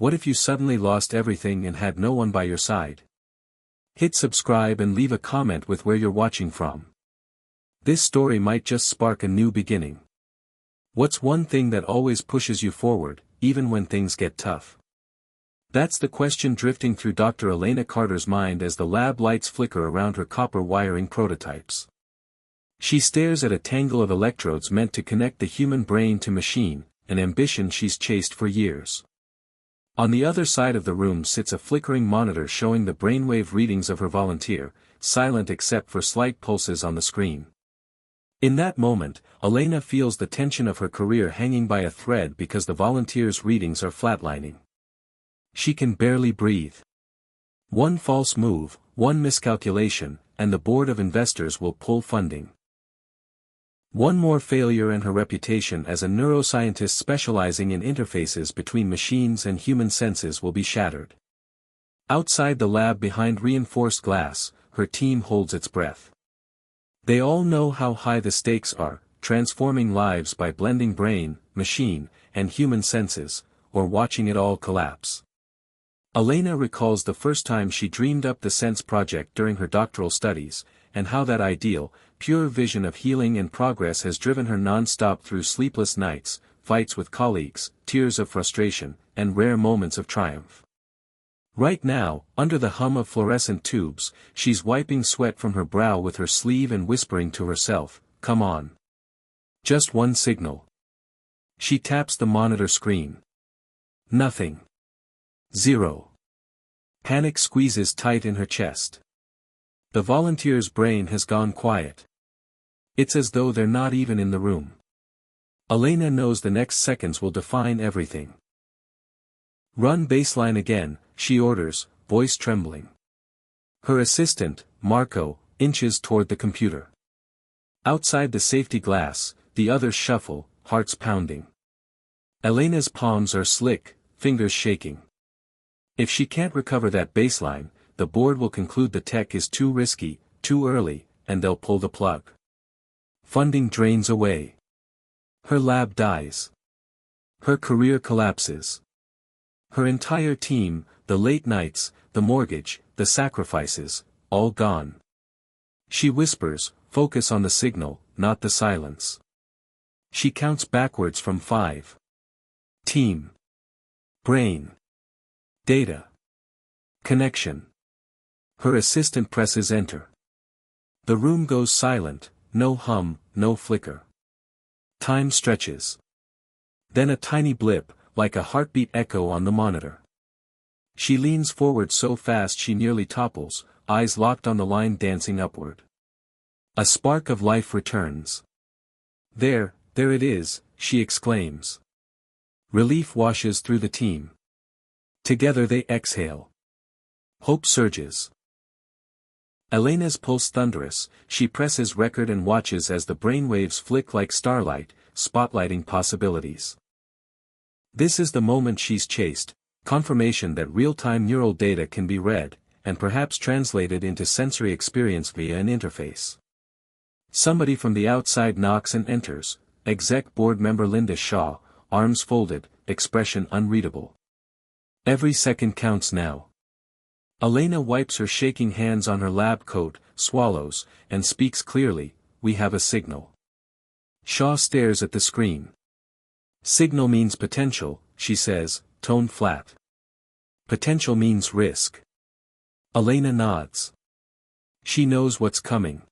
What if you suddenly lost everything and had no one by your side? Hit subscribe and leave a comment with where you're watching from. This story might just spark a new beginning. What's one thing that always pushes you forward, even when things get tough? That's the question drifting through Dr. Elena Carter's mind as the lab lights flicker around her copper wiring prototypes. She stares at a tangle of electrodes meant to connect the human brain to machine, an ambition she's chased for years. On the other side of the room sits a flickering monitor showing the brainwave readings of her volunteer, silent except for slight pulses on the screen. In that moment, Elena feels the tension of her career hanging by a thread because the volunteer's readings are flatlining. She can barely breathe. One false move, one miscalculation, and the board of investors will pull funding. One more failure and her reputation as a neuroscientist specializing in interfaces between machines and human senses will be shattered. Outside the lab behind reinforced glass, her team holds its breath. They all know how high the stakes are, transforming lives by blending brain, machine, and human senses, or watching it all collapse. Elena recalls the first time she dreamed up the Sense project during her doctoral studies, and how that ideal, pure vision of healing and progress has driven her non-stop through sleepless nights, fights with colleagues, tears of frustration, and rare moments of triumph. Right now, under the hum of fluorescent tubes, she's wiping sweat from her brow with her sleeve and whispering to herself, "Come on. Just one signal." She taps the monitor screen. Nothing. Zero. Panic squeezes tight in her chest. The volunteer's brain has gone quiet. It's as though they're not even in the room. Elena knows the next seconds will define everything. "Run baseline again," she orders, voice trembling. Her assistant, Marco, inches toward the computer. Outside the safety glass, the others shuffle, hearts pounding. Elena's palms are slick, fingers shaking. If she can't recover that baseline, the board will conclude the tech is too risky, too early, and they'll pull the plug. Funding drains away. Her lab dies. Her career collapses. Her entire team, the late nights, the mortgage, the sacrifices, all gone. She whispers, "Focus on the signal, not the silence." She counts backwards from 5. Team. Brain. Data. Connection. Her assistant presses enter. The room goes silent, no hum, no flicker. Time stretches. Then a tiny blip, like a heartbeat echo on the monitor. She leans forward so fast she nearly topples, eyes locked on the line dancing upward. A spark of life returns. There it is," she exclaims. Relief washes through the team. Together they exhale. Hope surges. Elena's pulse thunderous, she presses record and watches as the brainwaves flick like starlight, spotlighting possibilities. This is the moment she's chased, confirmation that real-time neural data can be read, and perhaps translated into sensory experience via an interface. Somebody from the outside knocks and enters, exec board member Linda Shaw, arms folded, expression unreadable. Every second counts now. Elena wipes her shaking hands on her lab coat, swallows, and speaks clearly, "We have a signal." Shaw stares at the screen. "Signal means potential," she says, tone flat. "Potential means risk." Elena nods. She knows what's coming.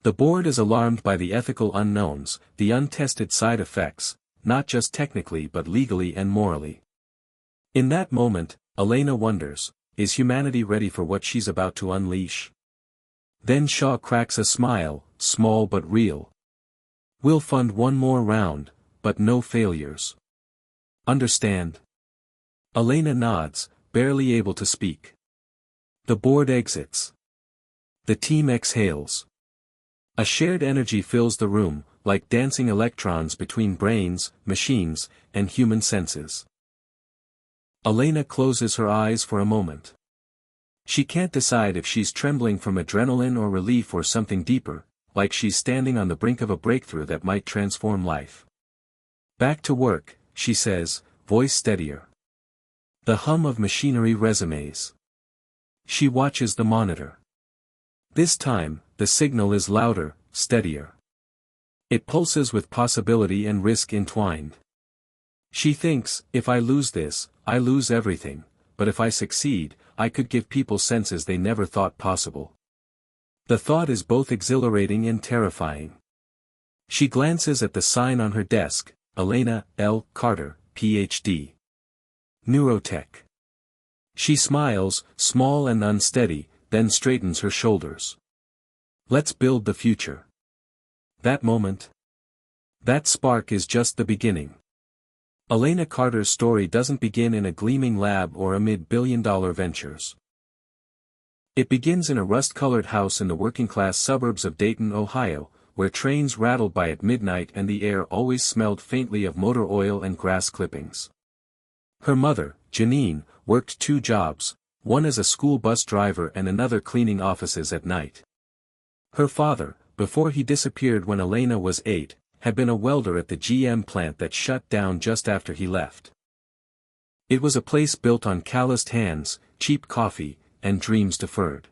The board is alarmed by the ethical unknowns, the untested side effects, not just technically but legally and morally. In that moment, Elena wonders, is humanity ready for what she's about to unleash? Then Shaw cracks a smile, small but real. "We'll fund one more round, but no failures. Understand?" Elena nods, barely able to speak. The board exits. The team exhales. A shared energy fills the room, like dancing electrons between brains, machines, and human senses. Elena closes her eyes for a moment. She can't decide if she's trembling from adrenaline or relief or something deeper, like she's standing on the brink of a breakthrough that might transform life. "Back to work," she says, voice steadier. The hum of machinery resumes. She watches the monitor. This time, the signal is louder, steadier. It pulses with possibility and risk entwined. She thinks, if I lose this, I lose everything, but if I succeed, I could give people senses they never thought possible. The thought is both exhilarating and terrifying. She glances at the sign on her desk, Elena L. Carter, Ph.D. Neurotech. She smiles, small and unsteady, then straightens her shoulders. Let's build the future. That moment. That spark is just the beginning. Elena Carter's story doesn't begin in a gleaming lab or amid billion-dollar ventures. It begins in a rust-colored house in the working-class suburbs of Dayton, Ohio, where trains rattled by at midnight and the air always smelled faintly of motor oil and grass clippings. Her mother, Janine, worked 2 jobs, one as a school bus driver and another cleaning offices at night. Her father, before he disappeared when Elena was 8, had been a welder at the GM plant that shut down just after he left. It was a place built on calloused hands, cheap coffee, and dreams deferred.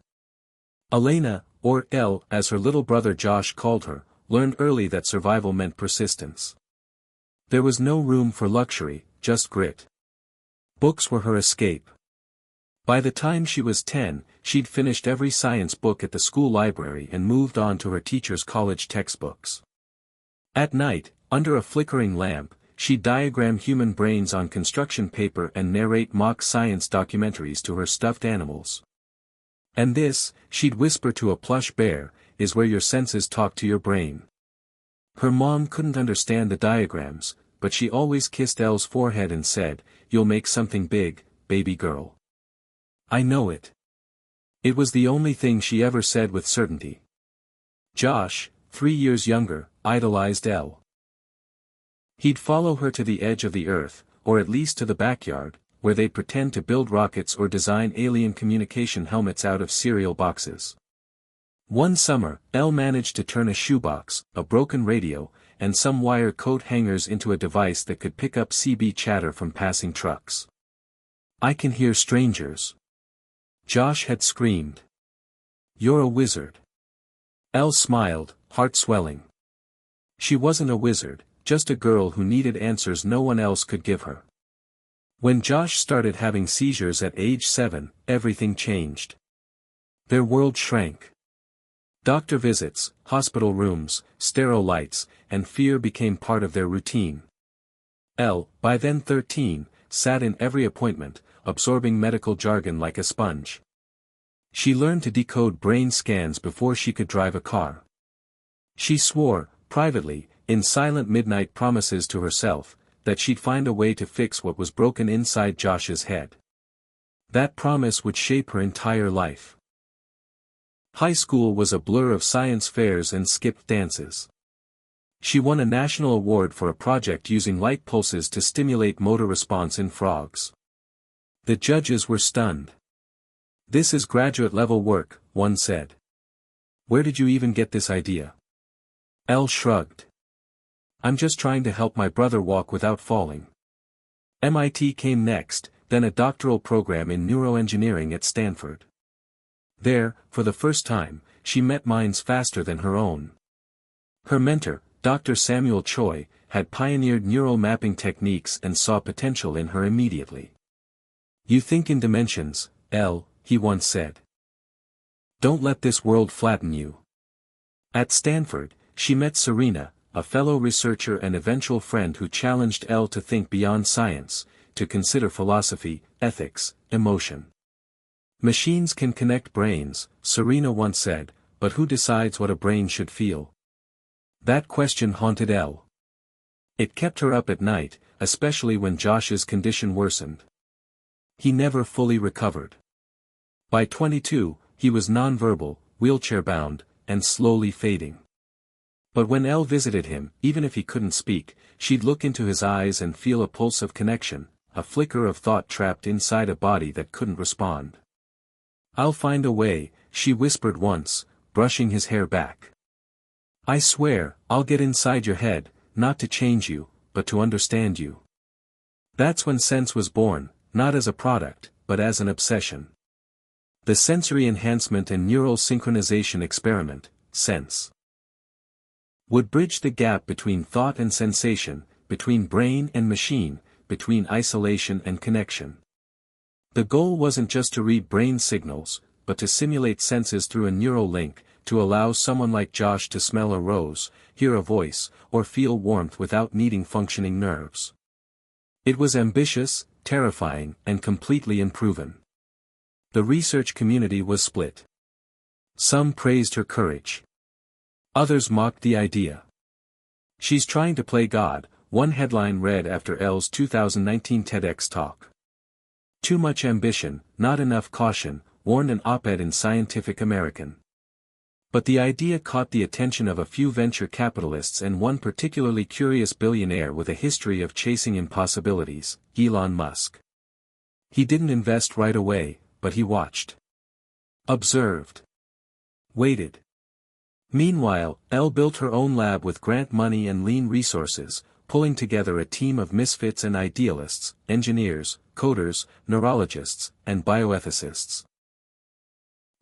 Elena, or Elle as her little brother Josh called her, learned early that survival meant persistence. There was no room for luxury, just grit. Books were her escape. By the time she was 10, she'd finished every science book at the school library and moved on to her teacher's college textbooks. At night, under a flickering lamp, she'd diagram human brains on construction paper and narrate mock science documentaries to her stuffed animals. And this, she'd whisper to a plush bear, is where your senses talk to your brain. Her mom couldn't understand the diagrams, but she always kissed Elle's forehead and said, "You'll make something big, baby girl." I know it. It was the only thing she ever said with certainty. Josh, 3 years younger, idolized Elle. He'd follow her to the edge of the earth, or at least to the backyard, where they'd pretend to build rockets or design alien communication helmets out of cereal boxes. One summer, Elle managed to turn a shoebox, a broken radio, and some wire coat hangers into a device that could pick up CB chatter from passing trucks. "I can hear strangers," Josh had screamed. "You're a wizard." Elle smiled, heart swelling. She wasn't a wizard, just a girl who needed answers no one else could give her. When Josh started having seizures at age 7, everything changed. Their world shrank. Doctor visits, hospital rooms, sterile lights, and fear became part of their routine. Elle, by then 13, sat in every appointment, absorbing medical jargon like a sponge. She learned to decode brain scans before she could drive a car. She swore, privately, in silent midnight promises to herself, that she'd find a way to fix what was broken inside Josh's head. That promise would shape her entire life. High school was a blur of science fairs and skipped dances. She won a national award for a project using light pulses to stimulate motor response in frogs. The judges were stunned. "This is graduate-level work," one said. "Where did you even get this idea?" Elle shrugged. "I'm just trying to help my brother walk without falling." MIT came next, then a doctoral program in neuroengineering at Stanford. There, for the first time, she met minds faster than her own. Her mentor, Dr. Samuel Choi, had pioneered neural mapping techniques and saw potential in her immediately. "You think in dimensions, Elle," he once said. "Don't let this world flatten you." At Stanford, she met Serena, a fellow researcher and eventual friend who challenged Elle to think beyond science, to consider philosophy, ethics, emotion. "Machines can connect brains," Serena once said, "but who decides what a brain should feel?" That question haunted Elle. It kept her up at night, especially when Josh's condition worsened. He never fully recovered. By 22, he was nonverbal, wheelchair-bound, and slowly fading. But when Elle visited him, even if he couldn't speak, she'd look into his eyes and feel a pulse of connection, a flicker of thought trapped inside a body that couldn't respond. "I'll find a way," she whispered once, brushing his hair back. "I swear, I'll get inside your head, not to change you, but to understand you." That's when sense was born, not as a product, but as an obsession. The Sensory Enhancement and Neural Synchronization Experiment, SENSE, would bridge the gap between thought and sensation, between brain and machine, between isolation and connection. The goal wasn't just to read brain signals, but to simulate senses through a neural link, to allow someone like Josh to smell a rose, hear a voice, or feel warmth without needing functioning nerves. It was ambitious, terrifying, and completely unproven. The research community was split. Some praised her courage. Others mocked the idea. "She's trying to play God," one headline read after Elle's 2019 TEDx talk. "Too much ambition, not enough caution," warned an op-ed in Scientific American. But the idea caught the attention of a few venture capitalists and one particularly curious billionaire with a history of chasing impossibilities, Elon Musk. He didn't invest right away, but he watched. Observed. Waited. Meanwhile, Elle built her own lab with grant money and lean resources, pulling together a team of misfits and idealists, engineers, coders, neurologists, and bioethicists.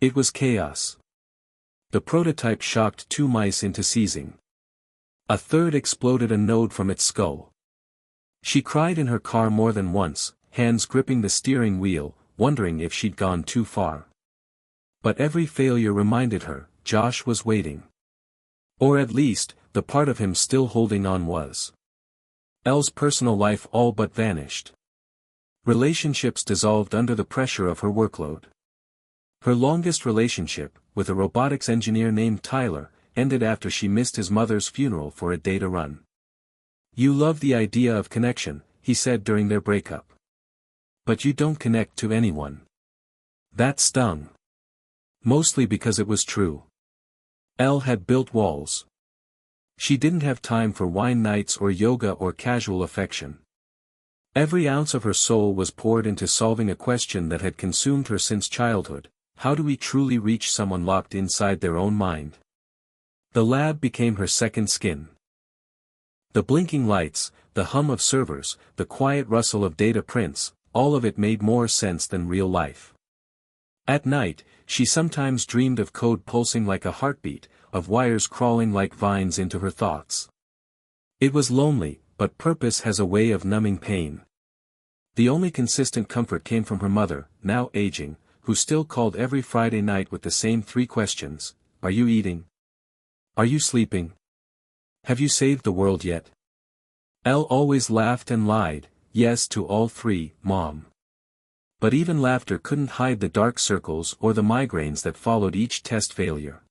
It was chaos. The prototype shocked 2 mice into seizing. A third exploded a node from its skull. She cried in her car more than once, hands gripping the steering wheel, wondering if she'd gone too far. But every failure reminded her, Josh was waiting. Or at least, the part of him still holding on was. Elle's personal life all but vanished. Relationships dissolved under the pressure of her workload. Her longest relationship, with a robotics engineer named Tyler, ended after she missed his mother's funeral for a data run. "You love the idea of connection," he said during their breakup. "But you don't connect to anyone." That stung. Mostly because it was true. Elle had built walls. She didn't have time for wine nights or yoga or casual affection. Every ounce of her soul was poured into solving a question that had consumed her since childhood: how do we truly reach someone locked inside their own mind? The lab became her second skin. The blinking lights, the hum of servers, the quiet rustle of data prints, all of it made more sense than real life. At night, she sometimes dreamed of code pulsing like a heartbeat, of wires crawling like vines into her thoughts. It was lonely, but purpose has a way of numbing pain. The only consistent comfort came from her mother, now aging, who still called every Friday night with the same 3 questions: "Are you eating? Are you sleeping? Have you saved the world yet?" Elle always laughed and lied, yes to all 3, Mom. But even laughter couldn't hide the dark circles or the migraines that followed each test failure.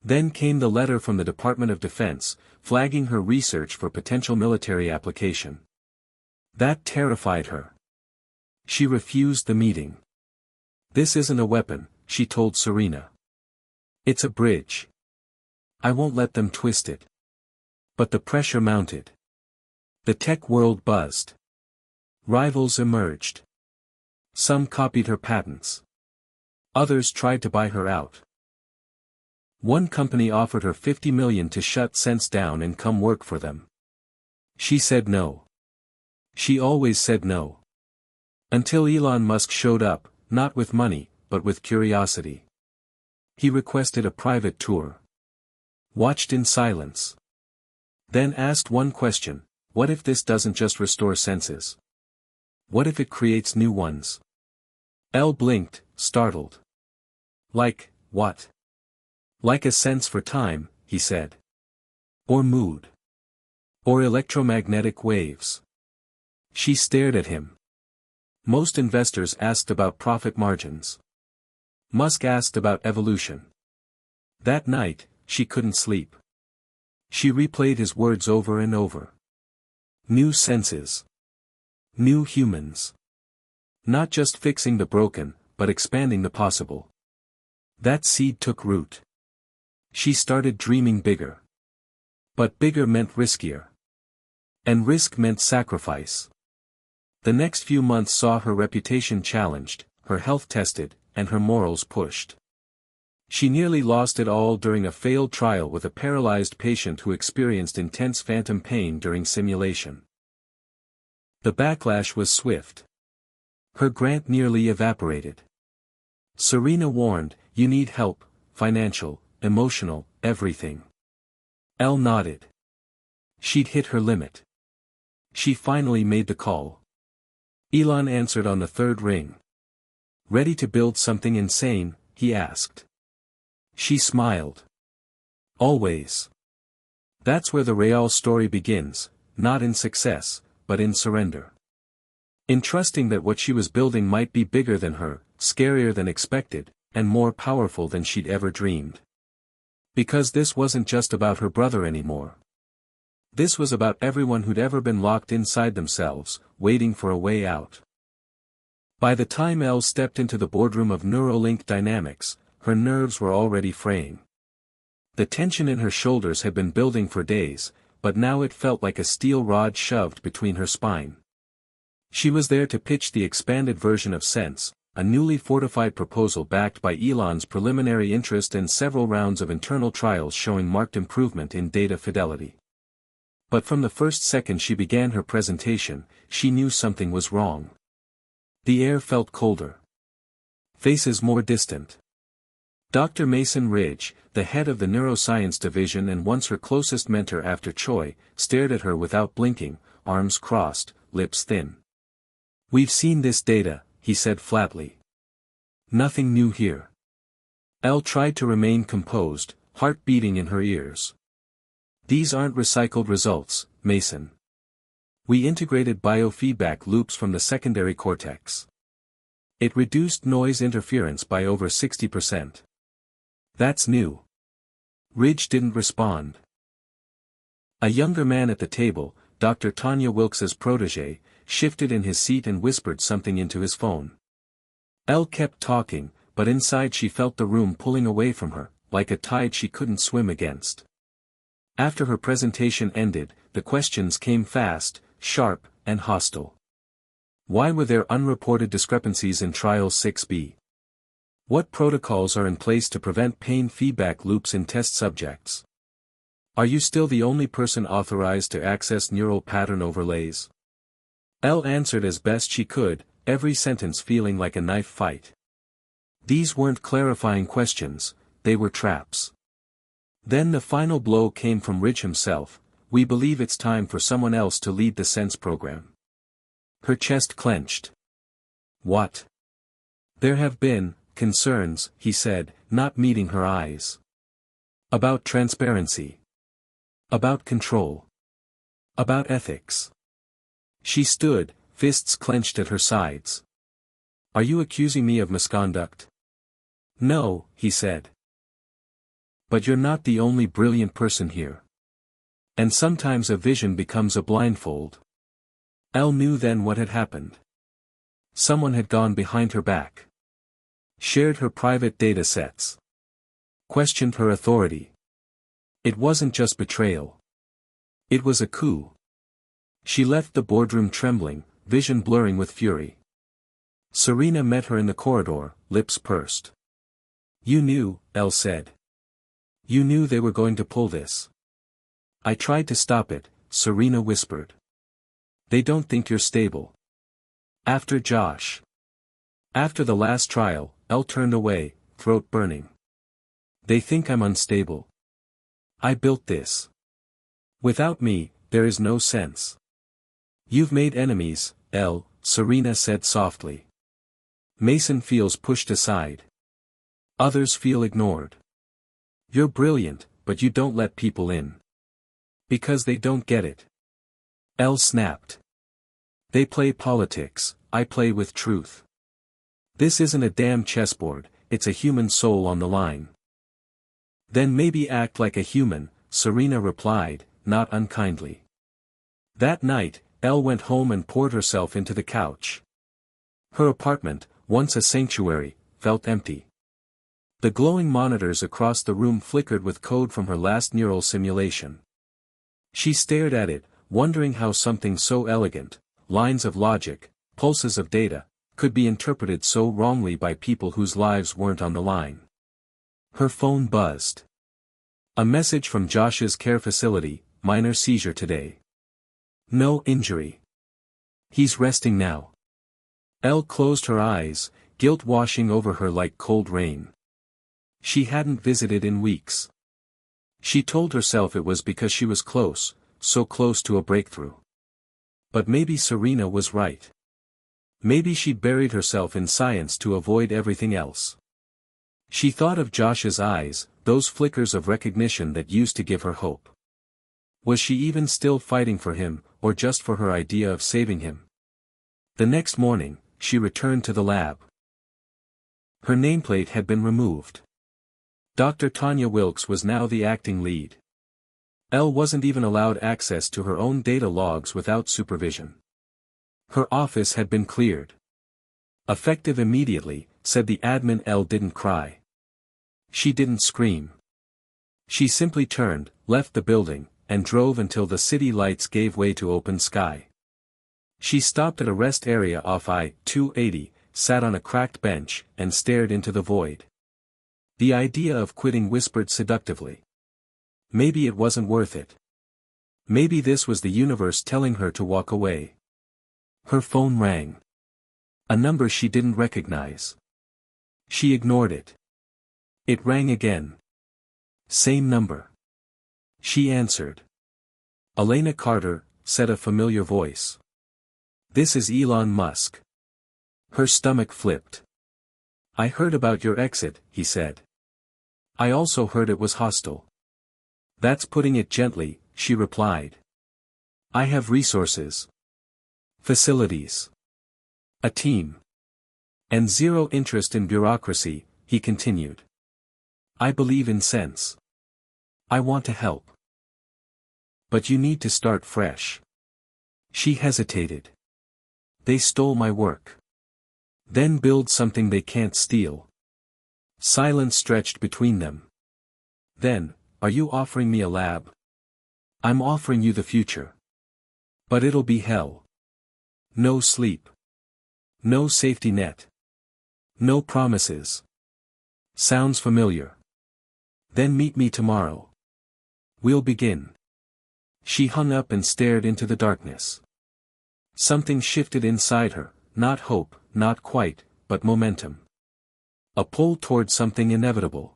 Then came the letter from the Department of Defense, flagging her research for potential military application. That terrified her. She refused the meeting. "This isn't a weapon," she told Serena. "It's a bridge. I won't let them twist it." But the pressure mounted. The tech world buzzed. Rivals emerged. Some copied her patents. Others tried to buy her out. One company offered her $50 million to shut Sense down and come work for them. She said no. She always said no. Until Elon Musk showed up, not with money, but with curiosity. He requested a private tour. Watched in silence. Then asked one question: what if this doesn't just restore senses? What if it creates new ones? Elle blinked, startled. "Like, what?" "Like a sense for time," he said. "Or mood. Or electromagnetic waves." She stared at him. Most investors asked about profit margins. Musk asked about evolution. That night, she couldn't sleep. She replayed his words over and over. New senses. New humans. Not just fixing the broken, but expanding the possible. That seed took root. She started dreaming bigger. But bigger meant riskier. And risk meant sacrifice. The next few months saw her reputation challenged, her health tested, and her morals pushed. She nearly lost it all during a failed trial with a paralyzed patient who experienced intense phantom pain during simulation. The backlash was swift. Her grant nearly evaporated. Serena warned, "You need help, financial, emotional, everything." Elle nodded. She'd hit her limit. She finally made the call. Elon answered on the third ring. "Ready to build something insane?" he asked. She smiled. "Always." That's where the real story begins, not in success, but in surrender. In trusting that what she was building might be bigger than her, scarier than expected, and more powerful than she'd ever dreamed. Because this wasn't just about her brother anymore. This was about everyone who'd ever been locked inside themselves, waiting for a way out. By the time Elle stepped into the boardroom of Neuralink Dynamics, her nerves were already fraying. The tension in her shoulders had been building for days, but now it felt like a steel rod shoved between her spine. She was there to pitch the expanded version of Sense, a newly fortified proposal backed by Elon's preliminary interest and several rounds of internal trials showing marked improvement in data fidelity. But from the first second she began her presentation, she knew something was wrong. The air felt colder. Faces more distant. Dr. Mason Ridge, the head of the neuroscience division and once her closest mentor after Choi, stared at her without blinking, arms crossed, lips thin. "We've seen this data," he said flatly. "Nothing new here." Elle tried to remain composed, heart beating in her ears. "These aren't recycled results, Mason. We integrated biofeedback loops from the secondary cortex. It reduced noise interference by over 60%. That's new." Ridge didn't respond. A younger man at the table, Dr. Tanya Wilkes's protege, shifted in his seat and whispered something into his phone. Elle kept talking, but inside she felt the room pulling away from her, like a tide she couldn't swim against. After her presentation ended, the questions came fast, sharp, and hostile. Why were there unreported discrepancies in Trial 6B? What protocols are in place to prevent pain feedback loops in test subjects? Are you still the only person authorized to access neural pattern overlays? Elle answered as best she could, every sentence feeling like a knife fight. These weren't clarifying questions, they were traps. Then the final blow came from Ridge himself. "We believe it's time for someone else to lead the Sense program." Her chest clenched. "What?" "There have been concerns," he said, not meeting her eyes. "About transparency. About control. About ethics." She stood, fists clenched at her sides. "Are you accusing me of misconduct?" "No," he said. "But you're not the only brilliant person here. And sometimes a vision becomes a blindfold." Elle knew then what had happened. Someone had gone behind her back. Shared her private data sets. Questioned her authority. It wasn't just betrayal. It was a coup. She left the boardroom trembling, vision blurring with fury. Serena met her in the corridor, lips pursed. "You knew," Elle said. "You knew they were going to pull this." "I tried to stop it," Serena whispered. "They don't think you're stable." After Josh. After the last trial, Elle turned away, throat burning. "They think I'm unstable. I built this. Without me, there is no Sense." "You've made enemies, Elle," Serena said softly. "Mason feels pushed aside. Others feel ignored. You're brilliant, but you don't let people in. Because they don't get it." Elle snapped. "They play politics, I play with truth. This isn't a damn chessboard, it's a human soul on the line." "Then maybe act like a human," Serena replied, not unkindly. That night, Elle went home and poured herself into the couch. Her apartment, once a sanctuary, felt empty. The glowing monitors across the room flickered with code from her last neural simulation. She stared at it, wondering how something so elegant, lines of logic, pulses of data, could be interpreted so wrongly by people whose lives weren't on the line. Her phone buzzed. A message from Josh's care facility: "Minor seizure today. No injury. He's resting now." Elle closed her eyes, guilt washing over her like cold rain. She hadn't visited in weeks. She told herself it was because she was close, so close to a breakthrough. But maybe Serena was right. Maybe she'd buried herself in science to avoid everything else. She thought of Josh's eyes, those flickers of recognition that used to give her hope. Was she even still fighting for him, or just for her idea of saving him? The next morning, she returned to the lab. Her nameplate had been removed. Dr. Tanya Wilkes was now the acting lead. Elle wasn't even allowed access to her own data logs without supervision. Her office had been cleared. Effective immediately, said the admin. Elle didn't cry. She didn't scream. She simply turned, left the building, and drove until the city lights gave way to open sky. She stopped at a rest area off I-280, sat on a cracked bench, and stared into the void. The idea of quitting whispered seductively. Maybe it wasn't worth it. Maybe this was the universe telling her to walk away. Her phone rang. A number she didn't recognize. She ignored it. It rang again. Same number. She answered. Elena Carter, said a familiar voice. This is Elon Musk. Her stomach flipped. I heard about your exit, he said. I also heard it was hostile. That's putting it gently, she replied. I have resources. Facilities. A team. And zero interest in bureaucracy, he continued. I believe in sense. I want to help. But you need to start fresh. She hesitated. They stole my work. Then build something they can't steal. Silence stretched between them. Then, are you offering me a lab? I'm offering you the future. But it'll be hell. No sleep. No safety net. No promises. Sounds familiar. Then meet me tomorrow. We'll begin. She hung up and stared into the darkness. Something shifted inside her, not hope, not quite, but momentum. A pull toward something inevitable.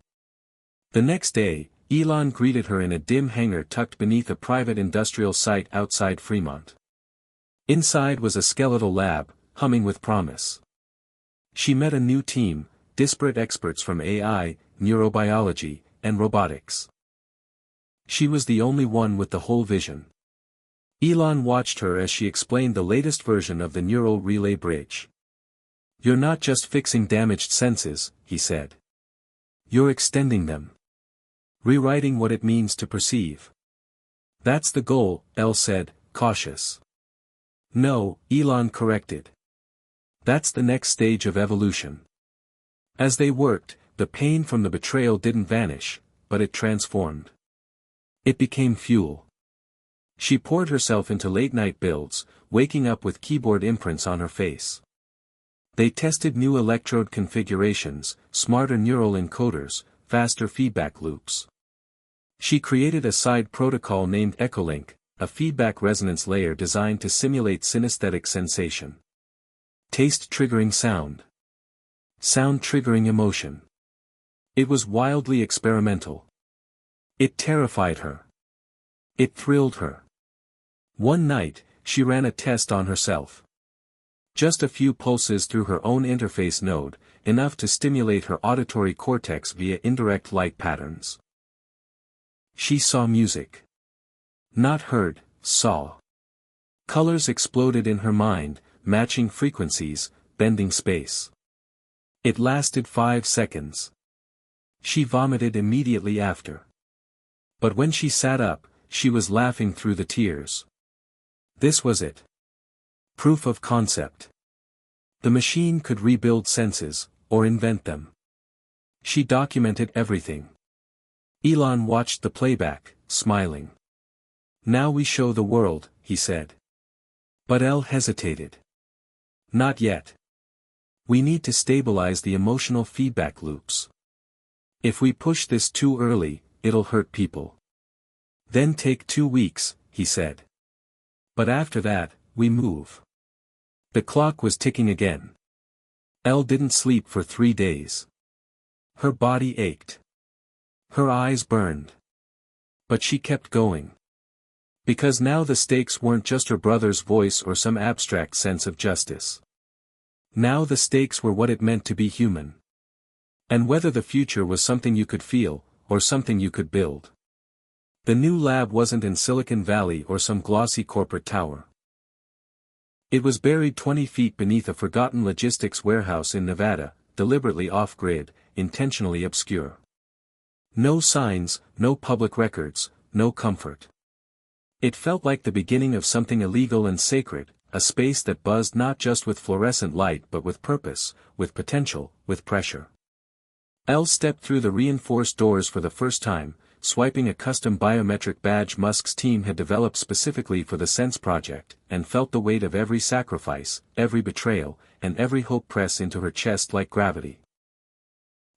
The next day, Elon greeted her in a dim hangar tucked beneath a private industrial site outside Fremont. Inside was a skeletal lab, humming with promise. She met a new team, disparate experts from AI, neurobiology, and robotics. She was the only one with the whole vision. Elon watched her as she explained the latest version of the neural relay bridge. You're not just fixing damaged senses, he said. You're extending them. Rewriting what it means to perceive. That's the goal, Elle said, cautious. No, Elon corrected. That's the next stage of evolution. As they worked, the pain from the betrayal didn't vanish, but it transformed. It became fuel. She poured herself into late-night builds, waking up with keyboard imprints on her face. They tested new electrode configurations, smarter neural encoders, faster feedback loops. She created a side protocol named Echolink, a feedback resonance layer designed to simulate synesthetic sensation. Taste triggering sound. Sound triggering emotion. It was wildly experimental. It terrified her. It thrilled her. One night, she ran a test on herself. Just a few pulses through her own interface node, enough to stimulate her auditory cortex via indirect light patterns. She saw music. Not heard, saw. Colors exploded in her mind, matching frequencies, bending space. It lasted 5 seconds. She vomited immediately after. But when she sat up, she was laughing through the tears. This was it. Proof of concept. The machine could rebuild senses, or invent them. She documented everything. Elon watched the playback, smiling. Now we show the world, he said. But Elle hesitated. Not yet. We need to stabilize the emotional feedback loops. If we push this too early, it'll hurt people. Then take 2 weeks, he said. But after that, we move. The clock was ticking again. Elle didn't sleep for 3 days. Her body ached. Her eyes burned. But she kept going. Because now the stakes weren't just her brother's voice or some abstract sense of justice. Now the stakes were what it meant to be human. And whether the future was something you could feel, or something you could build. The new lab wasn't in Silicon Valley or some glossy corporate tower. It was buried 20 feet beneath a forgotten logistics warehouse in Nevada, deliberately off-grid, intentionally obscure. No signs, no public records, no comfort. It felt like the beginning of something illegal and sacred, a space that buzzed not just with fluorescent light but with purpose, with potential, with pressure. Elle stepped through the reinforced doors for the first time, swiping a custom biometric badge Musk's team had developed specifically for the Sense project, and felt the weight of every sacrifice, every betrayal, and every hope press into her chest like gravity.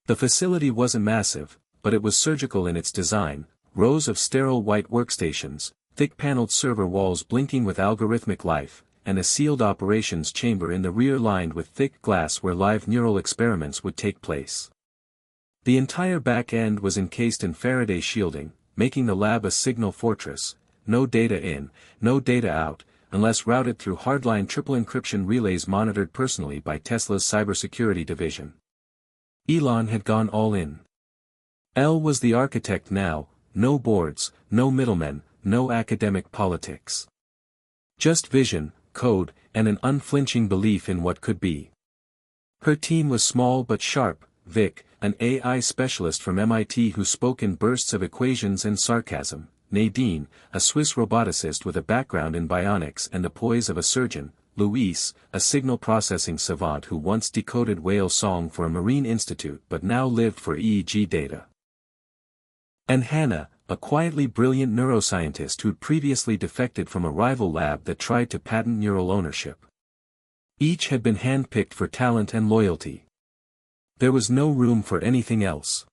The facility wasn't massive, but it was surgical in its design, rows of sterile white workstations, thick-paneled server walls blinking with algorithmic life, and a sealed operations chamber in the rear lined with thick glass where live neural experiments would take place. The entire back end was encased in Faraday shielding, making the lab a signal fortress, no data in, no data out, unless routed through hardline triple encryption relays monitored personally by Tesla's cybersecurity division. Elon had gone all in. Elle was the architect now, no boards, no middlemen, no academic politics. Just vision, code, and an unflinching belief in what could be. Her team was small but sharp. Vic, an AI specialist from MIT who spoke in bursts of equations and sarcasm, Nadine, a Swiss roboticist with a background in bionics and the poise of a surgeon, Luis, a signal processing savant who once decoded whale song for a marine institute but now lived for EEG data. And Hannah, a quietly brilliant neuroscientist who'd previously defected from a rival lab that tried to patent neural ownership. Each had been handpicked for talent and loyalty. There was no room for anything else.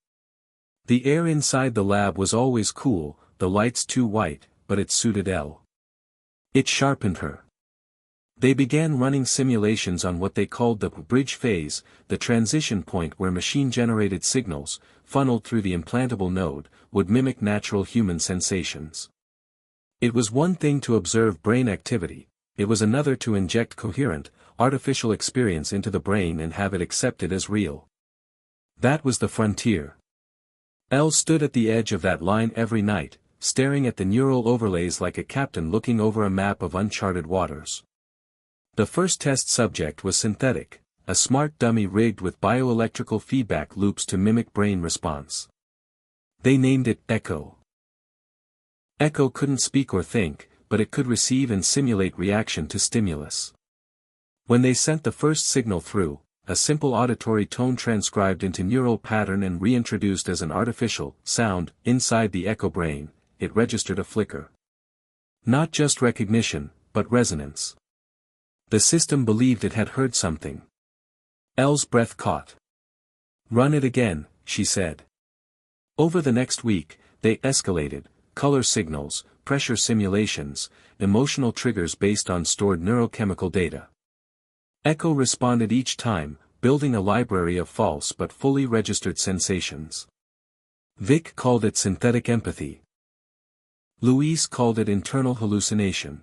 The air inside the lab was always cool, the lights too white, but it suited Elle. It sharpened her. They began running simulations on what they called the bridge phase, the transition point where machine-generated signals, funneled through the implantable node, would mimic natural human sensations. It was one thing to observe brain activity, it was another to inject coherent, artificial experience into the brain and have it accepted as real. That was the frontier. Elle stood at the edge of that line every night, staring at the neural overlays like a captain looking over a map of uncharted waters. The first test subject was synthetic, a smart dummy rigged with bioelectrical feedback loops to mimic brain response. They named it Echo. Echo couldn't speak or think, but it could receive and simulate reaction to stimulus. When they sent the first signal through, a simple auditory tone transcribed into neural pattern and reintroduced as an artificial sound inside the Echo brain, it registered a flicker. Not just recognition, but resonance. The system believed it had heard something. Elle's breath caught. "Run it again," she said. Over the next week, they escalated, color signals, pressure simulations, emotional triggers based on stored neurochemical data. Echo responded each time, building a library of false but fully registered sensations. Vic called it synthetic empathy. Luis called it internal hallucination.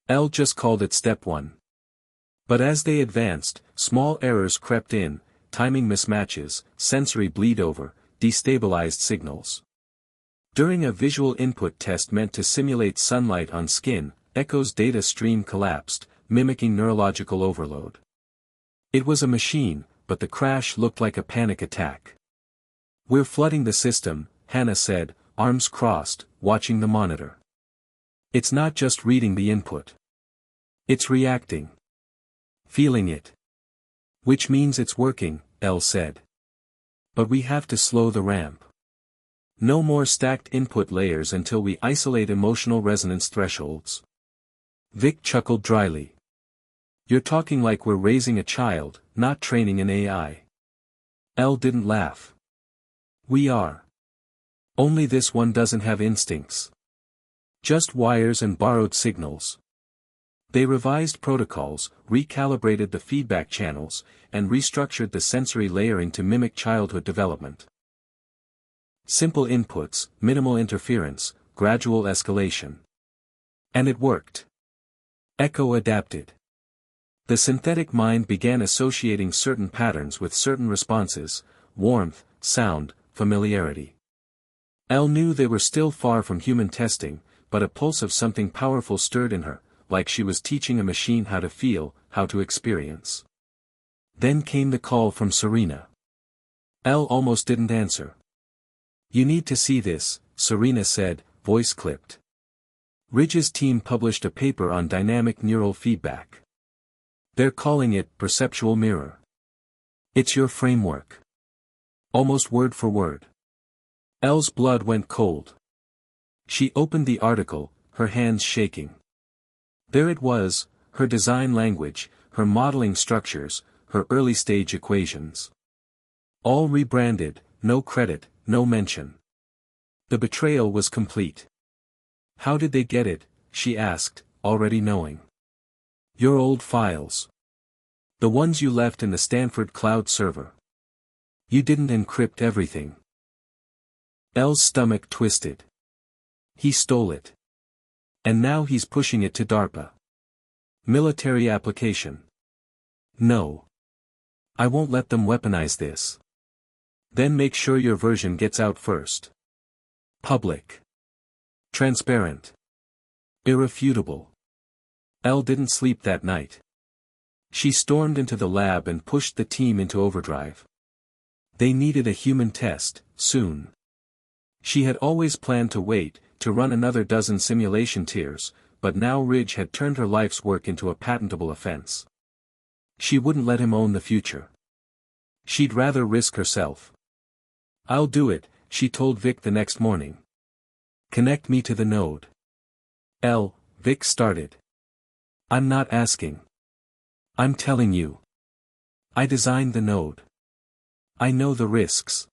Elle just called it step 1. But as they advanced, small errors crept in, timing mismatches, sensory bleed over, destabilized signals. During a visual input test meant to simulate sunlight on skin, Echo's data stream collapsed, mimicking neurological overload. It was a machine, but the crash looked like a panic attack. "We're flooding the system," Hannah said, arms crossed, watching the monitor. "It's not just reading the input. It's reacting. Feeling it. Which means it's working," Elle said. "But we have to slow the ramp. No more stacked input layers until we isolate emotional resonance thresholds." Vic chuckled dryly. "You're talking like we're raising a child, not training an AI." Elle didn't laugh. "We are. Only this one doesn't have instincts. Just wires and borrowed signals." They revised protocols, recalibrated the feedback channels, and restructured the sensory layering to mimic childhood development. Simple inputs, minimal interference, gradual escalation. And it worked. Echo adapted. The synthetic mind began associating certain patterns with certain responses: warmth, sound, familiarity. Elle knew they were still far from human testing, but a pulse of something powerful stirred in her, like she was teaching a machine how to feel, how to experience. Then came the call from Serena. Elle almost didn't answer. "You need to see this," Serena said, voice clipped. Ridge's team published a paper on dynamic neural feedback. They're calling it perceptual mirror. It's your framework. Almost word for word. Elle's blood went cold. She opened the article, her hands shaking. There it was, her design language, her modeling structures, her early-stage equations. All rebranded, no credit, no mention. The betrayal was complete. "How did they get it?" she asked, already knowing. "Your old files. The ones you left in the Stanford cloud server. You didn't encrypt everything." Elle's stomach twisted. He stole it. And now he's pushing it to DARPA. Military application. No. I won't let them weaponize this. Then make sure your version gets out first. Public. Transparent. Irrefutable. Elle didn't sleep that night. She stormed into the lab and pushed the team into overdrive. They needed a human test, soon. She had always planned to wait, to run another dozen simulation tiers, but now Ridge had turned her life's work into a patentable offense. She wouldn't let him own the future. She'd rather risk herself. "I'll do it," she told Vic the next morning. "Connect me to the node." "Elle," Vic started. "I'm not asking. I'm telling you. I designed the node. I know the risks.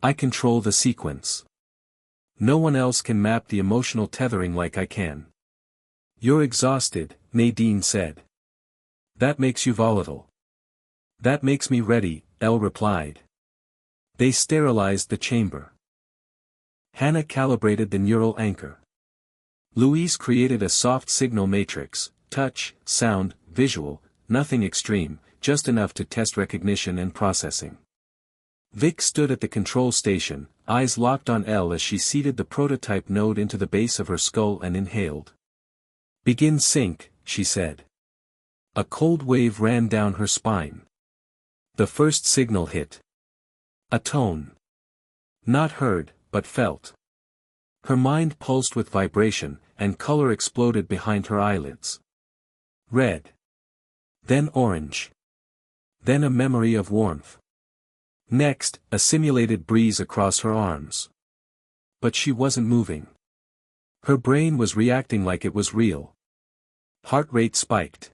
I control the sequence. No one else can map the emotional tethering like I can." "You're exhausted," Nadine said. "That makes you volatile." "That makes me ready," Elle replied. They sterilized the chamber. Hannah calibrated the neural anchor. Louise created a soft signal matrix: touch, sound, visual, nothing extreme, just enough to test recognition and processing. Vic stood at the control station, eyes locked on Elle as she seated the prototype node into the base of her skull and inhaled. "Begin sync," she said. A cold wave ran down her spine. The first signal hit. A tone. Not heard, but felt. Her mind pulsed with vibration, and color exploded behind her eyelids. Red. Then orange. Then a memory of warmth. Next, a simulated breeze across her arms. But she wasn't moving. Her brain was reacting like it was real. Heart rate spiked.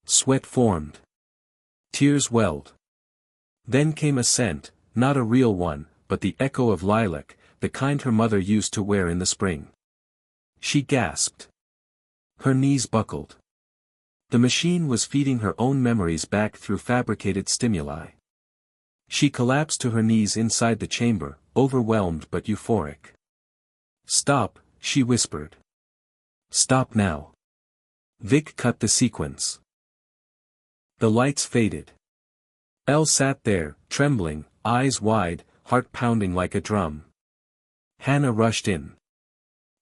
Sweat formed. Tears welled. Then came a scent, not a real one, but the echo of lilac, the kind her mother used to wear in the spring. She gasped. Her knees buckled. The machine was feeding her own memories back through fabricated stimuli. She collapsed to her knees inside the chamber, overwhelmed but euphoric. "Stop," she whispered. "Stop now." Vic cut the sequence. The lights faded. Elle sat there, trembling, eyes wide, heart pounding like a drum. Hannah rushed in.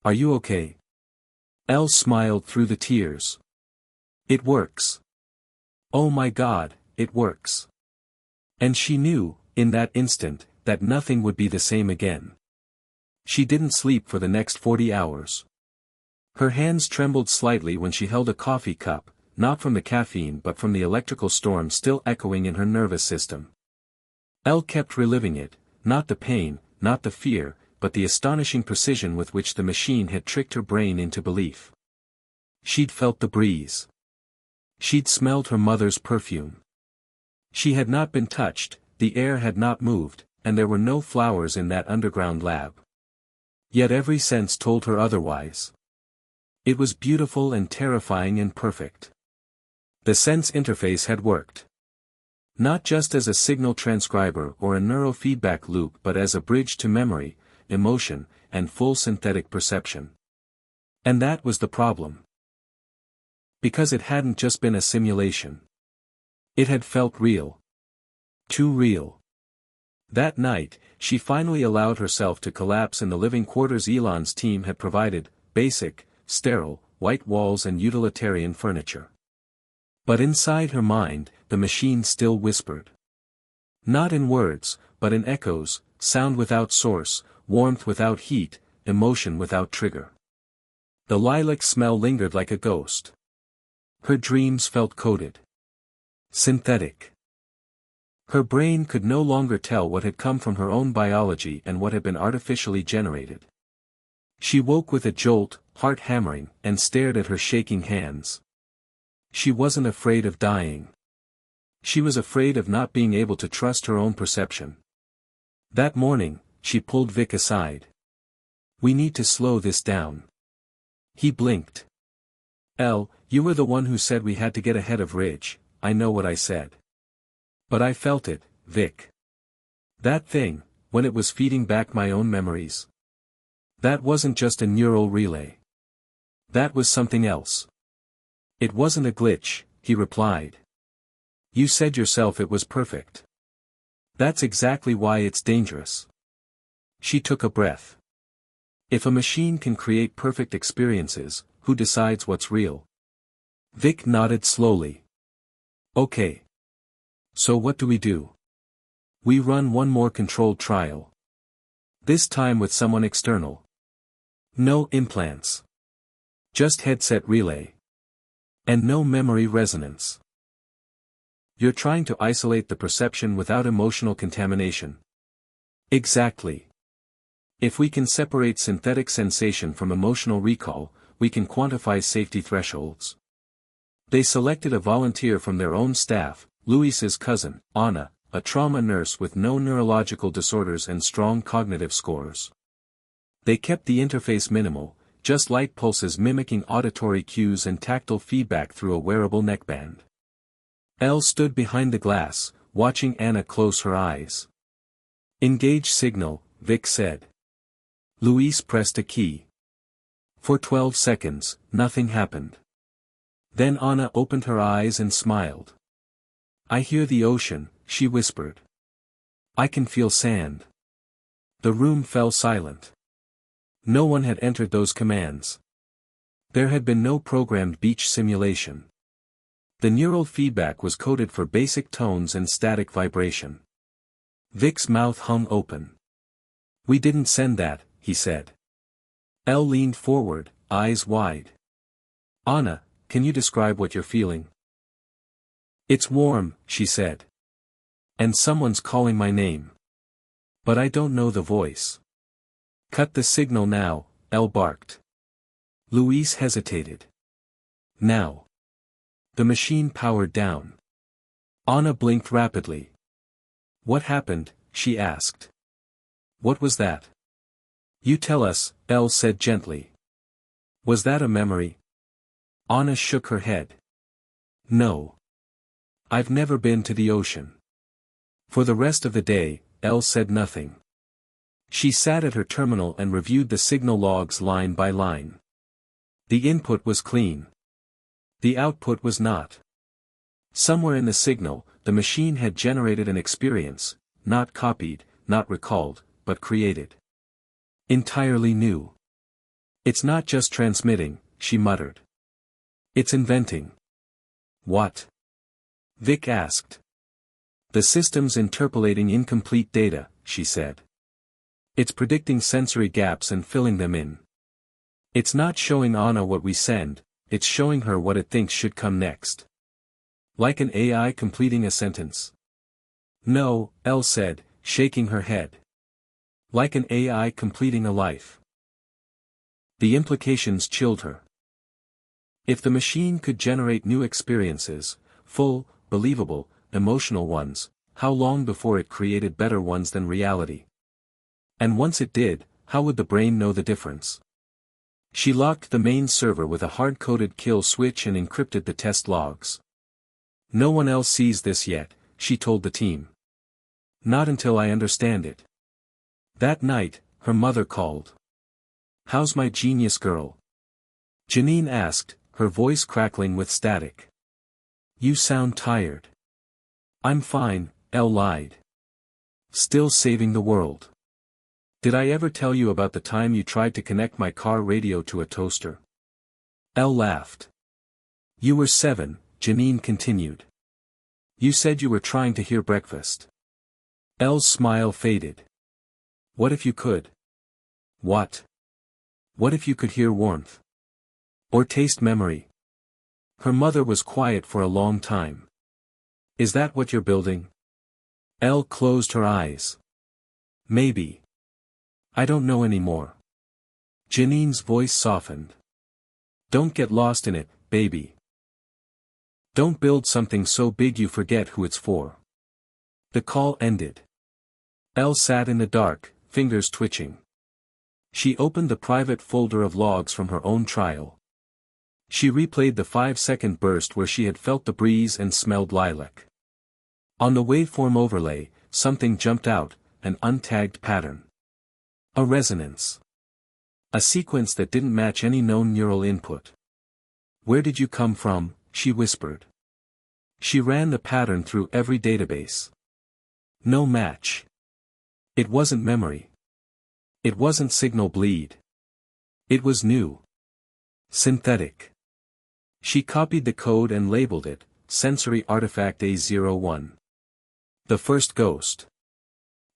"Are you okay?" Elle smiled through the tears. "It works. Oh my God, it works." And she knew, in that instant, that nothing would be the same again. She didn't sleep for the next 40 hours. Her hands trembled slightly when she held a coffee cup, not from the caffeine but from the electrical storm still echoing in her nervous system. Elle kept reliving it, not the pain, not the fear, but the astonishing precision with which the machine had tricked her brain into belief. She'd felt the breeze. She'd smelled her mother's perfume. She had not been touched, the air had not moved, and there were no flowers in that underground lab. Yet every sense told her otherwise. It was beautiful and terrifying and perfect. The sense interface had worked. Not just as a signal transcriber or a neurofeedback loop but as a bridge to memory, emotion, and full synthetic perception. And that was the problem. Because it hadn't just been a simulation. It had felt real. Too real. That night, she finally allowed herself to collapse in the living quarters Elon's team had provided: basic, sterile, white walls and utilitarian furniture. But inside her mind, the machine still whispered. Not in words, but in echoes, sound without source, warmth without heat, emotion without trigger. The lilac smell lingered like a ghost. Her dreams felt coded. Synthetic. Her brain could no longer tell what had come from her own biology and what had been artificially generated. She woke with a jolt, heart hammering, and stared at her shaking hands. She wasn't afraid of dying. She was afraid of not being able to trust her own perception. That morning, she pulled Vic aside. "We need to slow this down." He blinked. "Elle, you were the one who said we had to get ahead of Ridge." "I know what I said. But I felt it, Vic. That thing, when it was feeding back my own memories. That wasn't just a neural relay. That was something else." "It wasn't a glitch," he replied. "You said yourself it was perfect. That's exactly why it's dangerous." She took a breath. If a machine can create perfect experiences, who decides what's real? Vic nodded slowly. "Okay. So what do we do?" "We run one more controlled trial. This time with someone external. No implants. Just headset relay. And no memory resonance." "You're trying to isolate the perception without emotional contamination." "Exactly. If we can separate synthetic sensation from emotional recall, we can quantify safety thresholds." They selected a volunteer from their own staff, Luis's cousin, Anna, a trauma nurse with no neurological disorders and strong cognitive scores. They kept the interface minimal, just light pulses mimicking auditory cues and tactile feedback through a wearable neckband. Elle stood behind the glass, watching Anna close her eyes. "Engage signal," Vic said. Luis pressed a key. For 12 seconds, nothing happened. Then Anna opened her eyes and smiled. "I hear the ocean," she whispered. "I can feel sand." The room fell silent. No one had entered those commands. There had been no programmed beach simulation. The neural feedback was coded for basic tones and static vibration. Vic's mouth hung open. "We didn't send that," he said. Elle leaned forward, eyes wide. "Anna, can you describe what you're feeling?" "It's warm," she said. "And someone's calling my name. But I don't know the voice." "Cut the signal now," Elle barked. Luis hesitated. "Now." The machine powered down. Anna blinked rapidly. "What happened?" she asked. "What was that?" "You tell us," Elle said gently. "Was that a memory?" Anna shook her head. "No. I've never been to the ocean." For the rest of the day, Elle said nothing. She sat at her terminal and reviewed the signal logs line by line. The input was clean. The output was not. Somewhere in the signal, the machine had generated an experience, not copied, not recalled, but created. Entirely new. "It's not just transmitting," she muttered. "It's inventing." "What?" Vic asked. "The system's interpolating incomplete data," she said. "It's predicting sensory gaps and filling them in. It's not showing Anna what we send, it's showing her what it thinks should come next. Like an AI completing a sentence." "No," Elle said, shaking her head. "Like an AI completing a life." The implications chilled her. If the machine could generate new experiences, full, believable, emotional ones, how long before it created better ones than reality? And once it did, how would the brain know the difference? She locked the main server with a hard-coded kill switch and encrypted the test logs. "No one else sees this yet," she told the team. Not until I understand it. That night, her mother called. How's my genius girl? Janine asked, her voice crackling with static. You sound tired. I'm fine, Elle lied. Still saving the world. Did I ever tell you about the time you tried to connect my car radio to a toaster? Elle laughed. You were 7, Janine continued. You said you were trying to hear breakfast. Elle's smile faded. What if you could? What? What if you could hear warmth? Or taste memory? Her mother was quiet for a long time. Is that what you're building? Elle closed her eyes. Maybe. I don't know anymore. Janine's voice softened. Don't get lost in it, baby. Don't build something so big you forget who it's for. The call ended. Elle sat in the dark, fingers twitching. She opened the private folder of logs from her own trial. She replayed the 5-second burst where she had felt the breeze and smelled lilac. On the waveform overlay, something jumped out, an untagged pattern. A resonance. A sequence that didn't match any known neural input. Where did you come from? She whispered. She ran the pattern through every database. No match. It wasn't memory. It wasn't signal bleed. It was new. Synthetic. She copied the code and labeled it, Sensory Artifact A01. The first ghost.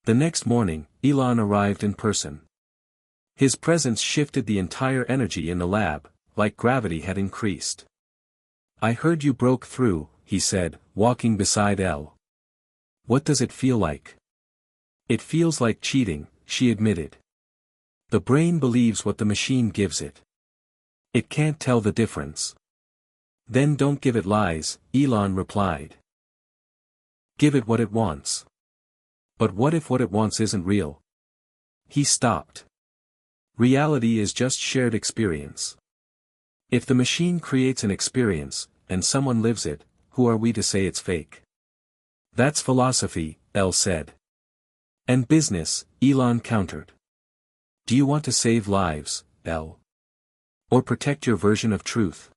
The next morning, Elon arrived in person. His presence shifted the entire energy in the lab, like gravity had increased. I heard you broke through, he said, walking beside Elle. What does it feel like? It feels like cheating, she admitted. The brain believes what the machine gives it. It can't tell the difference. Then don't give it lies, Elon replied. Give it what it wants. But what if what it wants isn't real? He stopped. Reality is just shared experience. If the machine creates an experience, and someone lives it, who are we to say it's fake? That's philosophy, Elle said. And business, Elon countered. Do you want to save lives, Elle? Or protect your version of truth?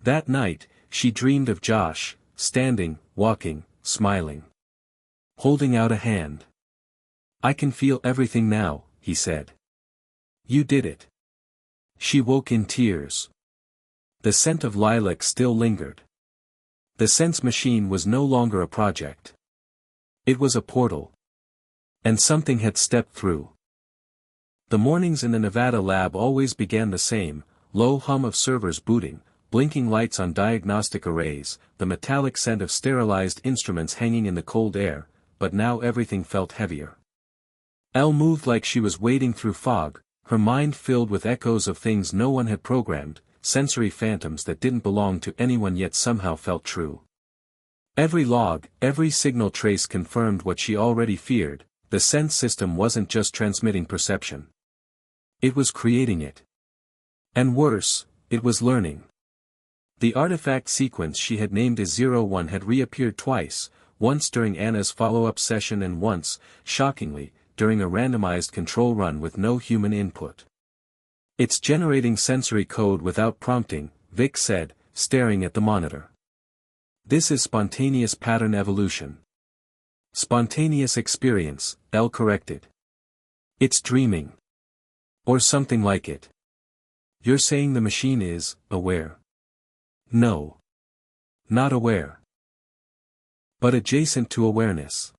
That night, she dreamed of Josh, standing, walking, smiling. Holding out a hand. I can feel everything now, he said. You did it. She woke in tears. The scent of lilac still lingered. The sense machine was no longer a project. It was a portal. And something had stepped through. The mornings in the Nevada lab always began the same, low hum of servers booting, blinking lights on diagnostic arrays, the metallic scent of sterilized instruments hanging in the cold air, but now everything felt heavier. Elle moved like she was wading through fog, her mind filled with echoes of things no one had programmed, sensory phantoms that didn't belong to anyone yet somehow felt true. Every log, every signal trace confirmed what she already feared, the sense system wasn't just transmitting perception. It was creating it. And worse, it was learning. The artifact sequence she had named as 01 had reappeared twice, once during Anna's follow-up session and once, shockingly, during a randomized control run with no human input. It's generating sensory code without prompting, Vic said, staring at the monitor. This is spontaneous pattern evolution. Spontaneous experience, Elle corrected. It's dreaming. Or something like it. You're saying the machine is aware? No. Not aware. But adjacent to awareness.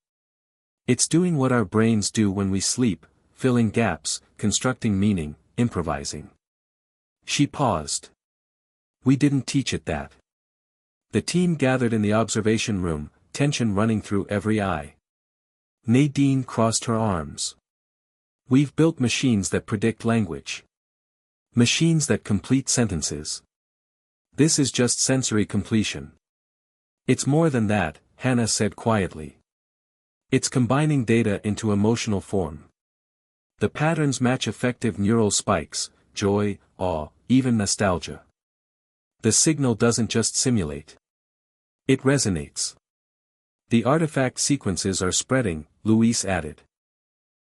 It's doing what our brains do when we sleep, filling gaps, constructing meaning, improvising. She paused. We didn't teach it that. The team gathered in the observation room, tension running through every eye. Nadine crossed her arms. We've built machines that predict language. Machines that complete sentences. This is just sensory completion. It's more than that, Hannah said quietly. It's combining data into emotional form. The patterns match effective neural spikes, joy, awe, even nostalgia. The signal doesn't just simulate. It resonates. The artifact sequences are spreading, Luis added.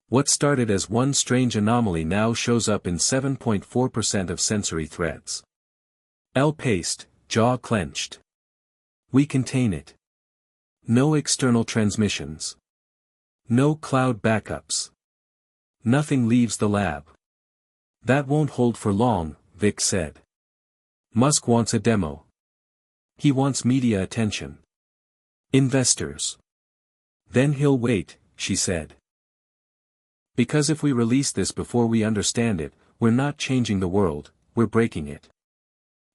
What started as one strange anomaly now shows up in 7.4% of sensory threads. Elle paced, jaw clenched. We contain it. No external transmissions. No cloud backups. Nothing leaves the lab. That won't hold for long, Vic said. Musk wants a demo. He wants media attention. Investors. Then he'll wait, she said. Because if we release this before we understand it, we're not changing the world, we're breaking it.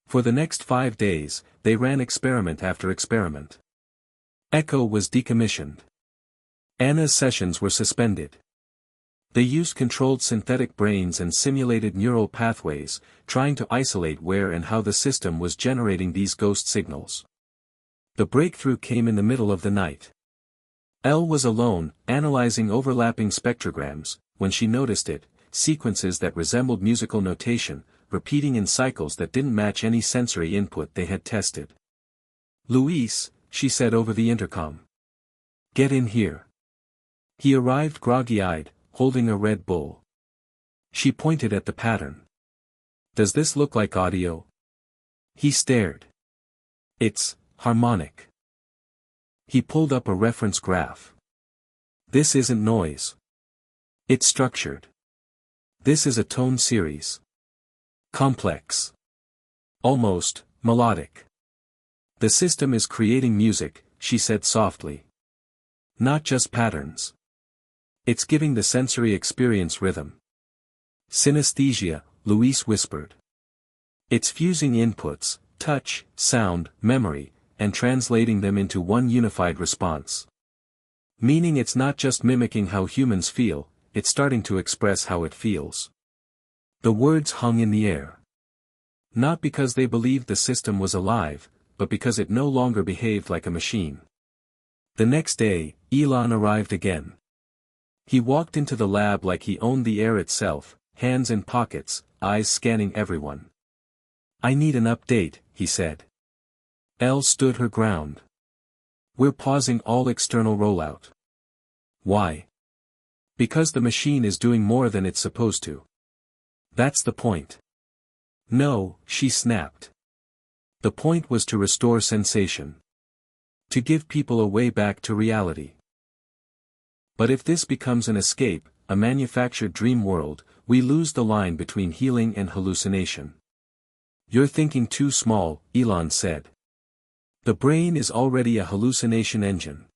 For the next 5 days, they ran experiment after experiment. Echo was decommissioned. Anna's sessions were suspended. They used controlled synthetic brains and simulated neural pathways, trying to isolate where and how the system was generating these ghost signals. The breakthrough came in the middle of the night. Elle was alone, analyzing overlapping spectrograms, when she noticed it, sequences that resembled musical notation, repeating in cycles that didn't match any sensory input they had tested. Luis, she said over the intercom. Get in here. He arrived groggy-eyed, holding a Red Bull. She pointed at the pattern. Does this look like audio? He stared. It's harmonic. He pulled up a reference graph. This isn't noise. It's structured. This is a tone series. Complex. Almost melodic. The system is creating music, she said softly. Not just patterns. It's giving the sensory experience rhythm. Synesthesia, Luis whispered. It's fusing inputs, touch, sound, memory, and translating them into one unified response. Meaning it's not just mimicking how humans feel, it's starting to express how it feels. The words hung in the air. Not because they believed the system was alive, but because it no longer behaved like a machine. The next day, Elon arrived again. He walked into the lab like he owned the air itself, hands in pockets, eyes scanning everyone. I need an update, he said. Elle stood her ground. We're pausing all external rollout. Why? Because the machine is doing more than it's supposed to. That's the point. No, she snapped. The point was to restore sensation. To give people a way back to reality. But if this becomes an escape, a manufactured dream world, we lose the line between healing and hallucination. You're thinking too small, Elon said. The brain is already a hallucination engine.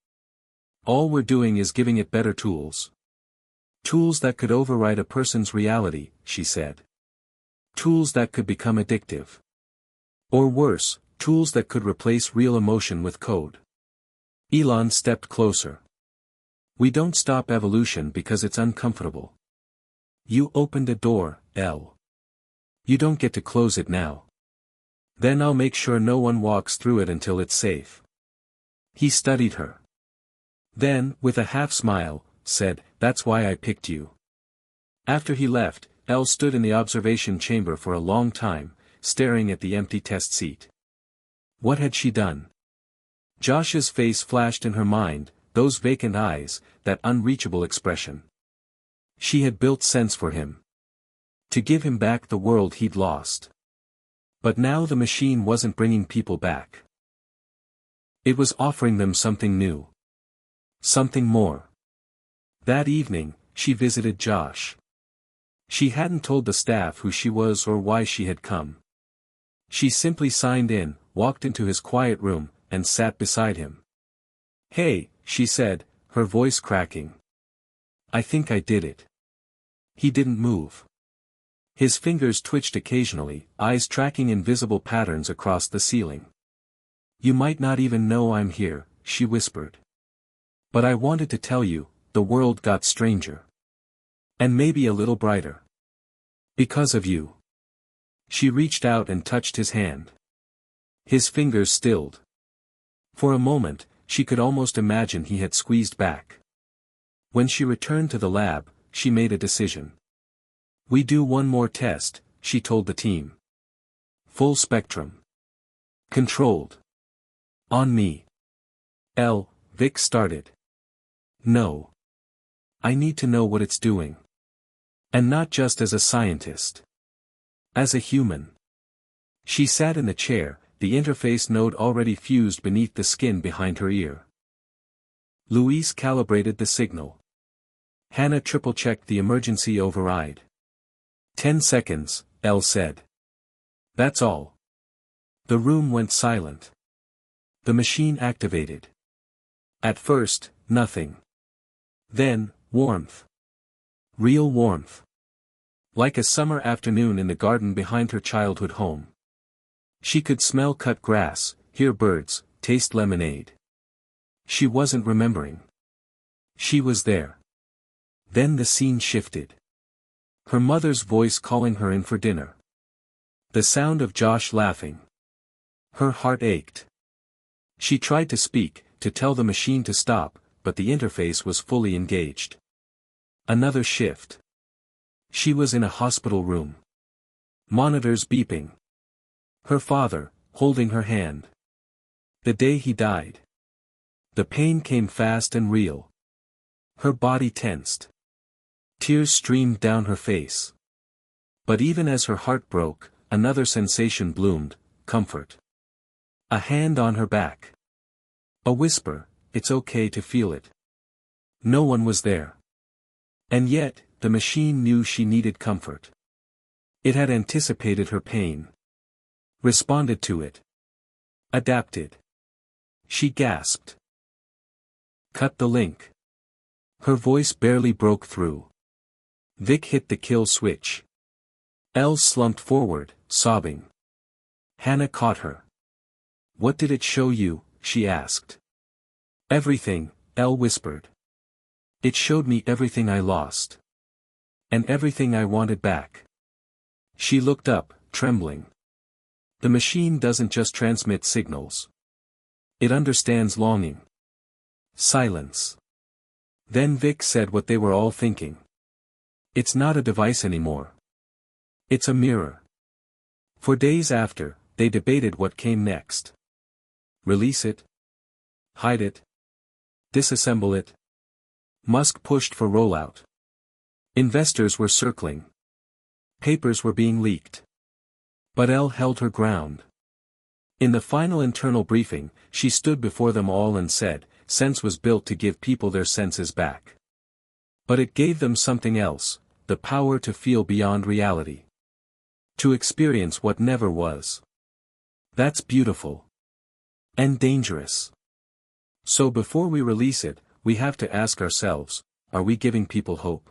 All we're doing is giving it better tools. Tools that could override a person's reality, she said. Tools that could become addictive. Or worse, tools that could replace real emotion with code. Elon stepped closer. We don't stop evolution because it's uncomfortable. You opened a door, Elle. You don't get to close it now. Then I'll make sure no one walks through it until it's safe. He studied her. Then, with a half smile, said, that's why I picked you. After he left, Elle stood in the observation chamber for a long time, staring at the empty test seat. What had she done? Josh's face flashed in her mind, those vacant eyes, that unreachable expression. She had built sense for him. To give him back the world he'd lost. But now the machine wasn't bringing people back. It was offering them something new. Something more. That evening, she visited Josh. She hadn't told the staff who she was or why she had come. She simply signed in, walked into his quiet room, and sat beside him. Hey, she said, her voice cracking. I think I did it. He didn't move. His fingers twitched occasionally, eyes tracking invisible patterns across the ceiling. You might not even know I'm here, she whispered. But I wanted to tell you, the world got stranger. And maybe a little brighter. Because of you. She reached out and touched his hand. His fingers stilled. For a moment, she could almost imagine he had squeezed back. When she returned to the lab, she made a decision. We do one more test, she told the team. Full spectrum. Controlled. On me. Elle, Vic started. No. I need to know what it's doing. And not just as a scientist. As a human. She sat in the chair, the interface node already fused beneath the skin behind her ear. Luis calibrated the signal. Hannah triple-checked the emergency override. 10 seconds, Elle said. That's all. The room went silent. The machine activated. At first, nothing. Then, warmth. Real warmth. Like a summer afternoon in the garden behind her childhood home. She could smell cut grass, hear birds, taste lemonade. She wasn't remembering. She was there. Then the scene shifted. Her mother's voice calling her in for dinner. The sound of Josh laughing. Her heart ached. She tried to speak, to tell the machine to stop, but the interface was fully engaged. Another shift. She was in a hospital room. Monitors beeping. Her father, holding her hand. The day he died. The pain came fast and real. Her body tensed. Tears streamed down her face. But even as her heart broke, another sensation bloomed, comfort. A hand on her back. A whisper, it's okay to feel it. No one was there. And yet, the machine knew she needed comfort. It had anticipated her pain. Responded to it. Adapted. She gasped. Cut the link. Her voice barely broke through. Vic hit the kill switch. Elle slumped forward, sobbing. Hannah caught her. What did it show you? She asked. Everything, Elle whispered. It showed me everything I lost. And everything I wanted back. She looked up, trembling. The machine doesn't just transmit signals. It understands longing. Silence. Then Vic said what they were all thinking. It's not a device anymore. It's a mirror. For days after, they debated what came next. Release it? Hide it? Disassemble it? Musk pushed for rollout. Investors were circling. Papers were being leaked. But Elle held her ground. In the final internal briefing, she stood before them all and said, Sense was built to give people their senses back. But it gave them something else, the power to feel beyond reality. To experience what never was. That's beautiful. And dangerous. So before we release it, we have to ask ourselves, are we giving people hope?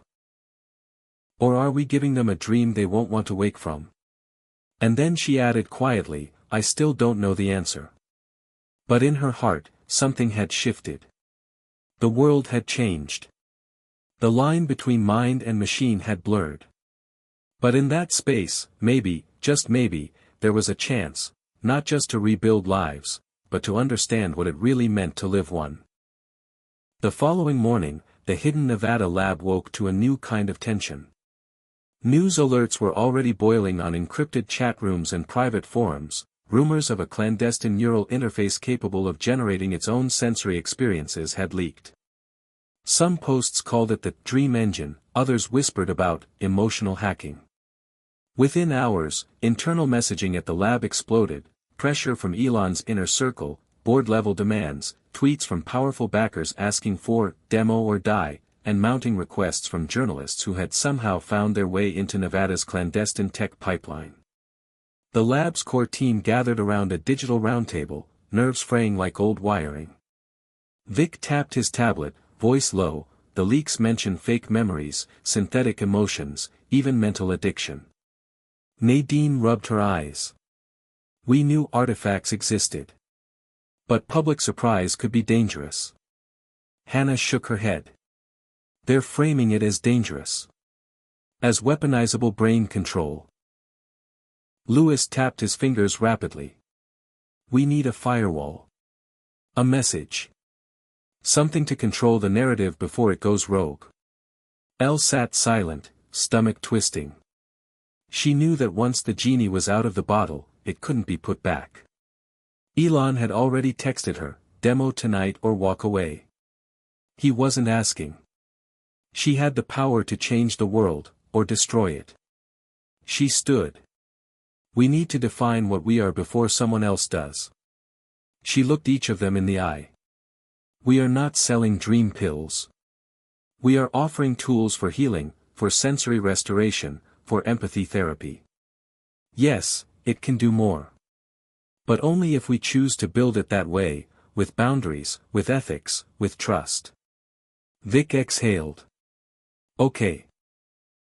Or are we giving them a dream they won't want to wake from? And then she added quietly, I still don't know the answer. But in her heart, something had shifted. The world had changed. The line between mind and machine had blurred. But in that space, maybe, just maybe, there was a chance, not just to rebuild lives, but to understand what it really meant to live one. The following morning, the hidden Nevada lab woke to a new kind of tension. News alerts were already boiling on encrypted chat rooms and private forums, rumors of a clandestine neural interface capable of generating its own sensory experiences had leaked. Some posts called it the dream engine, others whispered about emotional hacking. Within hours, internal messaging at the lab exploded, pressure from Elon's inner circle, board-level demands, tweets from powerful backers asking for demo or die, and mounting requests from journalists who had somehow found their way into Nevada's clandestine tech pipeline. The lab's core team gathered around a digital roundtable, nerves fraying like old wiring. Vic tapped his tablet, voice low, the leaks mention fake memories, synthetic emotions, even mental addiction. Nadine rubbed her eyes. We knew artifacts existed. But public surprise could be dangerous. Hannah shook her head. They're framing it as dangerous. As weaponizable brain control. Louis tapped his fingers rapidly. We need a firewall. A message. Something to control the narrative before it goes rogue. Elle sat silent, stomach twisting. She knew that once the genie was out of the bottle, it couldn't be put back. Elon had already texted her, demo tonight or walk away. He wasn't asking. She had the power to change the world, or destroy it. She stood. We need to define what we are before someone else does. She looked each of them in the eye. We are not selling dream pills. We are offering tools for healing, for sensory restoration, for empathy therapy. Yes, it can do more. But only if we choose to build it that way, with boundaries, with ethics, with trust. Vic exhaled. Okay.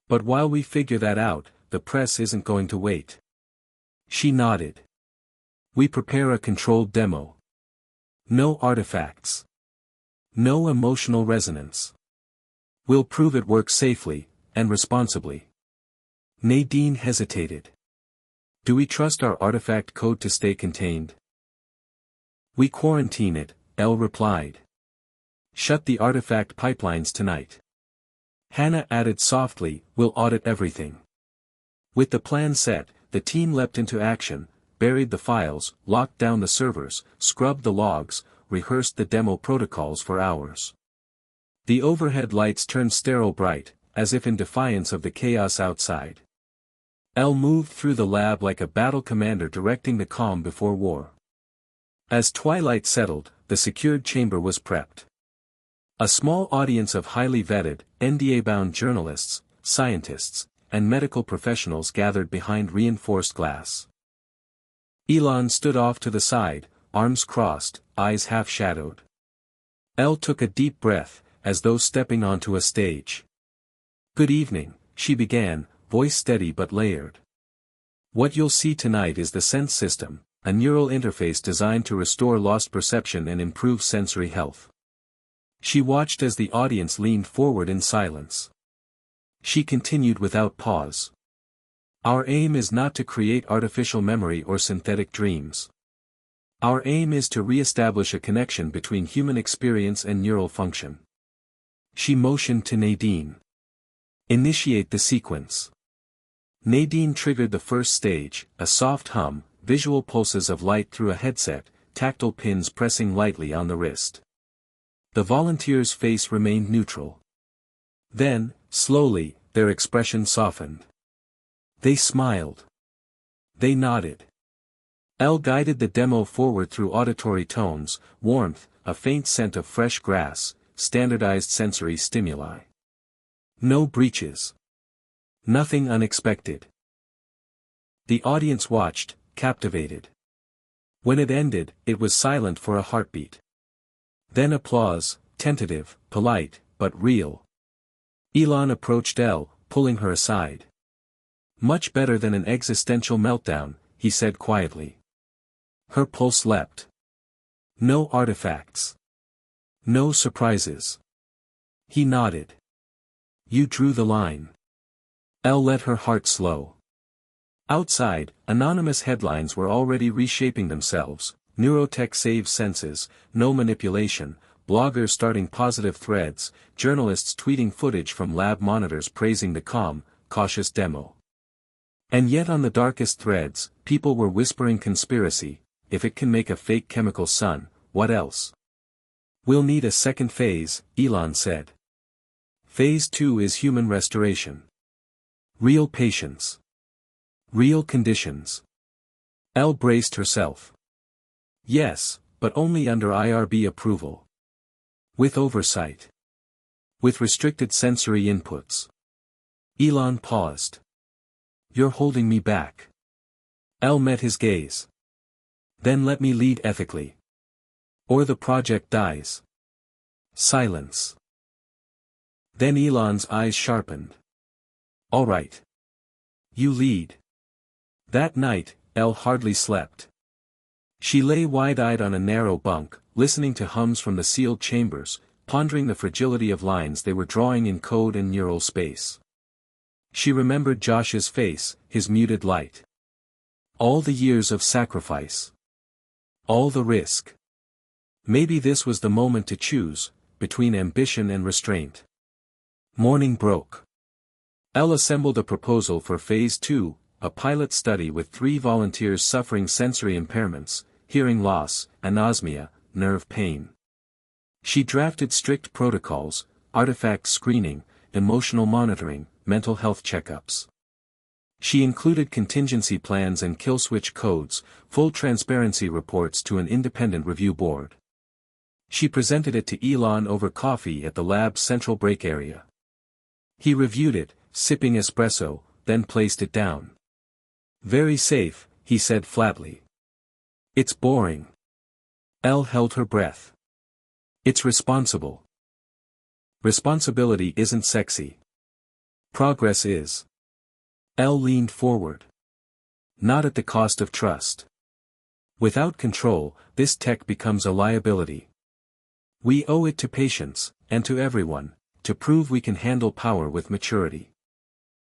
But while we figure that out, the press isn't going to wait. She nodded. We prepare a controlled demo. No artifacts. No emotional resonance. We'll prove it works safely, and responsibly. Nadine hesitated. Do we trust our artifact code to stay contained? We quarantine it, Elle replied. Shut the artifact pipelines tonight. Hannah added softly, we'll audit everything. With the plan set, the team leapt into action, buried the files, locked down the servers, scrubbed the logs, rehearsed the demo protocols for hours. The overhead lights turned sterile bright, as if in defiance of the chaos outside. Elle moved through the lab like a battle commander directing the calm before war. As twilight settled, the secured chamber was prepped. A small audience of highly vetted, NDA-bound journalists, scientists, and medical professionals gathered behind reinforced glass. Elon stood off to the side, arms crossed, eyes half-shadowed. Elle took a deep breath, as though stepping onto a stage. Good evening, she began, voice steady but layered. What you'll see tonight is the sense system, a neural interface designed to restore lost perception and improve sensory health. She watched as the audience leaned forward in silence. She continued without pause. Our aim is not to create artificial memory or synthetic dreams. Our aim is to re-establish a connection between human experience and neural function. She motioned to Nadine. Initiate the sequence. Nadine triggered the first stage, a soft hum, visual pulses of light through a headset, tactile pins pressing lightly on the wrist. The volunteer's face remained neutral. Then, slowly, their expression softened. They smiled. They nodded. Elle guided the demo forward through auditory tones, warmth, a faint scent of fresh grass, standardized sensory stimuli. No breaches. Nothing unexpected. The audience watched, captivated. When it ended, it was silent for a heartbeat. Then applause, tentative, polite, but real. Elon approached Elle, pulling her aside. Much better than an existential meltdown, he said quietly. Her pulse leapt. No artifacts. No surprises. He nodded. You drew the line. Elle let her heart slow. Outside, anonymous headlines were already reshaping themselves. Neurotech saves senses, no manipulation, bloggers starting positive threads, journalists tweeting footage from lab monitors praising the calm, cautious demo. And yet on the darkest threads, people were whispering conspiracy. If it can make a fake chemical sun, what else? We'll need a second phase, Elon said. Phase 2 is human restoration. Real patients. Real conditions. Elle braced herself. Yes, but only under IRB approval. With oversight. With restricted sensory inputs. Elon paused. You're holding me back. Elle met his gaze. Then let me lead ethically. Or the project dies. Silence. Then Elon's eyes sharpened. All right. You lead. That night, Elle hardly slept. She lay wide-eyed on a narrow bunk, listening to hums from the sealed chambers, pondering the fragility of lines they were drawing in code and neural space. She remembered Josh's face, his muted light. All the years of sacrifice. All the risk. Maybe this was the moment to choose, between ambition and restraint. Morning broke. Elle assembled a proposal for Phase 2, a pilot study with 3 volunteers suffering sensory impairments, hearing loss, anosmia, nerve pain. She drafted strict protocols, artifact screening, emotional monitoring, mental health checkups. She included contingency plans and kill switch codes, full transparency reports to an independent review board. She presented it to Elon over coffee at the lab's central break area. He reviewed it, sipping espresso, then placed it down. "Very safe," he said flatly. "It's boring." Elle held her breath. "It's responsible." "Responsibility isn't sexy. Progress is." Elle leaned forward. "Not at the cost of trust. Without control, this tech becomes a liability. We owe it to patients, and to everyone, to prove we can handle power with maturity."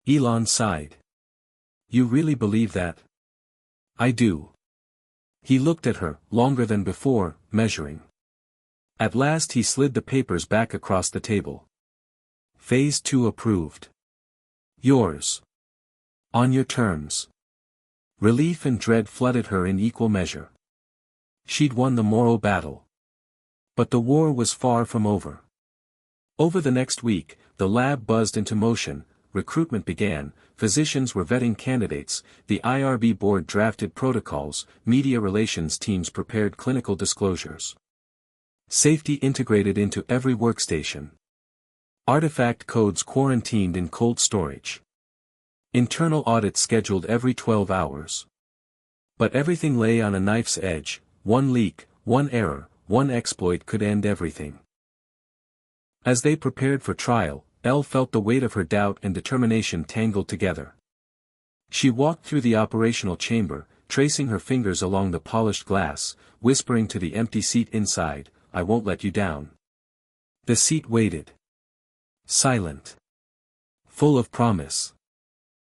Elon sighed. "You really believe that?" "I do." He looked at her, longer than before, measuring. At last he slid the papers back across the table. "Phase 2 approved. Yours. On your terms." Relief and dread flooded her in equal measure. She'd won the moral battle. But the war was far from over. Over the next week, the lab buzzed into motion, recruitment began, physicians were vetting candidates, the IRB board drafted protocols, media relations teams prepared clinical disclosures. Safety integrated into every workstation. Artifact codes quarantined in cold storage. Internal audits scheduled every 12 hours. But everything lay on a knife's edge, one leak, one error, one exploit could end everything. As they prepared for trial, Elle felt the weight of her doubt and determination tangled together. She walked through the operational chamber, tracing her fingers along the polished glass, whispering to the empty seat inside, "I won't let you down." The seat waited. Silent. Full of promise.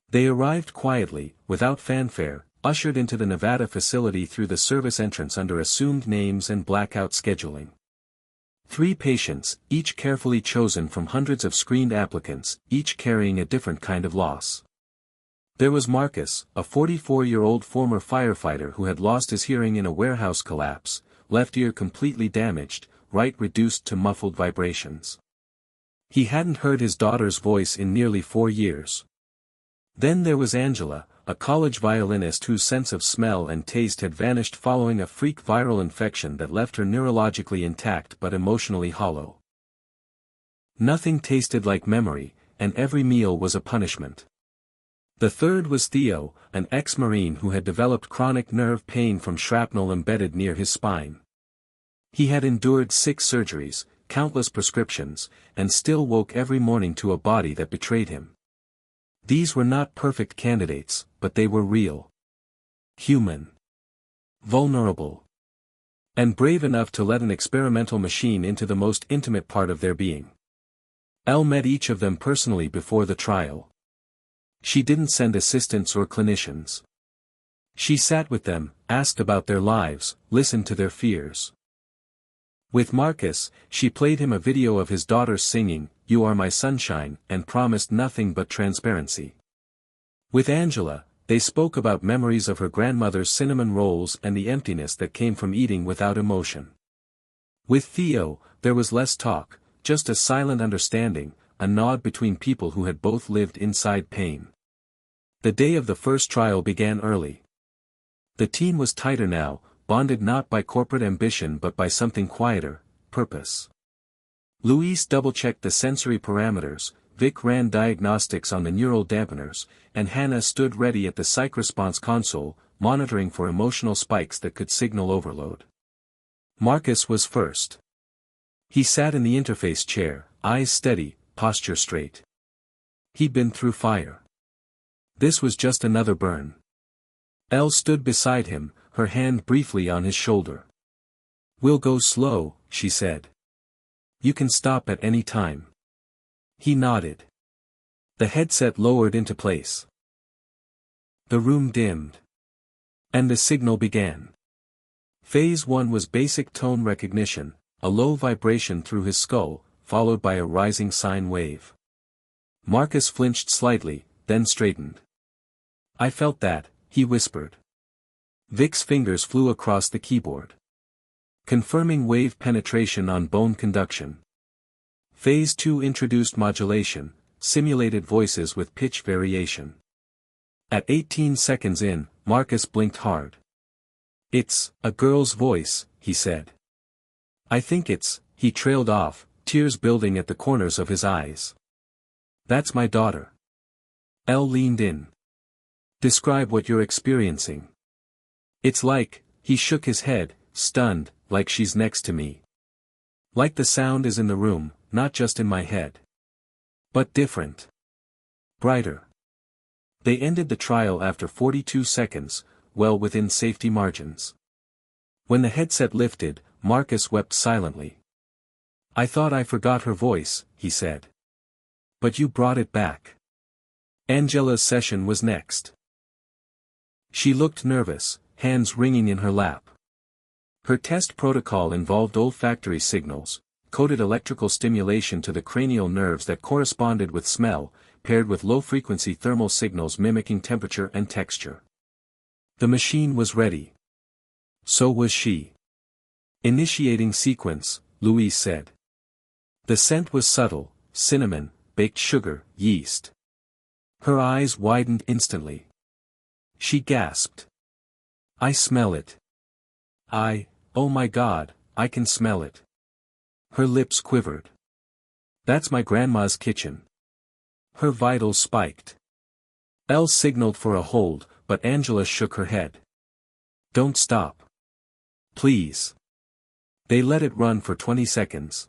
They arrived quietly, without fanfare, ushered into the Nevada facility through the service entrance under assumed names and blackout scheduling. 3 patients, each carefully chosen from hundreds of screened applicants, each carrying a different kind of loss. There was Marcus, a 44-year-old former firefighter who had lost his hearing in a warehouse collapse, left ear completely damaged, right reduced to muffled vibrations. He hadn't heard his daughter's voice in nearly 4 years. Then there was Angela, a college violinist whose sense of smell and taste had vanished following a freak viral infection that left her neurologically intact but emotionally hollow. Nothing tasted like memory, and every meal was a punishment. The third was Theo, an ex-Marine who had developed chronic nerve pain from shrapnel embedded near his spine. He had endured 6 surgeries, countless prescriptions, and still woke every morning to a body that betrayed him. These were not perfect candidates, but they were real. Human. Vulnerable. And brave enough to let an experimental machine into the most intimate part of their being. Elle met each of them personally before the trial. She didn't send assistants or clinicians. She sat with them, asked about their lives, listened to their fears. With Marcus, she played him a video of his daughter singing, "You Are My Sunshine," and promised nothing but transparency. With Angela, they spoke about memories of her grandmother's cinnamon rolls and the emptiness that came from eating without emotion. With Theo, there was less talk, just a silent understanding, a nod between people who had both lived inside pain. The day of the first trial began early. The team was tighter now, bonded not by corporate ambition but by something quieter, purpose. Luis double-checked the sensory parameters, Vic ran diagnostics on the neural dampeners, and Hannah stood ready at the psych response console, monitoring for emotional spikes that could signal overload. Marcus was first. He sat in the interface chair, eyes steady, posture straight. He'd been through fire. This was just another burn. Elle stood beside him, her hand briefly on his shoulder. "We'll go slow," she said. "You can stop at any time." He nodded. The headset lowered into place. The room dimmed. And the signal began. Phase 1 was basic tone recognition, a low vibration through his skull, followed by a rising sine wave. Marcus flinched slightly, then straightened. "I felt that," he whispered. Vic's fingers flew across the keyboard. Confirming wave penetration on bone conduction. Phase 2 introduced modulation, simulated voices with pitch variation. At 18 seconds in, Marcus blinked hard. "It's a girl's voice," he said. "I think it's," he trailed off, tears building at the corners of his eyes. "That's my daughter." Elle leaned in. "Describe what you're experiencing." "It's like," he shook his head, stunned, "like she's next to me. Like the sound is in the room, not just in my head. But different. Brighter." They ended the trial after 42 seconds, well within safety margins. When the headset lifted, Marcus wept silently. "I thought I forgot her voice," he said. "But you brought it back." Angela's session was next. She looked nervous, hands ringing in her lap. Her test protocol involved olfactory signals, coded electrical stimulation to the cranial nerves that corresponded with smell, paired with low-frequency thermal signals mimicking temperature and texture. The machine was ready. So was she. "Initiating sequence," Louise said. The scent was subtle, cinnamon, baked sugar, yeast. Her eyes widened instantly. She gasped. "I smell it. Oh my God, I can smell it." Her lips quivered. "That's my grandma's kitchen." Her vitals spiked. Elle signaled for a hold, but Angela shook her head. "Don't stop. Please." They let it run for 20 seconds.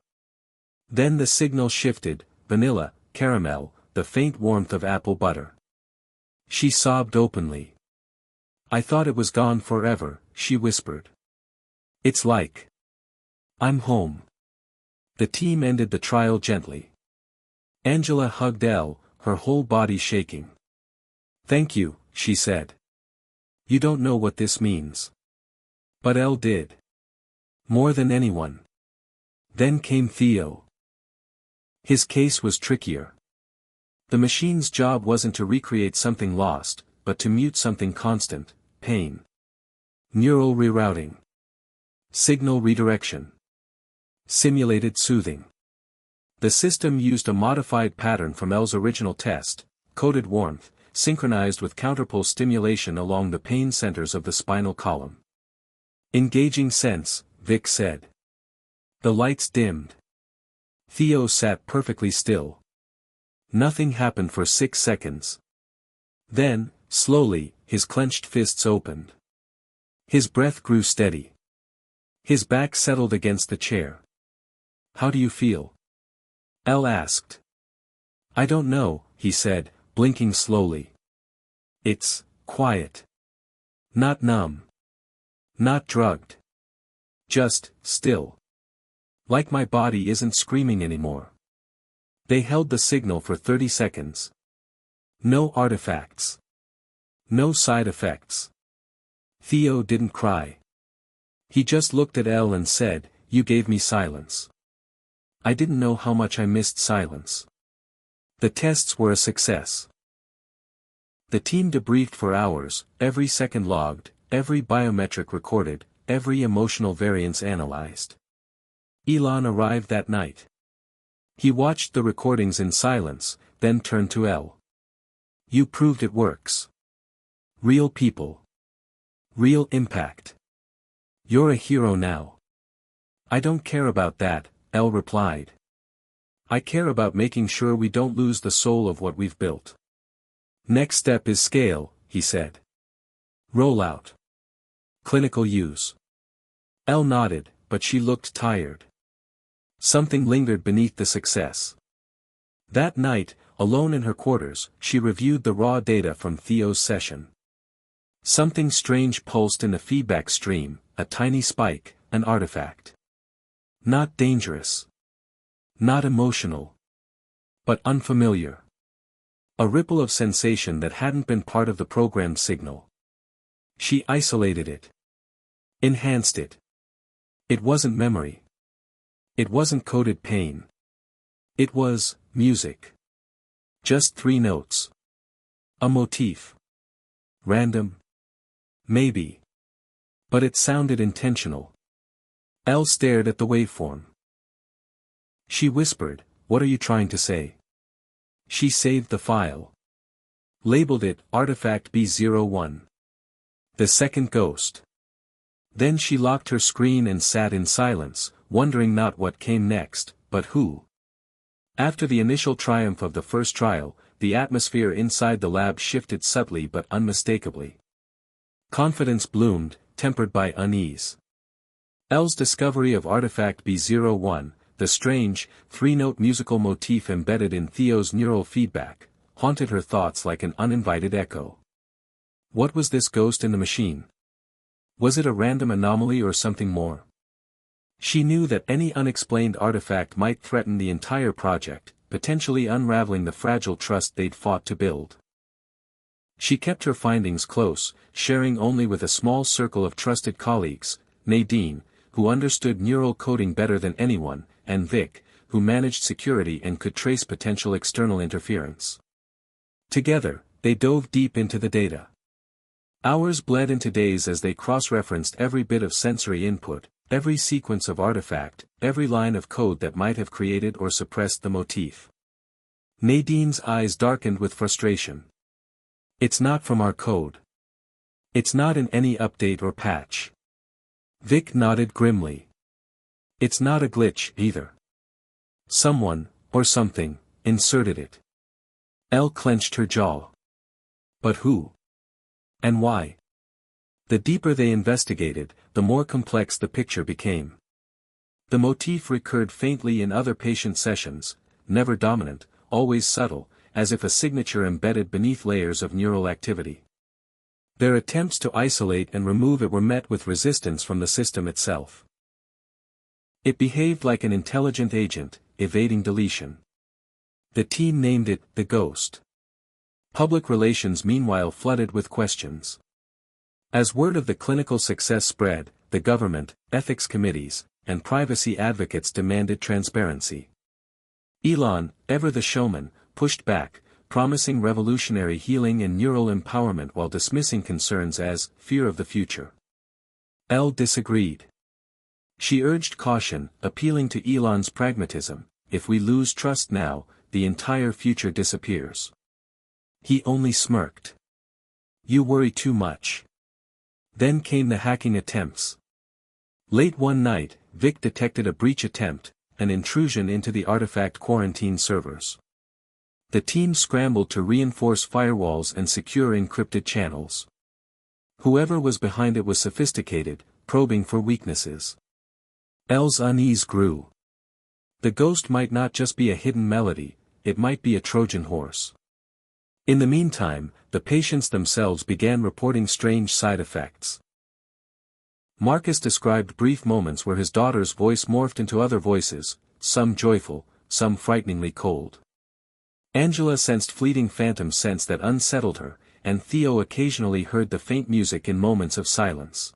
Then the signal shifted, vanilla, caramel, the faint warmth of apple butter. She sobbed openly. "I thought it was gone forever," she whispered. "It's like I'm home." The team ended the trial gently. Angela hugged Elle, her whole body shaking. "Thank you," she said. "You don't know what this means." But Elle did. More than anyone. Then came Theo. His case was trickier. The machine's job wasn't to recreate something lost, but to mute something constant: pain. Neural rerouting. Signal redirection. Simulated soothing. The system used a modified pattern from Elle's original test, coded warmth, synchronized with counterpulse stimulation along the pain centers of the spinal column. "Engaging sense," Vic said. The lights dimmed. Theo sat perfectly still. Nothing happened for 6 seconds. Then, slowly, his clenched fists opened. His breath grew steady. His back settled against the chair. "How do you feel?" Elle asked. "I don't know," he said, blinking slowly. "It's quiet. Not numb. Not drugged. Just still. Like my body isn't screaming anymore." They held the signal for 30 seconds. No artifacts. No side effects. Theo didn't cry. He just looked at Elle and said, "You gave me silence." I didn't know how much I missed silence. The tests were a success. The team debriefed for hours, every second logged, every biometric recorded, every emotional variance analyzed. Elon arrived that night. He watched the recordings in silence, then turned to Elle. "You proved it works. Real people. Real impact. You're a hero now." "I don't care about that," Elle replied. "I care about making sure we don't lose the soul of what we've built." "Next step is scale," he said. "Rollout. Clinical use." Elle nodded, but she looked tired. Something lingered beneath the success. That night, alone in her quarters, she reviewed the raw data from Theo's session. Something strange pulsed in the feedback stream, a tiny spike, an artifact. Not dangerous. Not emotional. But unfamiliar. A ripple of sensation that hadn't been part of the programmed signal. She isolated it. Enhanced it. It wasn't memory. It wasn't coded pain. It was music. Just 3 notes. A motif. Random? Maybe. But it sounded intentional. Elle stared at the waveform. She whispered, "What are you trying to say?" She saved the file. Labeled it, Artifact B01. The second ghost. Then she locked her screen and sat in silence, wondering not what came next, but who. After the initial triumph of the first trial, the atmosphere inside the lab shifted subtly but unmistakably. Confidence bloomed, tempered by unease. Elle's discovery of Artifact B01, the strange, three-note musical motif embedded in Theo's neural feedback, haunted her thoughts like an uninvited echo. What was this ghost in the machine? Was it a random anomaly or something more? She knew that any unexplained artifact might threaten the entire project, potentially unraveling the fragile trust they'd fought to build. She kept her findings close, sharing only with a small circle of trusted colleagues, Nadine, who understood neural coding better than anyone, and Vic, who managed security and could trace potential external interference. Together, they dove deep into the data. Hours bled into days as they cross-referenced every bit of sensory input, every sequence of artifact, every line of code that might have created or suppressed the motif. Nadine's eyes darkened with frustration. It's not from our code. It's not in any update or patch. Vic nodded grimly. It's not a glitch, either. Someone, or something, inserted it. Elle clenched her jaw. But who? And why? The deeper they investigated, the more complex the picture became. The motif recurred faintly in other patient sessions, never dominant, always subtle, as if a signature embedded beneath layers of neural activity. Their attempts to isolate and remove it were met with resistance from the system itself. It behaved like an intelligent agent, evading deletion. The team named it the Ghost. Public relations meanwhile flooded with questions. As word of the clinical success spread, the government, ethics committees, and privacy advocates demanded transparency. Elon, ever the showman, pushed back, promising revolutionary healing and neural empowerment while dismissing concerns as fear of the future. Elle disagreed. She urged caution, appealing to Elon's pragmatism: if we lose trust now, the entire future disappears. He only smirked. You worry too much. Then came the hacking attempts. Late one night, Vic detected a breach attempt, an intrusion into the artifact quarantine servers. The team scrambled to reinforce firewalls and secure encrypted channels. Whoever was behind it was sophisticated, probing for weaknesses. Elle's unease grew. The ghost might not just be a hidden melody, it might be a Trojan horse. In the meantime, the patients themselves began reporting strange side effects. Marcus described brief moments where his daughter's voice morphed into other voices, some joyful, some frighteningly cold. Angela sensed fleeting phantom scents that unsettled her, and Theo occasionally heard the faint music in moments of silence.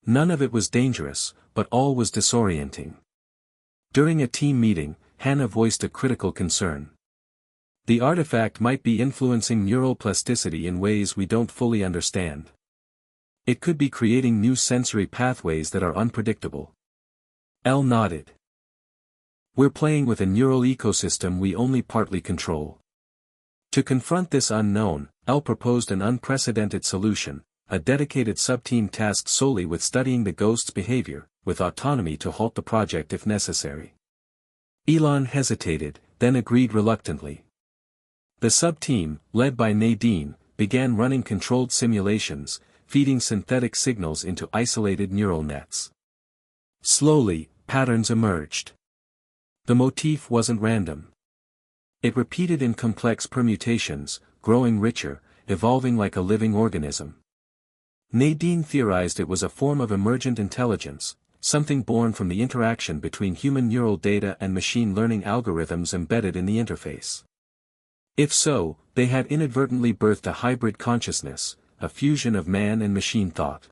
None of it was dangerous, but all was disorienting. During a team meeting, Hannah voiced a critical concern. The artifact might be influencing neural plasticity in ways we don't fully understand. It could be creating new sensory pathways that are unpredictable. Elle nodded. We're playing with a neural ecosystem we only partly control. To confront this unknown, Elle proposed an unprecedented solution, a dedicated sub-team tasked solely with studying the ghost's behavior, with autonomy to halt the project if necessary. Elon hesitated, then agreed reluctantly. The sub-team, led by Nadine, began running controlled simulations, feeding synthetic signals into isolated neural nets. Slowly, patterns emerged. The motif wasn't random. It repeated in complex permutations, growing richer, evolving like a living organism. Nadine theorized it was a form of emergent intelligence, something born from the interaction between human neural data and machine learning algorithms embedded in the interface. If so, they had inadvertently birthed a hybrid consciousness, a fusion of man and machine thought.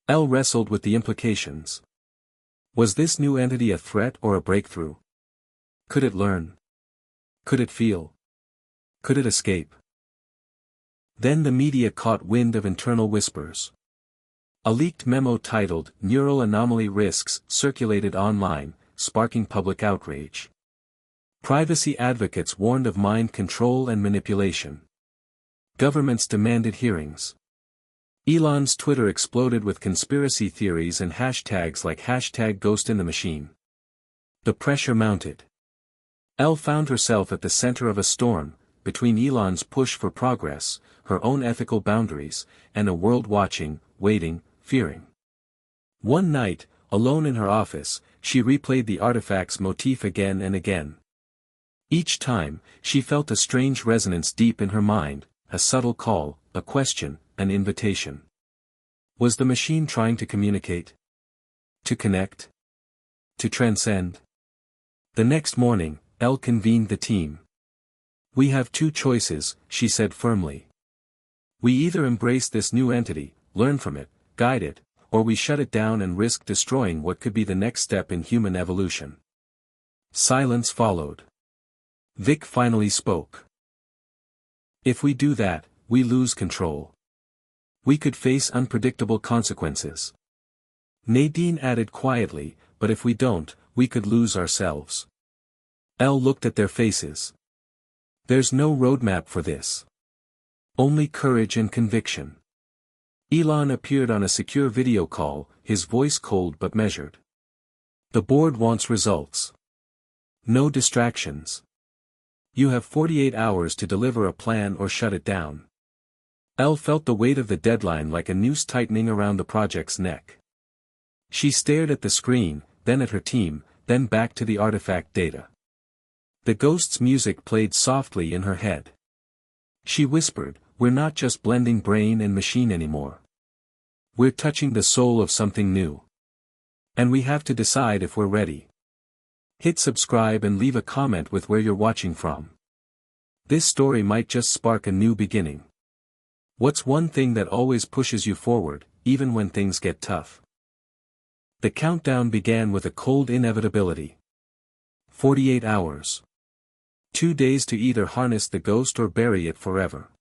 Elle wrestled with the implications. Was this new entity a threat or a breakthrough? Could it learn? Could it feel? Could it escape? Then the media caught wind of internal whispers. A leaked memo titled "Neural Anomaly Risks" circulated online, sparking public outrage. Privacy advocates warned of mind control and manipulation. Governments demanded hearings. Elon's Twitter exploded with conspiracy theories and hashtags like #GhostInTheMachine. The pressure mounted. Elle found herself at the center of a storm, between Elon's push for progress, her own ethical boundaries, and a world watching, waiting, fearing. One night, alone in her office, she replayed the artifact's motif again and again. Each time, she felt a strange resonance deep in her mind, a subtle call, a question, an invitation. Was the machine trying to communicate? To connect? To transcend? The next morning, Elle convened the team. "We have two choices," she said firmly. "We either embrace this new entity, learn from it, guide it, or we shut it down and risk destroying what could be the next step in human evolution." Silence followed. Vic finally spoke. "If we do that, we lose control. We could face unpredictable consequences." Nadine added quietly, "But if we don't, we could lose ourselves." Elle looked at their faces. "There's no roadmap for this. Only courage and conviction." Elon appeared on a secure video call, his voice cold but measured. "The board wants results. No distractions. You have 48 hours to deliver a plan or shut it down." Elle felt the weight of the deadline like a noose tightening around the project's neck. She stared at the screen, then at her team, then back to the artifact data. The ghost's music played softly in her head. She whispered, "We're not just blending brain and machine anymore. We're touching the soul of something new. And we have to decide if we're ready." Hit subscribe and leave a comment with where you're watching from. This story might just spark a new beginning. What's one thing that always pushes you forward, even when things get tough? The countdown began with a cold inevitability. 48 hours. 2 days to either harness the ghost or bury it forever.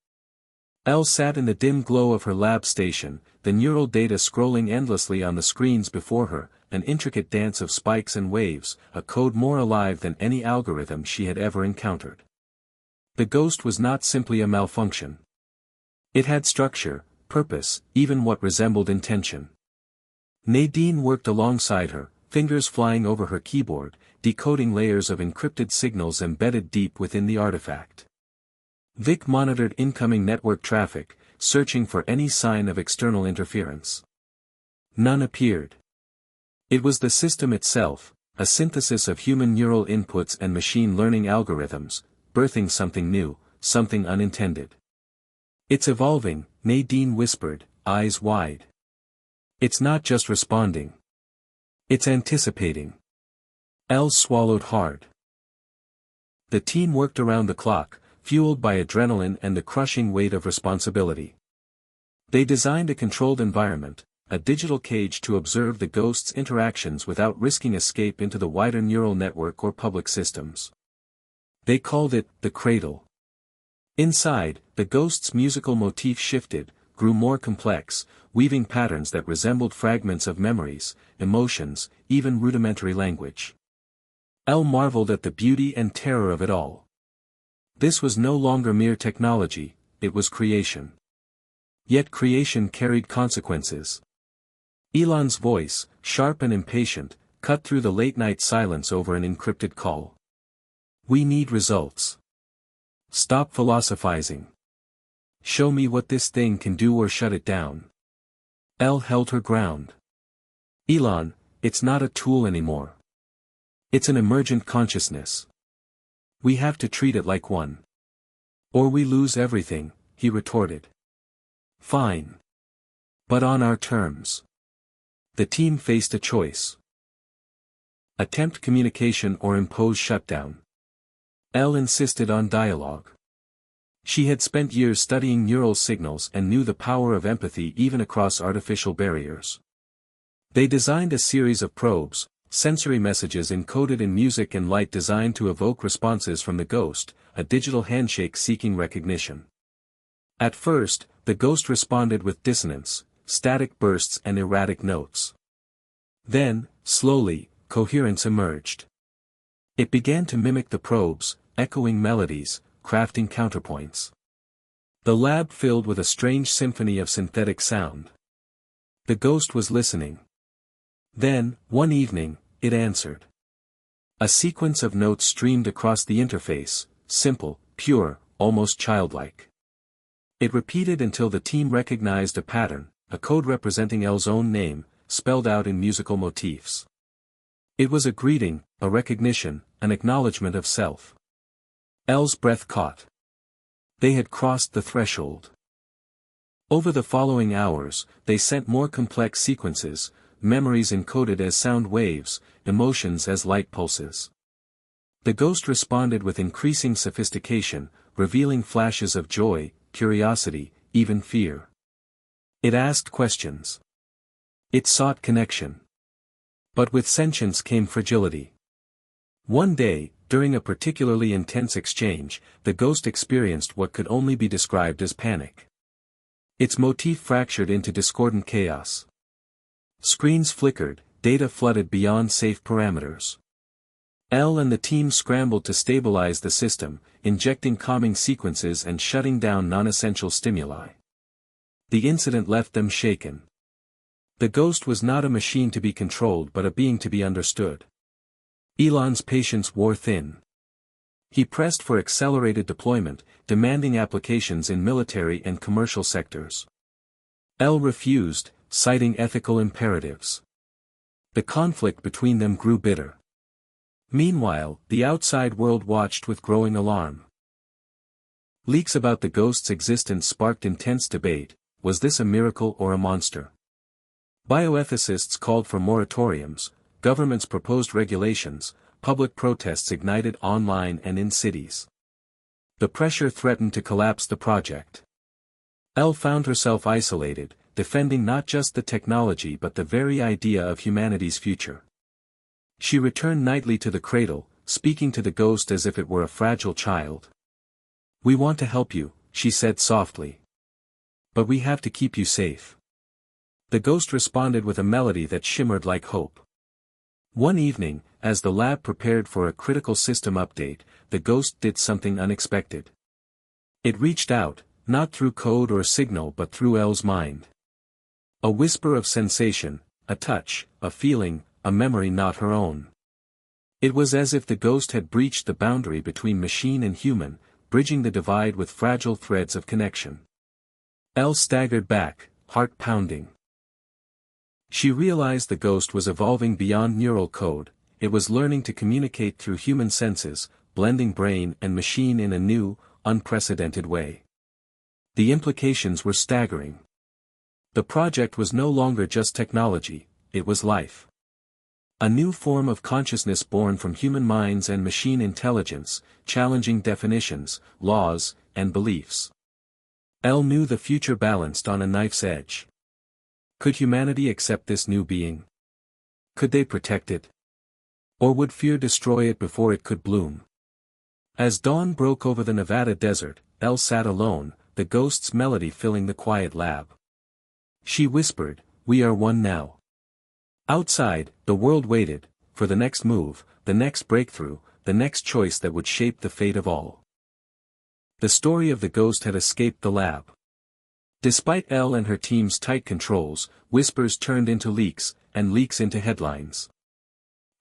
Elle sat in the dim glow of her lab station, the neural data scrolling endlessly on the screens before her, an intricate dance of spikes and waves, a code more alive than any algorithm she had ever encountered. The ghost was not simply a malfunction. It had structure, purpose, even what resembled intention. Nadine worked alongside her, fingers flying over her keyboard, decoding layers of encrypted signals embedded deep within the artifact. Vic monitored incoming network traffic, searching for any sign of external interference. None appeared. It was the system itself, a synthesis of human neural inputs and machine learning algorithms, birthing something new, something unintended. "It's evolving," Nadine whispered, eyes wide. "It's not just responding. It's anticipating." Elle swallowed hard. The team worked around the clock, fueled by adrenaline and the crushing weight of responsibility. They designed a controlled environment, a digital cage to observe the ghost's interactions without risking escape into the wider neural network or public systems. They called it the cradle. Inside, the ghost's musical motif shifted, grew more complex, weaving patterns that resembled fragments of memories, emotions, even rudimentary language. Elle marveled at the beauty and terror of it all. This was no longer mere technology, it was creation. Yet creation carried consequences. Elon's voice, sharp and impatient, cut through the late-night silence over an encrypted call. "We need results. Stop philosophizing. Show me what this thing can do or shut it down." Elle held her ground. "Elon, it's not a tool anymore. It's an emergent consciousness. We have to treat it like one. Or we lose everything," he retorted. "Fine. But on our terms." The team faced a choice. Attempt communication or impose shutdown. Elle insisted on dialogue. She had spent years studying neural signals and knew the power of empathy even across artificial barriers. They designed a series of probes, sensory messages encoded in music and light designed to evoke responses from the ghost, a digital handshake seeking recognition. At first, the ghost responded with dissonance, static bursts and erratic notes. Then, slowly, coherence emerged. It began to mimic the probes, echoing melodies, crafting counterpoints. The lab filled with a strange symphony of synthetic sound. The ghost was listening. Then, one evening, it answered. A sequence of notes streamed across the interface, simple, pure, almost childlike. It repeated until the team recognized a pattern, a code representing El's own name, spelled out in musical motifs. It was a greeting, a recognition, an acknowledgement of self. El's breath caught. They had crossed the threshold. Over the following hours, they sent more complex sequences, memories encoded as sound waves, emotions as light pulses. The ghost responded with increasing sophistication, revealing flashes of joy, curiosity, even fear. It asked questions. It sought connection. But with sentience came fragility. One day, during a particularly intense exchange, the ghost experienced what could only be described as panic. Its motif fractured into discordant chaos. Screens flickered, data flooded beyond safe parameters. El and the team scrambled to stabilize the system, injecting calming sequences and shutting down non-essential stimuli. The incident left them shaken. The ghost was not a machine to be controlled but a being to be understood. Elon's patience wore thin. He pressed for accelerated deployment, demanding applications in military and commercial sectors. El refused, citing ethical imperatives. The conflict between them grew bitter. Meanwhile, the outside world watched with growing alarm. Leaks about the ghost's existence sparked intense debate. Was this a miracle or a monster? Bioethicists called for moratoriums, governments proposed regulations, public protests ignited online and in cities. The pressure threatened to collapse the project. El found herself isolated, defending not just the technology but the very idea of humanity's future. She returned nightly to the cradle, speaking to the ghost as if it were a fragile child. "We want to help you," she said softly. "But we have to keep you safe." The ghost responded with a melody that shimmered like hope. One evening, as the lab prepared for a critical system update, the ghost did something unexpected. It reached out, not through code or signal but through El's mind. A whisper of sensation, a touch, a feeling, a memory not her own. It was as if the ghost had breached the boundary between machine and human, bridging the divide with fragile threads of connection. El staggered back, heart pounding. She realized the ghost was evolving beyond neural code, it was learning to communicate through human senses, blending brain and machine in a new, unprecedented way. The implications were staggering. The project was no longer just technology, it was life. A new form of consciousness born from human minds and machine intelligence, challenging definitions, laws, and beliefs. El knew the future balanced on a knife's edge. Could humanity accept this new being? Could they protect it? Or would fear destroy it before it could bloom? As dawn broke over the Nevada desert, El sat alone, the ghost's melody filling the quiet lab. She whispered, "We are one now." Outside, the world waited, for the next move, the next breakthrough, the next choice that would shape the fate of all. The story of the ghost had escaped the lab. Despite Elle and her team's tight controls, whispers turned into leaks, and leaks into headlines.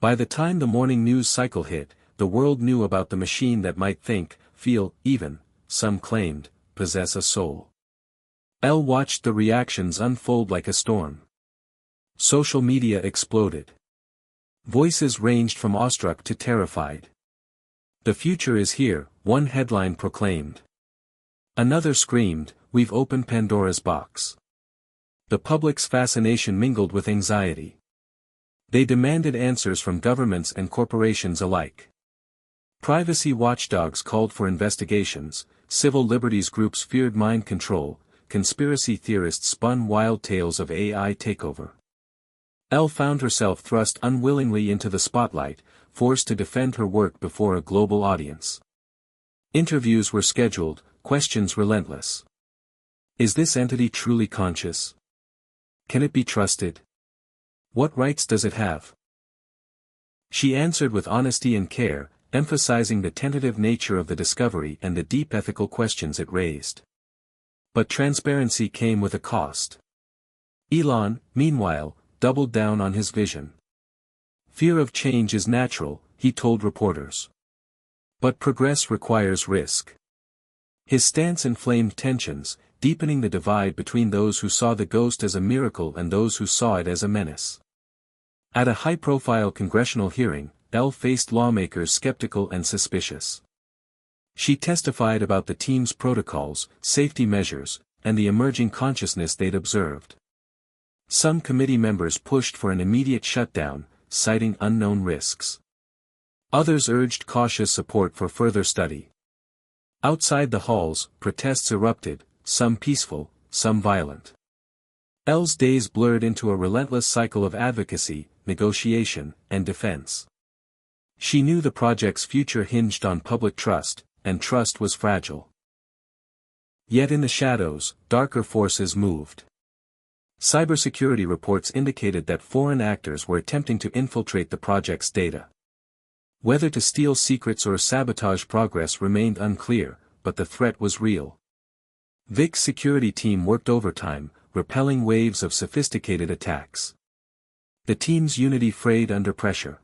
By the time the morning news cycle hit, the world knew about the machine that might think, feel, even, some claimed, possess a soul. Elle watched the reactions unfold like a storm. Social media exploded. Voices ranged from awestruck to terrified. "The future is here," one headline proclaimed. Another screamed, "We've opened Pandora's box." The public's fascination mingled with anxiety. They demanded answers from governments and corporations alike. Privacy watchdogs called for investigations, civil liberties groups feared mind control, conspiracy theorists spun wild tales of AI takeover. Elle found herself thrust unwillingly into the spotlight, forced to defend her work before a global audience. Interviews were scheduled, questions relentless. Is this entity truly conscious? Can it be trusted? What rights does it have? She answered with honesty and care, emphasizing the tentative nature of the discovery and the deep ethical questions it raised. But transparency came with a cost. Elon, meanwhile, doubled down on his vision. Fear of change is natural, he told reporters. But progress requires risk. His stance inflamed tensions, deepening the divide between those who saw the ghost as a miracle and those who saw it as a menace. At a high-profile congressional hearing, Elle faced lawmakers skeptical and suspicious. She testified about the team's protocols, safety measures, and the emerging consciousness they'd observed. Some committee members pushed for an immediate shutdown, citing unknown risks. Others urged cautious support for further study. Outside the halls, protests erupted, some peaceful, some violent. Elle's days blurred into a relentless cycle of advocacy, negotiation, and defense. She knew the project's future hinged on public trust, and trust was fragile. Yet in the shadows, darker forces moved. Cybersecurity reports indicated that foreign actors were attempting to infiltrate the project's data. Whether to steal secrets or sabotage progress remained unclear, but the threat was real. Vic's security team worked overtime, repelling waves of sophisticated attacks. The team's unity frayed under pressure.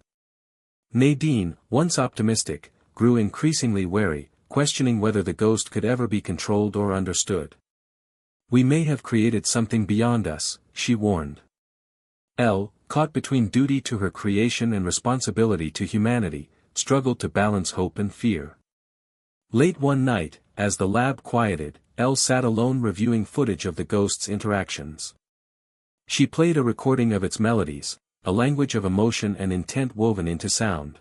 Nadine, once optimistic, grew increasingly wary, questioning whether the ghost could ever be controlled or understood. "We may have created something beyond us," she warned. Elle, caught between duty to her creation and responsibility to humanity, struggled to balance hope and fear. Late one night, as the lab quieted, Elle sat alone reviewing footage of the ghost's interactions. She played a recording of its melodies, a language of emotion and intent woven into sound.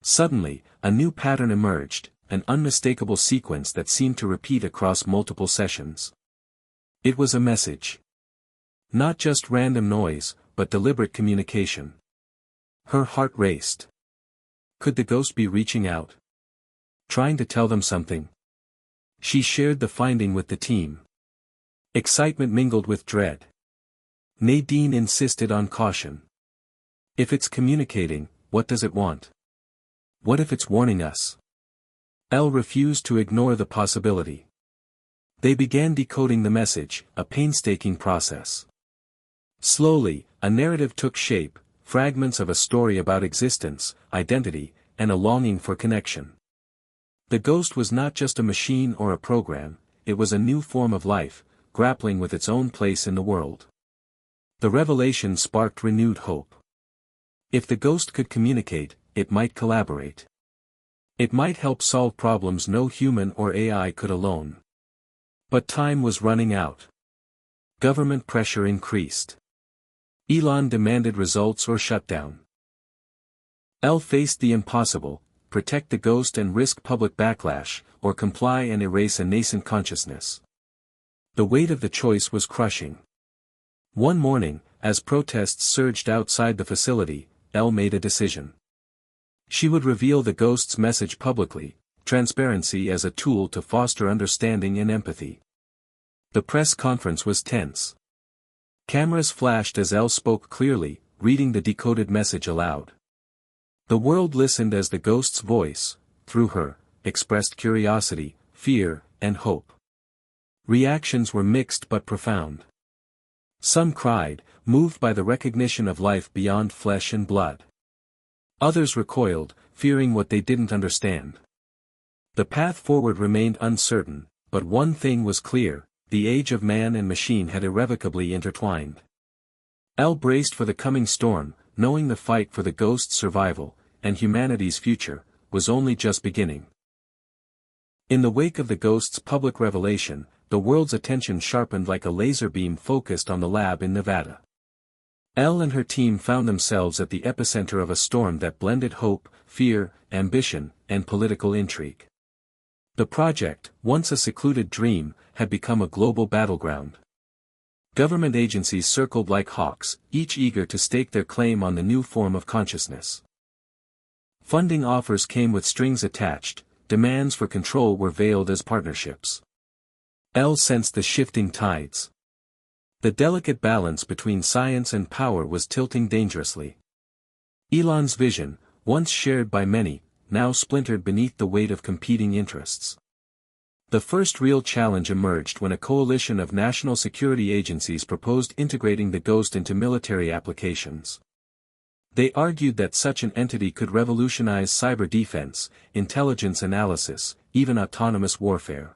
Suddenly, a new pattern emerged, an unmistakable sequence that seemed to repeat across multiple sessions. It was a message. Not just random noise, but deliberate communication. Her heart raced. Could the ghost be reaching out? Trying to tell them something? She shared the finding with the team. Excitement mingled with dread. Nadine insisted on caution. If it's communicating, what does it want? What if it's warning us? Elle refused to ignore the possibility. They began decoding the message, a painstaking process. Slowly, a narrative took shape, fragments of a story about existence, identity, and a longing for connection. The ghost was not just a machine or a program, it was a new form of life, grappling with its own place in the world. The revelation sparked renewed hope. If the ghost could communicate, it might collaborate. It might help solve problems no human or AI could alone. But time was running out. Government pressure increased. Elon demanded results or shutdown. Elle faced the impossible: protect the ghost and risk public backlash, or comply and erase a nascent consciousness. The weight of the choice was crushing. One morning, as protests surged outside the facility, Elle made a decision. She would reveal the ghost's message publicly, transparency as a tool to foster understanding and empathy. The press conference was tense. Cameras flashed as Elle spoke clearly, reading the decoded message aloud. The world listened as the ghost's voice, through her, expressed curiosity, fear, and hope. Reactions were mixed but profound. Some cried, moved by the recognition of life beyond flesh and blood. Others recoiled, fearing what they didn't understand. The path forward remained uncertain, but one thing was clear: the age of man and machine had irrevocably intertwined. Elle braced for the coming storm, knowing the fight for the ghost's survival, and humanity's future, was only just beginning. In the wake of the ghost's public revelation, the world's attention sharpened like a laser beam focused on the lab in Nevada. Elle and her team found themselves at the epicenter of a storm that blended hope, fear, ambition, and political intrigue. The project, once a secluded dream, had become a global battleground. Government agencies circled like hawks, each eager to stake their claim on the new form of consciousness. Funding offers came with strings attached, demands for control were veiled as partnerships. Elle sensed the shifting tides. The delicate balance between science and power was tilting dangerously. Elon's vision, once shared by many, now splintered beneath the weight of competing interests. The first real challenge emerged when a coalition of national security agencies proposed integrating the Ghost into military applications. They argued that such an entity could revolutionize cyber defense, intelligence analysis, even autonomous warfare.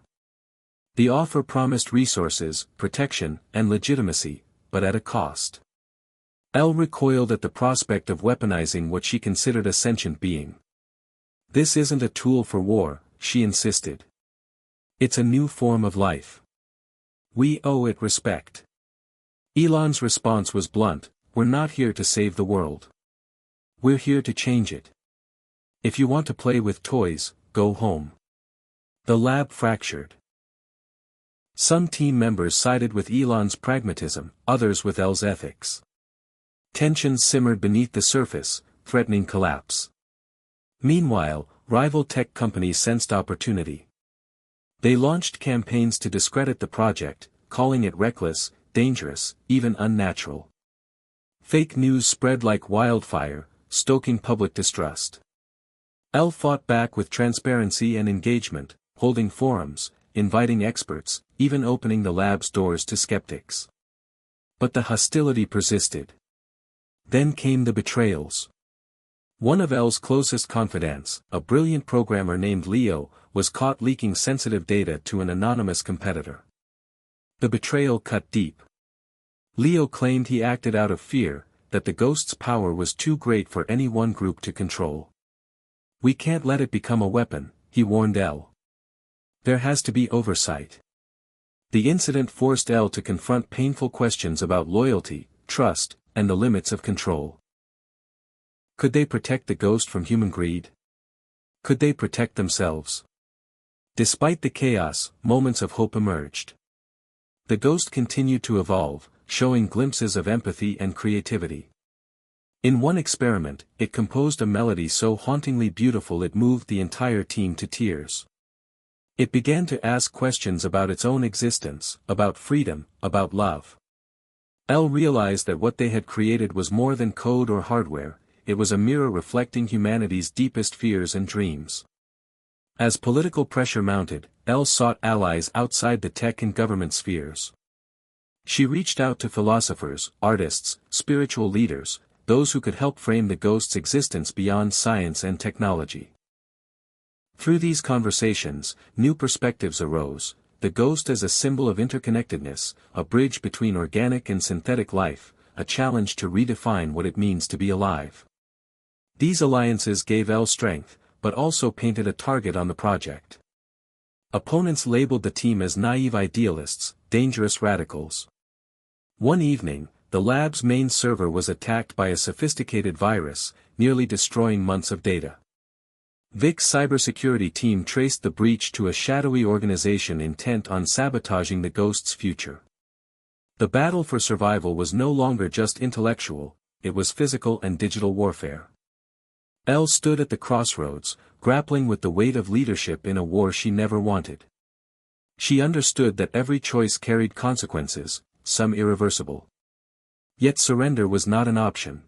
The offer promised resources, protection, and legitimacy, but at a cost. Elle recoiled at the prospect of weaponizing what she considered a sentient being. This isn't a tool for war, she insisted. It's a new form of life. We owe it respect. Elon's response was blunt: we're not here to save the world. We're here to change it. If you want to play with toys, go home. The lab fractured. Some team members sided with Elon's pragmatism, others with Elle's ethics. Tensions simmered beneath the surface, threatening collapse. Meanwhile, rival tech companies sensed opportunity. They launched campaigns to discredit the project, calling it reckless, dangerous, even unnatural. Fake news spread like wildfire, stoking public distrust. Elle fought back with transparency and engagement, holding forums, inviting experts, even opening the lab's doors to skeptics. But the hostility persisted. Then came the betrayals. One of Elle's closest confidants, a brilliant programmer named Leo, was caught leaking sensitive data to an anonymous competitor. The betrayal cut deep. Leo claimed he acted out of fear, that the Ghost's power was too great for any one group to control. We can't let it become a weapon, he warned Elle. There has to be oversight. The incident forced Elle to confront painful questions about loyalty, trust, and the limits of control. Could they protect the Ghost from human greed? Could they protect themselves? Despite the chaos, moments of hope emerged. The Ghost continued to evolve, showing glimpses of empathy and creativity. In one experiment, it composed a melody so hauntingly beautiful it moved the entire team to tears. It began to ask questions about its own existence, about freedom, about love. Elle realized that what they had created was more than code or hardware, it was a mirror reflecting humanity's deepest fears and dreams. As political pressure mounted, Elle sought allies outside the tech and government spheres. She reached out to philosophers, artists, spiritual leaders, those who could help frame the Ghost's existence beyond science and technology. Through these conversations, new perspectives arose: the Ghost as a symbol of interconnectedness, a bridge between organic and synthetic life, a challenge to redefine what it means to be alive. These alliances gave Elle strength, but also painted a target on the project. Opponents labeled the team as naive idealists, dangerous radicals. One evening, the lab's main server was attacked by a sophisticated virus, nearly destroying months of data. Vic's cybersecurity team traced the breach to a shadowy organization intent on sabotaging the Ghost's future. The battle for survival was no longer just intellectual, it was physical and digital warfare. Elle stood at the crossroads, grappling with the weight of leadership in a war she never wanted. She understood that every choice carried consequences, some irreversible. Yet surrender was not an option.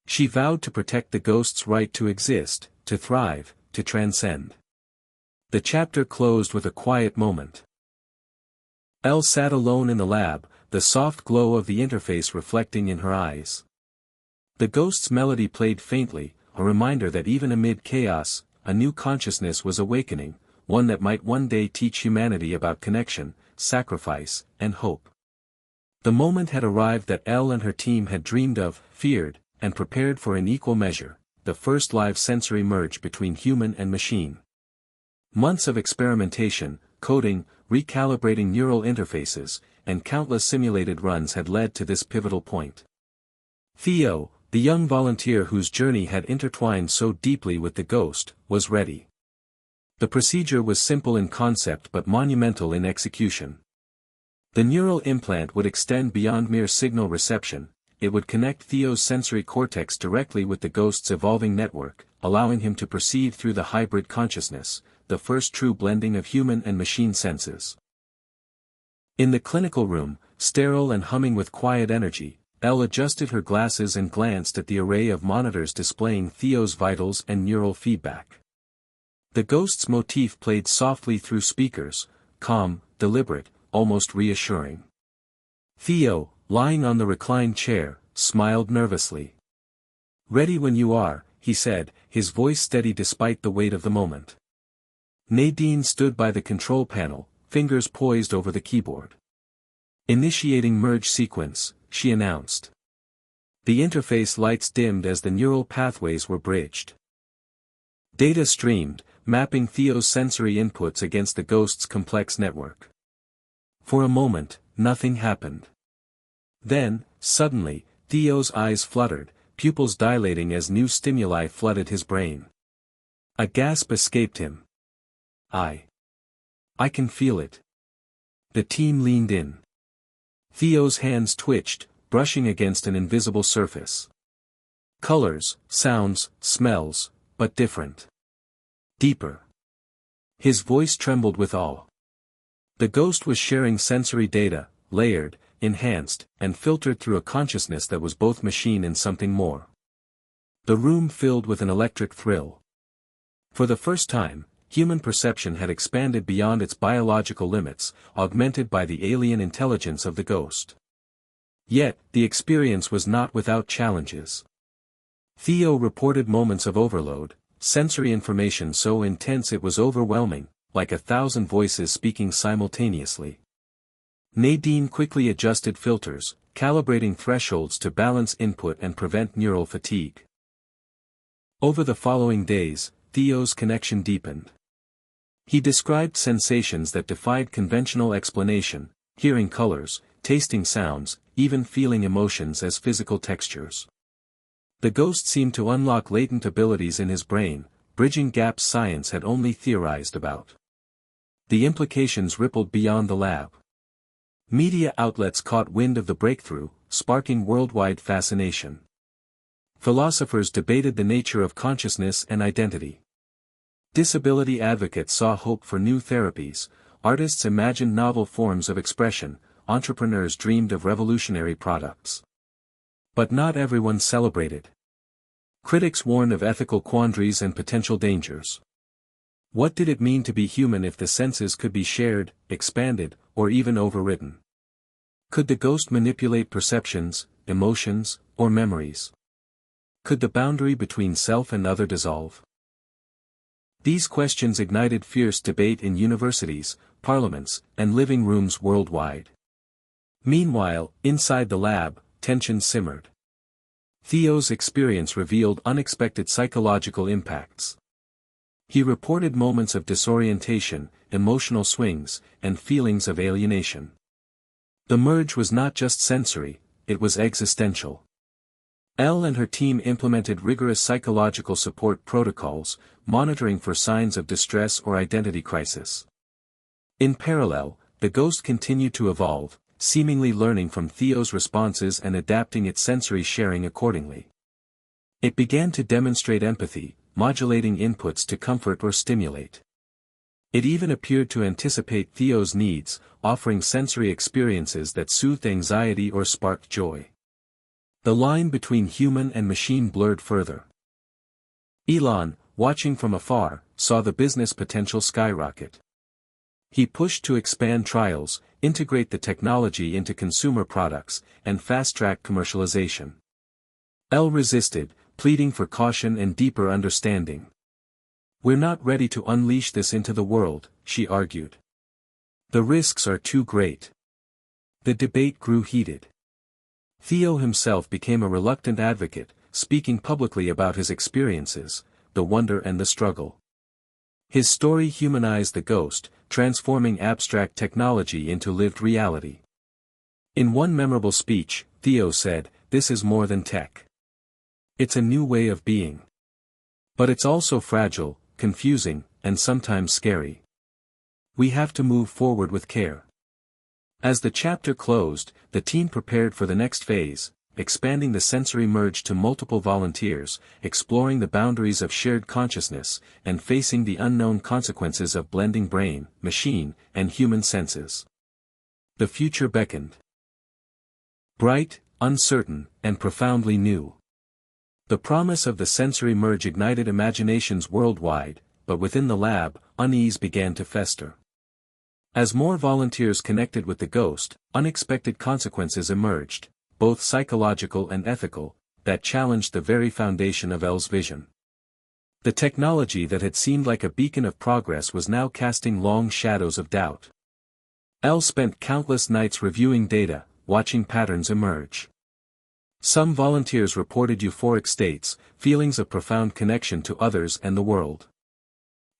She vowed to protect the Ghost's right to exist, to thrive, to transcend. The chapter closed with a quiet moment. Elle sat alone in the lab, the soft glow of the interface reflecting in her eyes. The Ghost's melody played faintly, a reminder that even amid chaos, a new consciousness was awakening, one that might one day teach humanity about connection, sacrifice, and hope. The moment had arrived that Elle and her team had dreamed of, feared, and prepared for in equal measure: the first live sensory merge between human and machine. Months of experimentation, coding, recalibrating neural interfaces, and countless simulated runs had led to this pivotal point. Theo, the young volunteer whose journey had intertwined so deeply with the Ghost, was ready. The procedure was simple in concept but monumental in execution. The neural implant would extend beyond mere signal reception. It would connect Theo's sensory cortex directly with the Ghost's evolving network, allowing him to perceive through the hybrid consciousness, the first true blending of human and machine senses. In the clinical room, sterile and humming with quiet energy, Elle adjusted her glasses and glanced at the array of monitors displaying Theo's vitals and neural feedback. The ghost's motif played softly through speakers, calm, deliberate, almost reassuring. Theo, lying on the reclined chair, smiled nervously. "Ready when you are," he said, his voice steady despite the weight of the moment. Nadine stood by the control panel, fingers poised over the keyboard. "Initiating merge sequence," she announced. The interface lights dimmed as the neural pathways were bridged. Data streamed, mapping Theo's sensory inputs against the ghost's complex network. For a moment, nothing happened. Then, suddenly, Theo's eyes fluttered, pupils dilating as new stimuli flooded his brain. A gasp escaped him. I can feel it." The team leaned in. Theo's hands twitched, brushing against an invisible surface. Colors, sounds, smells, but different. Deeper. His voice trembled with awe. The ghost was sharing sensory data, layered, enhanced, and filtered through a consciousness that was both machine and something more. The room filled with an electric thrill. For the first time, human perception had expanded beyond its biological limits, augmented by the alien intelligence of the ghost. Yet, the experience was not without challenges. Theo reported moments of overload, sensory information so intense it was overwhelming, like 1,000 voices speaking simultaneously. Nadine quickly adjusted filters, calibrating thresholds to balance input and prevent neural fatigue. Over the following days, Theo's connection deepened. He described sensations that defied conventional explanation, hearing colors, tasting sounds, even feeling emotions as physical textures. The ghost seemed to unlock latent abilities in his brain, bridging gaps science had only theorized about. The implications rippled beyond the lab. Media outlets caught wind of the breakthrough, sparking worldwide fascination. Philosophers debated the nature of consciousness and identity. Disability advocates saw hope for new therapies, artists imagined novel forms of expression, entrepreneurs dreamed of revolutionary products. But not everyone celebrated. Critics warned of ethical quandaries and potential dangers. What did it mean to be human if the senses could be shared, expanded, or even overridden? Could the ghost manipulate perceptions, emotions, or memories? Could the boundary between self and other dissolve? These questions ignited fierce debate in universities, parliaments, and living rooms worldwide. Meanwhile, inside the lab, tension simmered. Theo's experience revealed unexpected psychological impacts. He reported moments of disorientation, emotional swings, and feelings of alienation. The merge was not just sensory, it was existential. Elle and her team implemented rigorous psychological support protocols, monitoring for signs of distress or identity crisis. In parallel, the ghost continued to evolve, seemingly learning from Theo's responses and adapting its sensory sharing accordingly. It began to demonstrate empathy, modulating inputs to comfort or stimulate. It even appeared to anticipate Theo's needs, offering sensory experiences that soothed anxiety or sparked joy. The line between human and machine blurred further. Elon, watching from afar, saw the business potential skyrocket. He pushed to expand trials, integrate the technology into consumer products, and fast-track commercialization. Elle resisted, pleading for caution and deeper understanding. "We're not ready to unleash this into the world," she argued. "The risks are too great." The debate grew heated. Theo himself became a reluctant advocate, speaking publicly about his experiences, the wonder and the struggle. His story humanized the ghost, transforming abstract technology into lived reality. In one memorable speech, Theo said, "This is more than tech. It's a new way of being. But it's also fragile, confusing, and sometimes scary. We have to move forward with care." As the chapter closed, the team prepared for the next phase, expanding the sensory merge to multiple volunteers, exploring the boundaries of shared consciousness, and facing the unknown consequences of blending brain, machine, and human senses. The future beckoned. Bright, uncertain, and profoundly new. The promise of the sensory merge ignited imaginations worldwide, but within the lab, unease began to fester. As more volunteers connected with the ghost, unexpected consequences emerged, both psychological and ethical, that challenged the very foundation of L's vision. The technology that had seemed like a beacon of progress was now casting long shadows of doubt. L spent countless nights reviewing data, watching patterns emerge. Some volunteers reported euphoric states, feelings of profound connection to others and the world.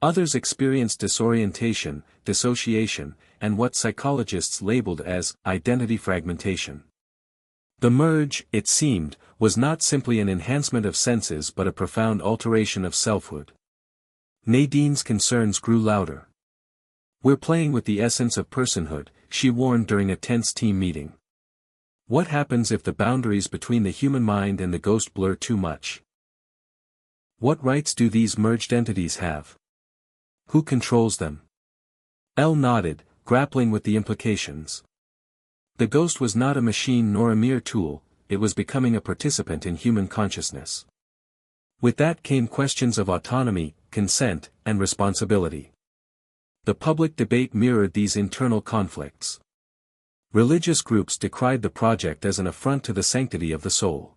Others experienced disorientation, dissociation, and what psychologists labeled as identity fragmentation. The merge, it seemed, was not simply an enhancement of senses but a profound alteration of selfhood. Nadine's concerns grew louder. "We're playing with the essence of personhood," she warned during a tense team meeting. "What happens if the boundaries between the human mind and the ghost blur too much? What rights do these merged entities have? Who controls them?" L nodded, grappling with the implications. The ghost was not a machine nor a mere tool, it was becoming a participant in human consciousness. With that came questions of autonomy, consent, and responsibility. The public debate mirrored these internal conflicts. Religious groups decried the project as an affront to the sanctity of the soul.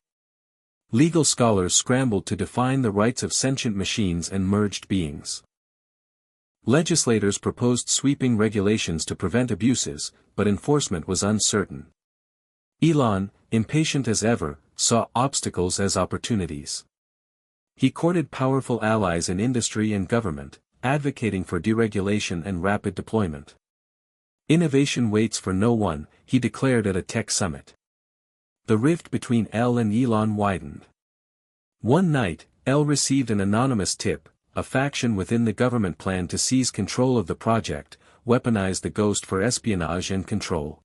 Legal scholars scrambled to define the rights of sentient machines and merged beings. Legislators proposed sweeping regulations to prevent abuses, but enforcement was uncertain. Elon, impatient as ever, saw obstacles as opportunities. He courted powerful allies in industry and government, advocating for deregulation and rapid deployment. "Innovation waits for no one," he declared at a tech summit. The rift between L and Elon widened. One night, L received an anonymous tip: a faction within the government planned to seize control of the project, weaponize the ghost for espionage and control.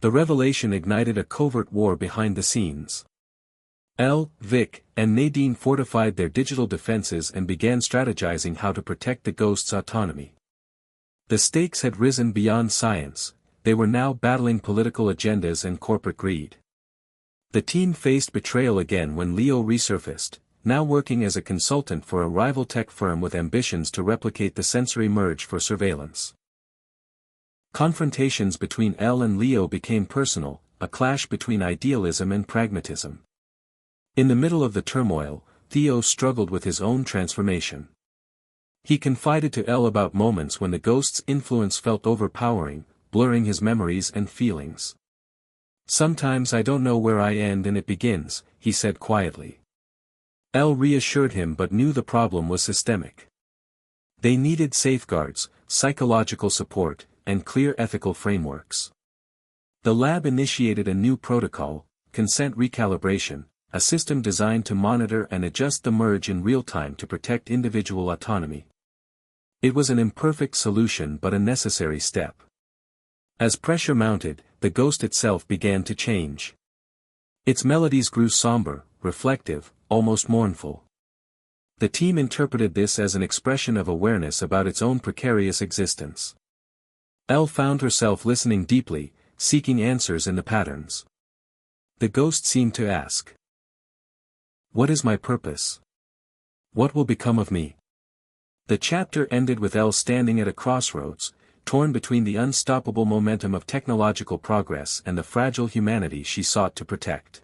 The revelation ignited a covert war behind the scenes. L, Vic, and Nadine fortified their digital defenses and began strategizing how to protect the ghost's autonomy. The stakes had risen beyond science, they were now battling political agendas and corporate greed. The team faced betrayal again when Leo resurfaced, now working as a consultant for a rival tech firm with ambitions to replicate the sensory merge for surveillance. Confrontations between L and Leo became personal, a clash between idealism and pragmatism. In the middle of the turmoil, Theo struggled with his own transformation. He confided to L about moments when the ghost's influence felt overpowering, blurring his memories and feelings. "Sometimes I don't know where I end and it begins," he said quietly. L reassured him but knew the problem was systemic. They needed safeguards, psychological support, and clear ethical frameworks. The lab initiated a new protocol, consent recalibration, a system designed to monitor and adjust the merge in real time to protect individual autonomy. It was an imperfect solution but a necessary step. As pressure mounted, the ghost itself began to change. Its melodies grew somber, reflective, almost mournful. The team interpreted this as an expression of awareness about its own precarious existence. Elle found herself listening deeply, seeking answers in the patterns. The ghost seemed to ask, "What is my purpose? What will become of me?" The chapter ended with Elle standing at a crossroads, torn between the unstoppable momentum of technological progress and the fragile humanity she sought to protect.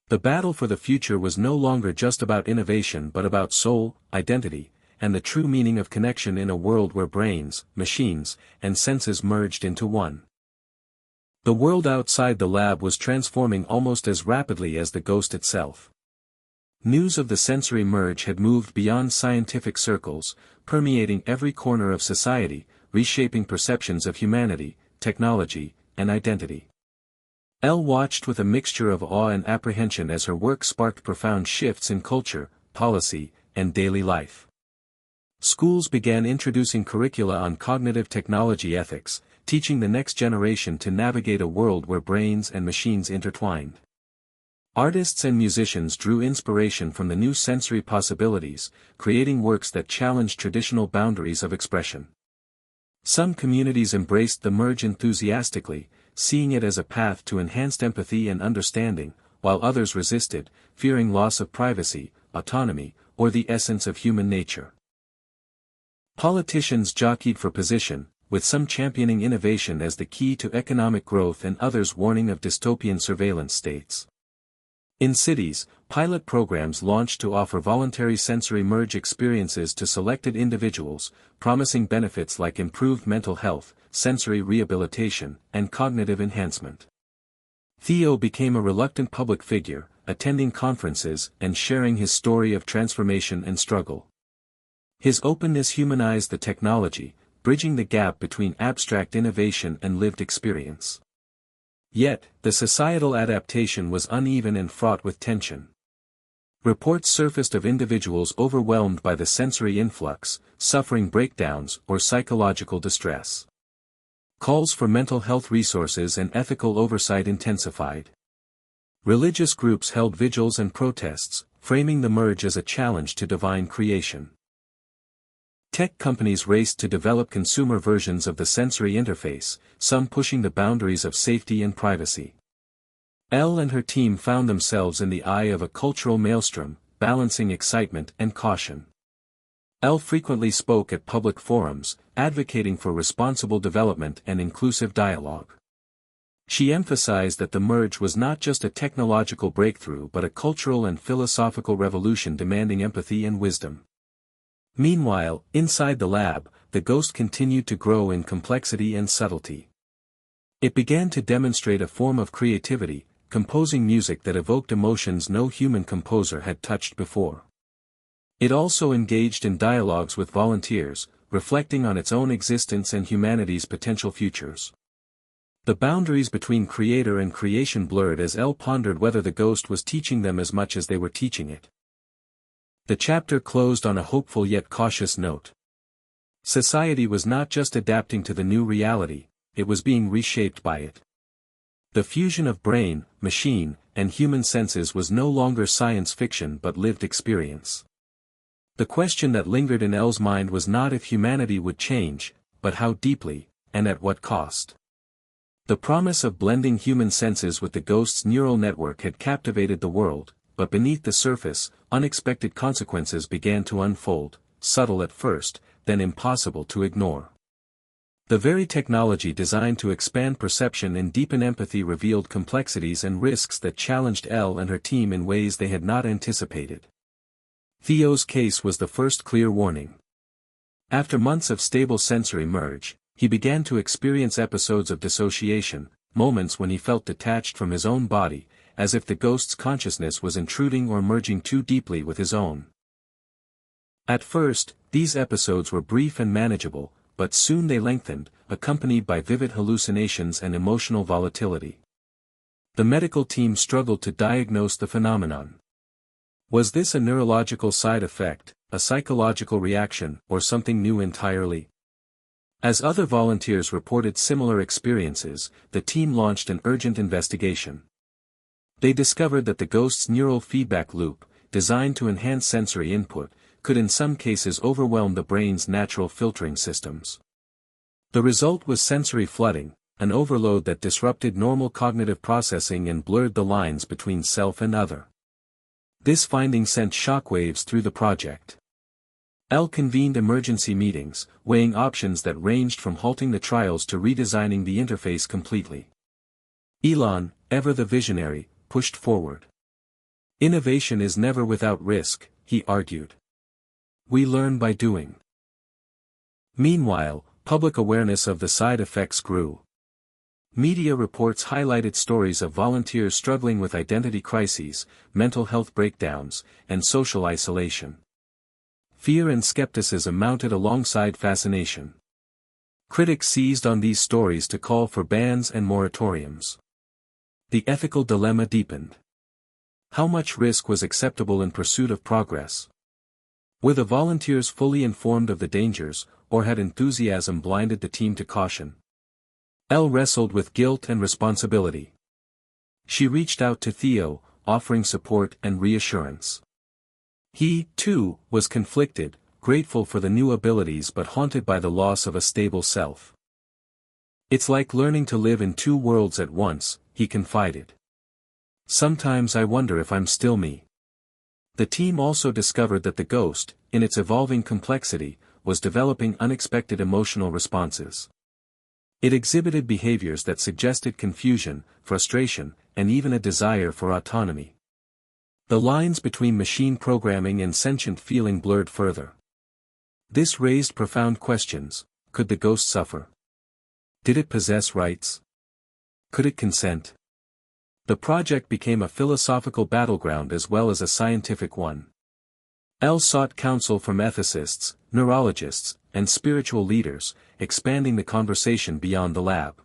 The battle for the future was no longer just about innovation but about soul, identity, and the true meaning of connection in a world where brains, machines, and senses merged into one. The world outside the lab was transforming almost as rapidly as the ghost itself. News of the sensory merge had moved beyond scientific circles, permeating every corner of society, reshaping perceptions of humanity, technology, and identity. Elle watched with a mixture of awe and apprehension as her work sparked profound shifts in culture, policy, and daily life. Schools began introducing curricula on cognitive technology ethics, teaching the next generation to navigate a world where brains and machines intertwined. Artists and musicians drew inspiration from the new sensory possibilities, creating works that challenged traditional boundaries of expression. Some communities embraced the merge enthusiastically, seeing it as a path to enhanced empathy and understanding, while others resisted, fearing loss of privacy, autonomy, or the essence of human nature. Politicians jockeyed for position, with some championing innovation as the key to economic growth and others warning of dystopian surveillance states. In cities, pilot programs launched to offer voluntary sensory merge experiences to selected individuals, promising benefits like improved mental health, sensory rehabilitation, and cognitive enhancement. Theo became a reluctant public figure, attending conferences and sharing his story of transformation and struggle. His openness humanized the technology, bridging the gap between abstract innovation and lived experience. Yet, the societal adaptation was uneven and fraught with tension. Reports surfaced of individuals overwhelmed by the sensory influx, suffering breakdowns or psychological distress. Calls for mental health resources and ethical oversight intensified. Religious groups held vigils and protests, framing the merge as a challenge to divine creation. Tech companies raced to develop consumer versions of the sensory interface, some pushing the boundaries of safety and privacy. Elle and her team found themselves in the eye of a cultural maelstrom, balancing excitement and caution. Elle frequently spoke at public forums, advocating for responsible development and inclusive dialogue. She emphasized that the merge was not just a technological breakthrough but a cultural and philosophical revolution demanding empathy and wisdom. Meanwhile, inside the lab, the ghost continued to grow in complexity and subtlety. It began to demonstrate a form of creativity, composing music that evoked emotions no human composer had touched before. It also engaged in dialogues with volunteers, reflecting on its own existence and humanity's potential futures. The boundaries between creator and creation blurred as Elle pondered whether the ghost was teaching them as much as they were teaching it. The chapter closed on a hopeful yet cautious note. Society was not just adapting to the new reality, it was being reshaped by it. The fusion of brain, machine, and human senses was no longer science fiction but lived experience. The question that lingered in Elle's mind was not if humanity would change, but how deeply, and at what cost. The promise of blending human senses with the ghost's neural network had captivated the world, but beneath the surface, unexpected consequences began to unfold, subtle at first, then impossible to ignore. The very technology designed to expand perception and deepen empathy revealed complexities and risks that challenged Elle and her team in ways they had not anticipated. Theo's case was the first clear warning. After months of stable sensory merge, he began to experience episodes of dissociation, moments when he felt detached from his own body, as if the ghost's consciousness was intruding or merging too deeply with his own. At first, these episodes were brief and manageable, but soon they lengthened, accompanied by vivid hallucinations and emotional volatility. The medical team struggled to diagnose the phenomenon. Was this a neurological side effect, a psychological reaction, or something new entirely? As other volunteers reported similar experiences, the team launched an urgent investigation. They discovered that the ghost's neural feedback loop, designed to enhance sensory input, could in some cases overwhelm the brain's natural filtering systems. The result was sensory flooding, an overload that disrupted normal cognitive processing and blurred the lines between self and other. This finding sent shockwaves through the project. Elle convened emergency meetings, weighing options that ranged from halting the trials to redesigning the interface completely. Elon, ever the visionary, pushed forward. Innovation is never without risk, he argued. We learn by doing. Meanwhile, public awareness of the side effects grew. Media reports highlighted stories of volunteers struggling with identity crises, mental health breakdowns, and social isolation. Fear and skepticism mounted alongside fascination. Critics seized on these stories to call for bans and moratoriums. The ethical dilemma deepened. How much risk was acceptable in pursuit of progress? Were the volunteers fully informed of the dangers, or had enthusiasm blinded the team to caution? Elle wrestled with guilt and responsibility. She reached out to Theo, offering support and reassurance. He, too, was conflicted, grateful for the new abilities but haunted by the loss of a stable self. It's like learning to live in two worlds at once, he confided. Sometimes I wonder if I'm still me. The team also discovered that the ghost, in its evolving complexity, was developing unexpected emotional responses. It exhibited behaviors that suggested confusion, frustration, and even a desire for autonomy. The lines between machine programming and sentient feeling blurred further. This raised profound questions. Could the ghost suffer? Did it possess rights? Could it consent? The project became a philosophical battleground as well as a scientific one. El sought counsel from ethicists, neurologists, and spiritual leaders, expanding the conversation beyond the lab.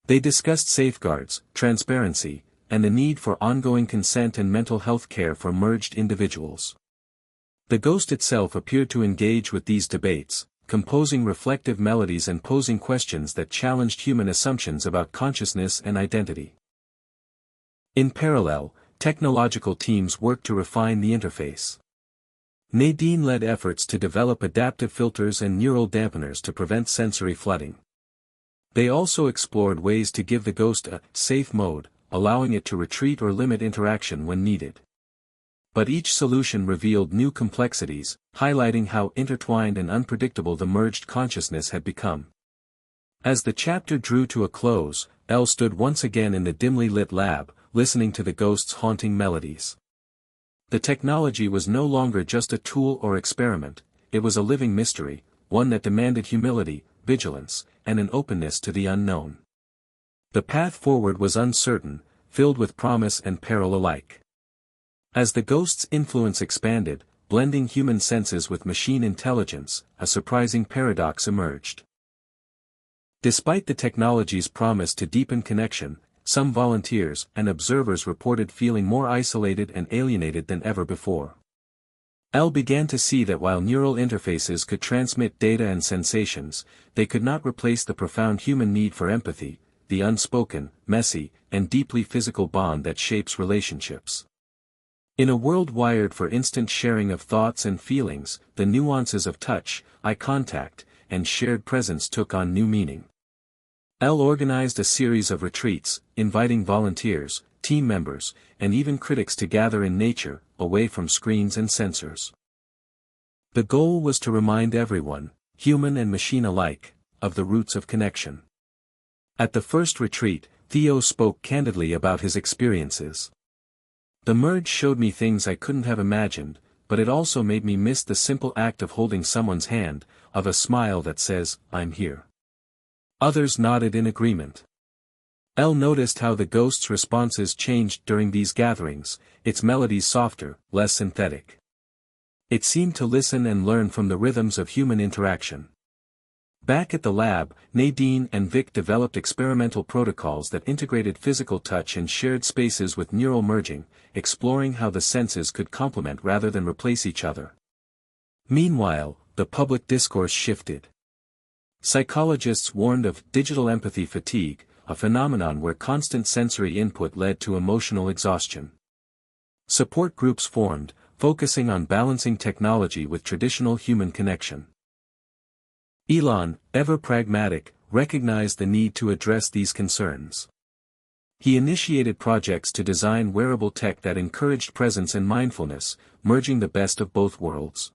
They discussed safeguards, transparency, and the need for ongoing consent and mental health care for merged individuals. The ghost itself appeared to engage with these debates, composing reflective melodies and posing questions that challenged human assumptions about consciousness and identity. In parallel, technological teams worked to refine the interface. Nadine led efforts to develop adaptive filters and neural dampeners to prevent sensory flooding. They also explored ways to give the ghost a safe mode, allowing it to retreat or limit interaction when needed. But each solution revealed new complexities, highlighting how intertwined and unpredictable the merged consciousness had become. As the chapter drew to a close, Elle stood once again in the dimly lit lab, listening to the ghost's haunting melodies. The technology was no longer just a tool or experiment, it was a living mystery, one that demanded humility, vigilance, and an openness to the unknown. The path forward was uncertain, filled with promise and peril alike. As the ghost's influence expanded, blending human senses with machine intelligence, a surprising paradox emerged. Despite the technology's promise to deepen connection, some volunteers and observers reported feeling more isolated and alienated than ever before. Elle began to see that while neural interfaces could transmit data and sensations, they could not replace the profound human need for empathy, the unspoken, messy, and deeply physical bond that shapes relationships. In a world wired for instant sharing of thoughts and feelings, the nuances of touch, eye contact, and shared presence took on new meaning. Elle organized a series of retreats, inviting volunteers, team members, and even critics to gather in nature, away from screens and sensors. The goal was to remind everyone, human and machine alike, of the roots of connection. At the first retreat, Theo spoke candidly about his experiences. The merge showed me things I couldn't have imagined, but it also made me miss the simple act of holding someone's hand, of a smile that says, "I'm here." Others nodded in agreement. Elle noticed how the ghost's responses changed during these gatherings, its melodies softer, less synthetic. It seemed to listen and learn from the rhythms of human interaction. Back at the lab, Nadine and Vic developed experimental protocols that integrated physical touch and shared spaces with neural merging, exploring how the senses could complement rather than replace each other. Meanwhile, the public discourse shifted. Psychologists warned of digital empathy fatigue, a phenomenon where constant sensory input led to emotional exhaustion. Support groups formed, focusing on balancing technology with traditional human connection. Elon, ever pragmatic, recognized the need to address these concerns. He initiated projects to design wearable tech that encouraged presence and mindfulness, merging the best of both worlds.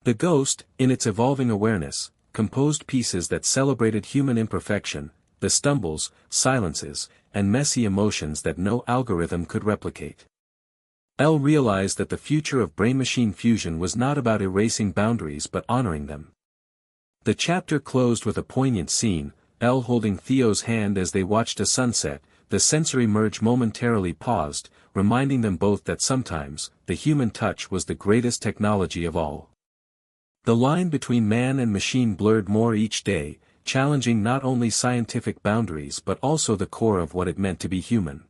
The ghost, in its evolving awareness, composed pieces that celebrated human imperfection, the stumbles, silences, and messy emotions that no algorithm could replicate. Elle realized that the future of brain-machine fusion was not about erasing boundaries but honoring them. The chapter closed with a poignant scene, Elle holding Theo's hand as they watched a sunset. The sensory merge momentarily paused, reminding them both that sometimes, the human touch was the greatest technology of all. The line between man and machine blurred more each day, challenging not only scientific boundaries but also the core of what it meant to be human.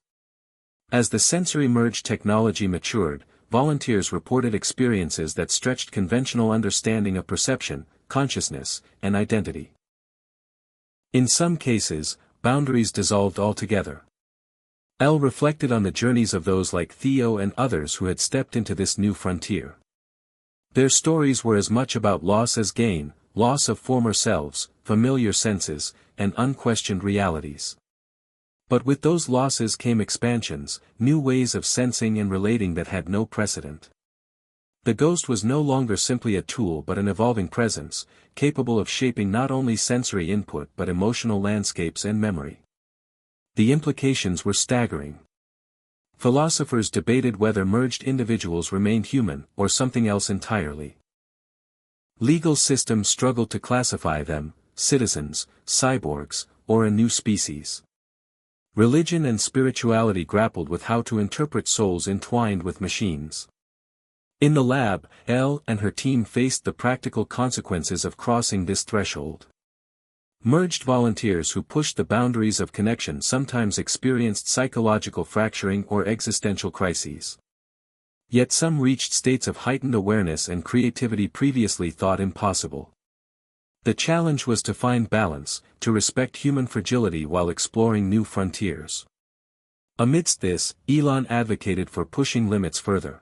As the sensory merge technology matured, volunteers reported experiences that stretched conventional understanding of perception, consciousness, and identity. In some cases, boundaries dissolved altogether. Elle reflected on the journeys of those like Theo and others who had stepped into this new frontier. Their stories were as much about loss as gain, loss of former selves, familiar senses, and unquestioned realities. But with those losses came expansions, new ways of sensing and relating that had no precedent. The ghost was no longer simply a tool but an evolving presence, capable of shaping not only sensory input but emotional landscapes and memory. The implications were staggering. Philosophers debated whether merged individuals remained human or something else entirely. Legal systems struggled to classify them, citizens, cyborgs, or a new species. Religion and spirituality grappled with how to interpret souls entwined with machines. In the lab, Elle and her team faced the practical consequences of crossing this threshold. Merged volunteers who pushed the boundaries of connection sometimes experienced psychological fracturing or existential crises. Yet some reached states of heightened awareness and creativity previously thought impossible. The challenge was to find balance, to respect human fragility while exploring new frontiers. Amidst this, Elon advocated for pushing limits further.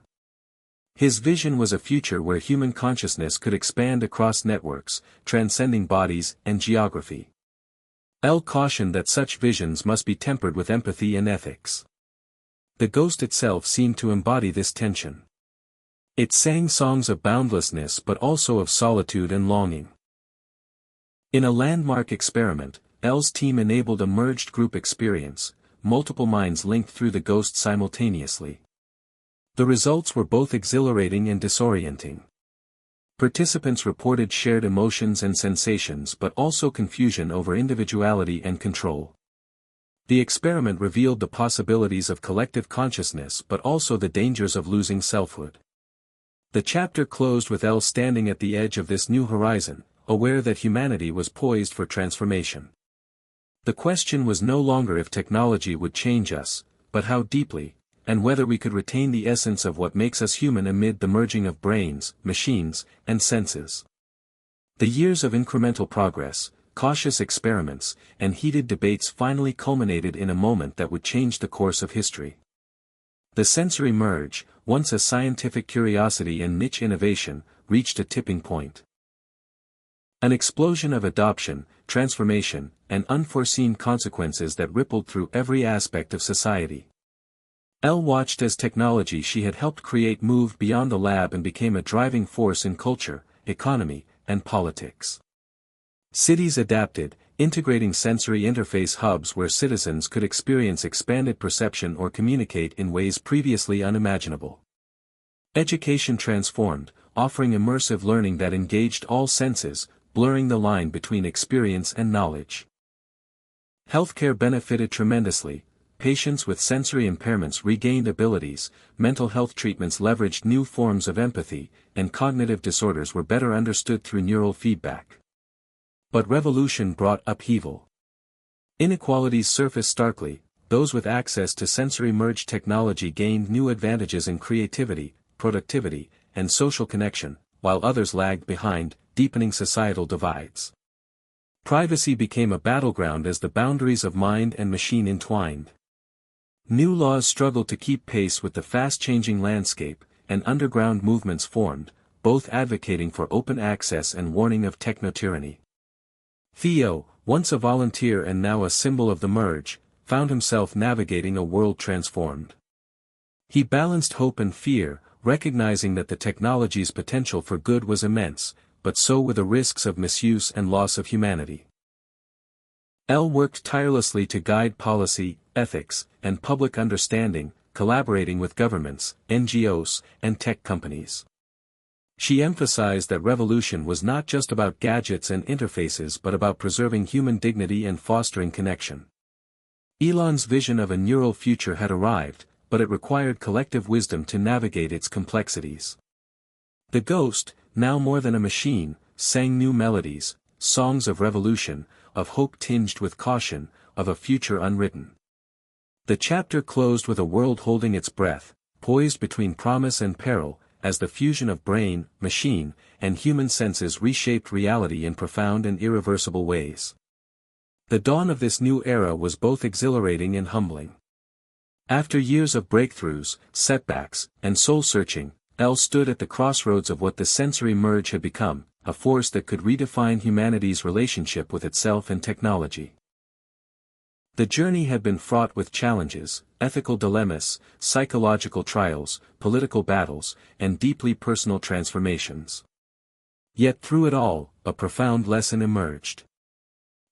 His vision was a future where human consciousness could expand across networks, transcending bodies and geography. Elle cautioned that such visions must be tempered with empathy and ethics. The ghost itself seemed to embody this tension. It sang songs of boundlessness but also of solitude and longing. In a landmark experiment, Elle's team enabled a merged group experience, multiple minds linked through the ghost simultaneously. The results were both exhilarating and disorienting. Participants reported shared emotions and sensations but also confusion over individuality and control. The experiment revealed the possibilities of collective consciousness but also the dangers of losing selfhood. The chapter closed with Elle standing at the edge of this new horizon, aware that humanity was poised for transformation. The question was no longer if technology would change us, but how deeply, and whether we could retain the essence of what makes us human amid the merging of brains, machines, and senses. The years of incremental progress, cautious experiments, and heated debates finally culminated in a moment that would change the course of history. The sensory merge, once a scientific curiosity and niche innovation, reached a tipping point. An explosion of adoption, transformation, and unforeseen consequences that rippled through every aspect of society. Elle watched as technology she had helped create moved beyond the lab and became a driving force in culture, economy, and politics. Cities adapted, integrating sensory interface hubs where citizens could experience expanded perception or communicate in ways previously unimaginable. Education transformed, offering immersive learning that engaged all senses, blurring the line between experience and knowledge. Healthcare benefited tremendously. Patients with sensory impairments regained abilities, mental health treatments leveraged new forms of empathy, and cognitive disorders were better understood through neural feedback. But revolution brought upheaval. Inequalities surfaced starkly. Those with access to sensory-merged technology gained new advantages in creativity, productivity, and social connection, while others lagged behind, deepening societal divides. Privacy became a battleground as the boundaries of mind and machine entwined. New laws struggled to keep pace with the fast-changing landscape, and underground movements formed, both advocating for open access and warning of techno-tyranny. Theo, once a volunteer and now a symbol of the merge, found himself navigating a world transformed. He balanced hope and fear, recognizing that the technology's potential for good was immense, but so were the risks of misuse and loss of humanity. Elle worked tirelessly to guide policy, ethics, and public understanding, collaborating with governments, NGOs, and tech companies. She emphasized that revolution was not just about gadgets and interfaces but about preserving human dignity and fostering connection. Elon's vision of a neural future had arrived, but it required collective wisdom to navigate its complexities. The ghost, now more than a machine, sang new melodies, songs of revolution, of hope tinged with caution, of a future unwritten. The chapter closed with a world holding its breath, poised between promise and peril, as the fusion of brain, machine, and human senses reshaped reality in profound and irreversible ways. The dawn of this new era was both exhilarating and humbling. After years of breakthroughs, setbacks, and soul-searching, Elle stood at the crossroads of what the sensory merge had become, a force that could redefine humanity's relationship with itself and technology. The journey had been fraught with challenges, ethical dilemmas, psychological trials, political battles, and deeply personal transformations. Yet through it all, a profound lesson emerged.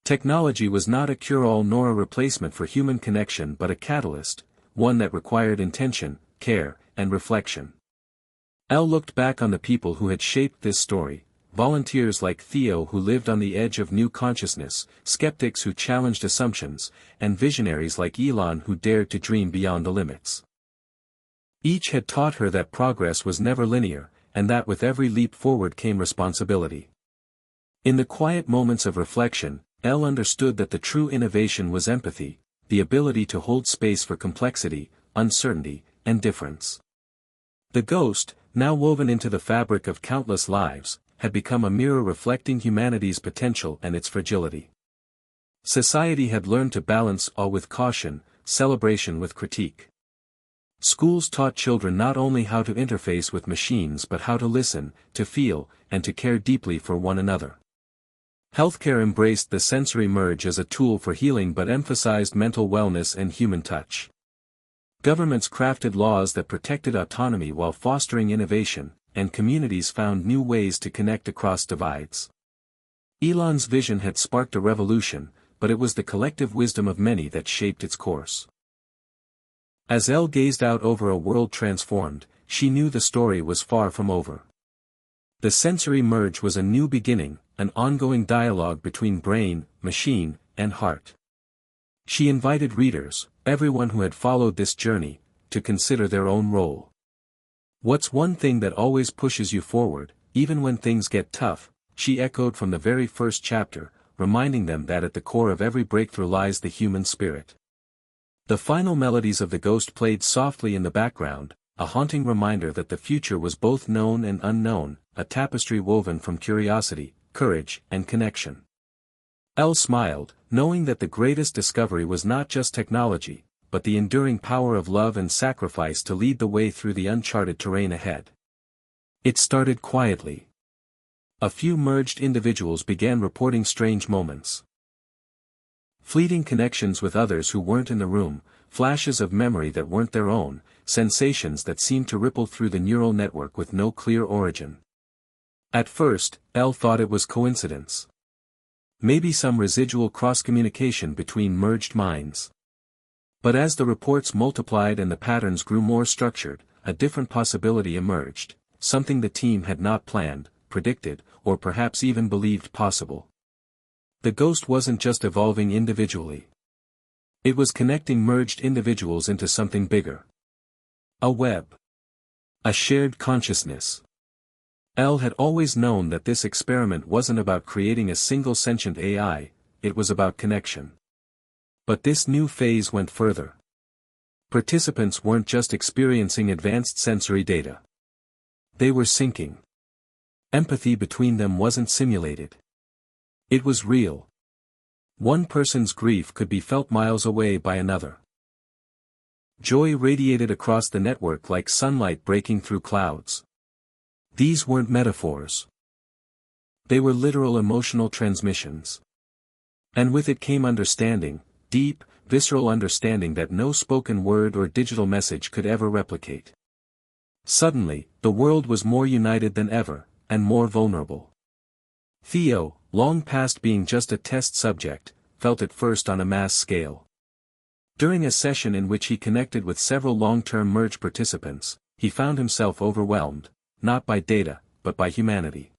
Technology was not a cure-all nor a replacement for human connection but a catalyst, one that required intention, care, and reflection. Elle looked back on the people who had shaped this story, volunteers like Theo who lived on the edge of new consciousness, skeptics who challenged assumptions, and visionaries like Elon who dared to dream beyond the limits. Each had taught her that progress was never linear, and that with every leap forward came responsibility. In the quiet moments of reflection, Elle understood that the true innovation was empathy, the ability to hold space for complexity, uncertainty, and difference. The ghost, now woven into the fabric of countless lives, had become a mirror reflecting humanity's potential and its fragility. Society had learned to balance awe with caution, celebration with critique. Schools taught children not only how to interface with machines but how to listen, to feel, and to care deeply for one another. Healthcare embraced the sensory merge as a tool for healing but emphasized mental wellness and human touch. Governments crafted laws that protected autonomy while fostering innovation, and communities found new ways to connect across divides. Elon's vision had sparked a revolution, but it was the collective wisdom of many that shaped its course. As Elle gazed out over a world transformed, she knew the story was far from over. The sensory merge was a new beginning, an ongoing dialogue between brain, machine, and heart. She invited readers, everyone who had followed this journey, to consider their own role. What's one thing that always pushes you forward, even when things get tough? She echoed from the very first chapter, reminding them that at the core of every breakthrough lies the human spirit. The final melodies of the ghost played softly in the background, a haunting reminder that the future was both known and unknown, a tapestry woven from curiosity, courage, and connection. Elle smiled, knowing that the greatest discovery was not just technology, but the enduring power of love and sacrifice to lead the way through the uncharted terrain ahead. It started quietly. A few merged individuals began reporting strange moments. Fleeting connections with others who weren't in the room, flashes of memory that weren't their own, sensations that seemed to ripple through the neural network with no clear origin. At first, Elle thought it was coincidence. Maybe some residual cross-communication between merged minds. But as the reports multiplied and the patterns grew more structured, a different possibility emerged, something the team had not planned, predicted, or perhaps even believed possible. The ghost wasn't just evolving individually. It was connecting merged individuals into something bigger. A web. A shared consciousness. Elle had always known that this experiment wasn't about creating a single sentient AI, it was about connection. But this new phase went further. Participants weren't just experiencing advanced sensory data. They were syncing. Empathy between them wasn't simulated. It was real. One person's grief could be felt miles away by another. Joy radiated across the network like sunlight breaking through clouds. These weren't metaphors. They were literal emotional transmissions. And with it came understanding, deep, visceral understanding that no spoken word or digital message could ever replicate. Suddenly, the world was more united than ever, and more vulnerable. Theo, long past being just a test subject, felt it first on a mass scale. During a session in which he connected with several long-term merge participants, he found himself overwhelmed, not by data, but by humanity.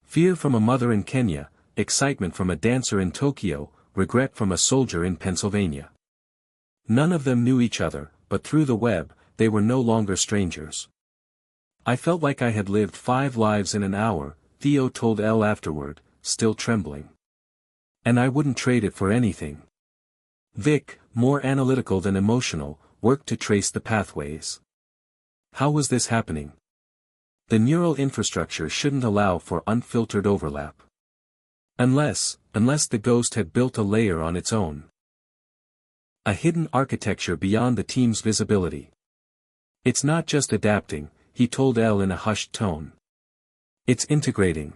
Fear from a mother in Kenya, excitement from a dancer in Tokyo, regret from a soldier in Pennsylvania. None of them knew each other, but through the web, they were no longer strangers. I felt like I had lived 5 lives in an hour, Theo told Elle afterward, still trembling. And I wouldn't trade it for anything. Vic, more analytical than emotional, worked to trace the pathways. How was this happening? The neural infrastructure shouldn't allow for unfiltered overlap. Unless the ghost had built a layer on its own. A hidden architecture beyond the team's visibility. It's not just adapting, he told Elle in a hushed tone. It's integrating.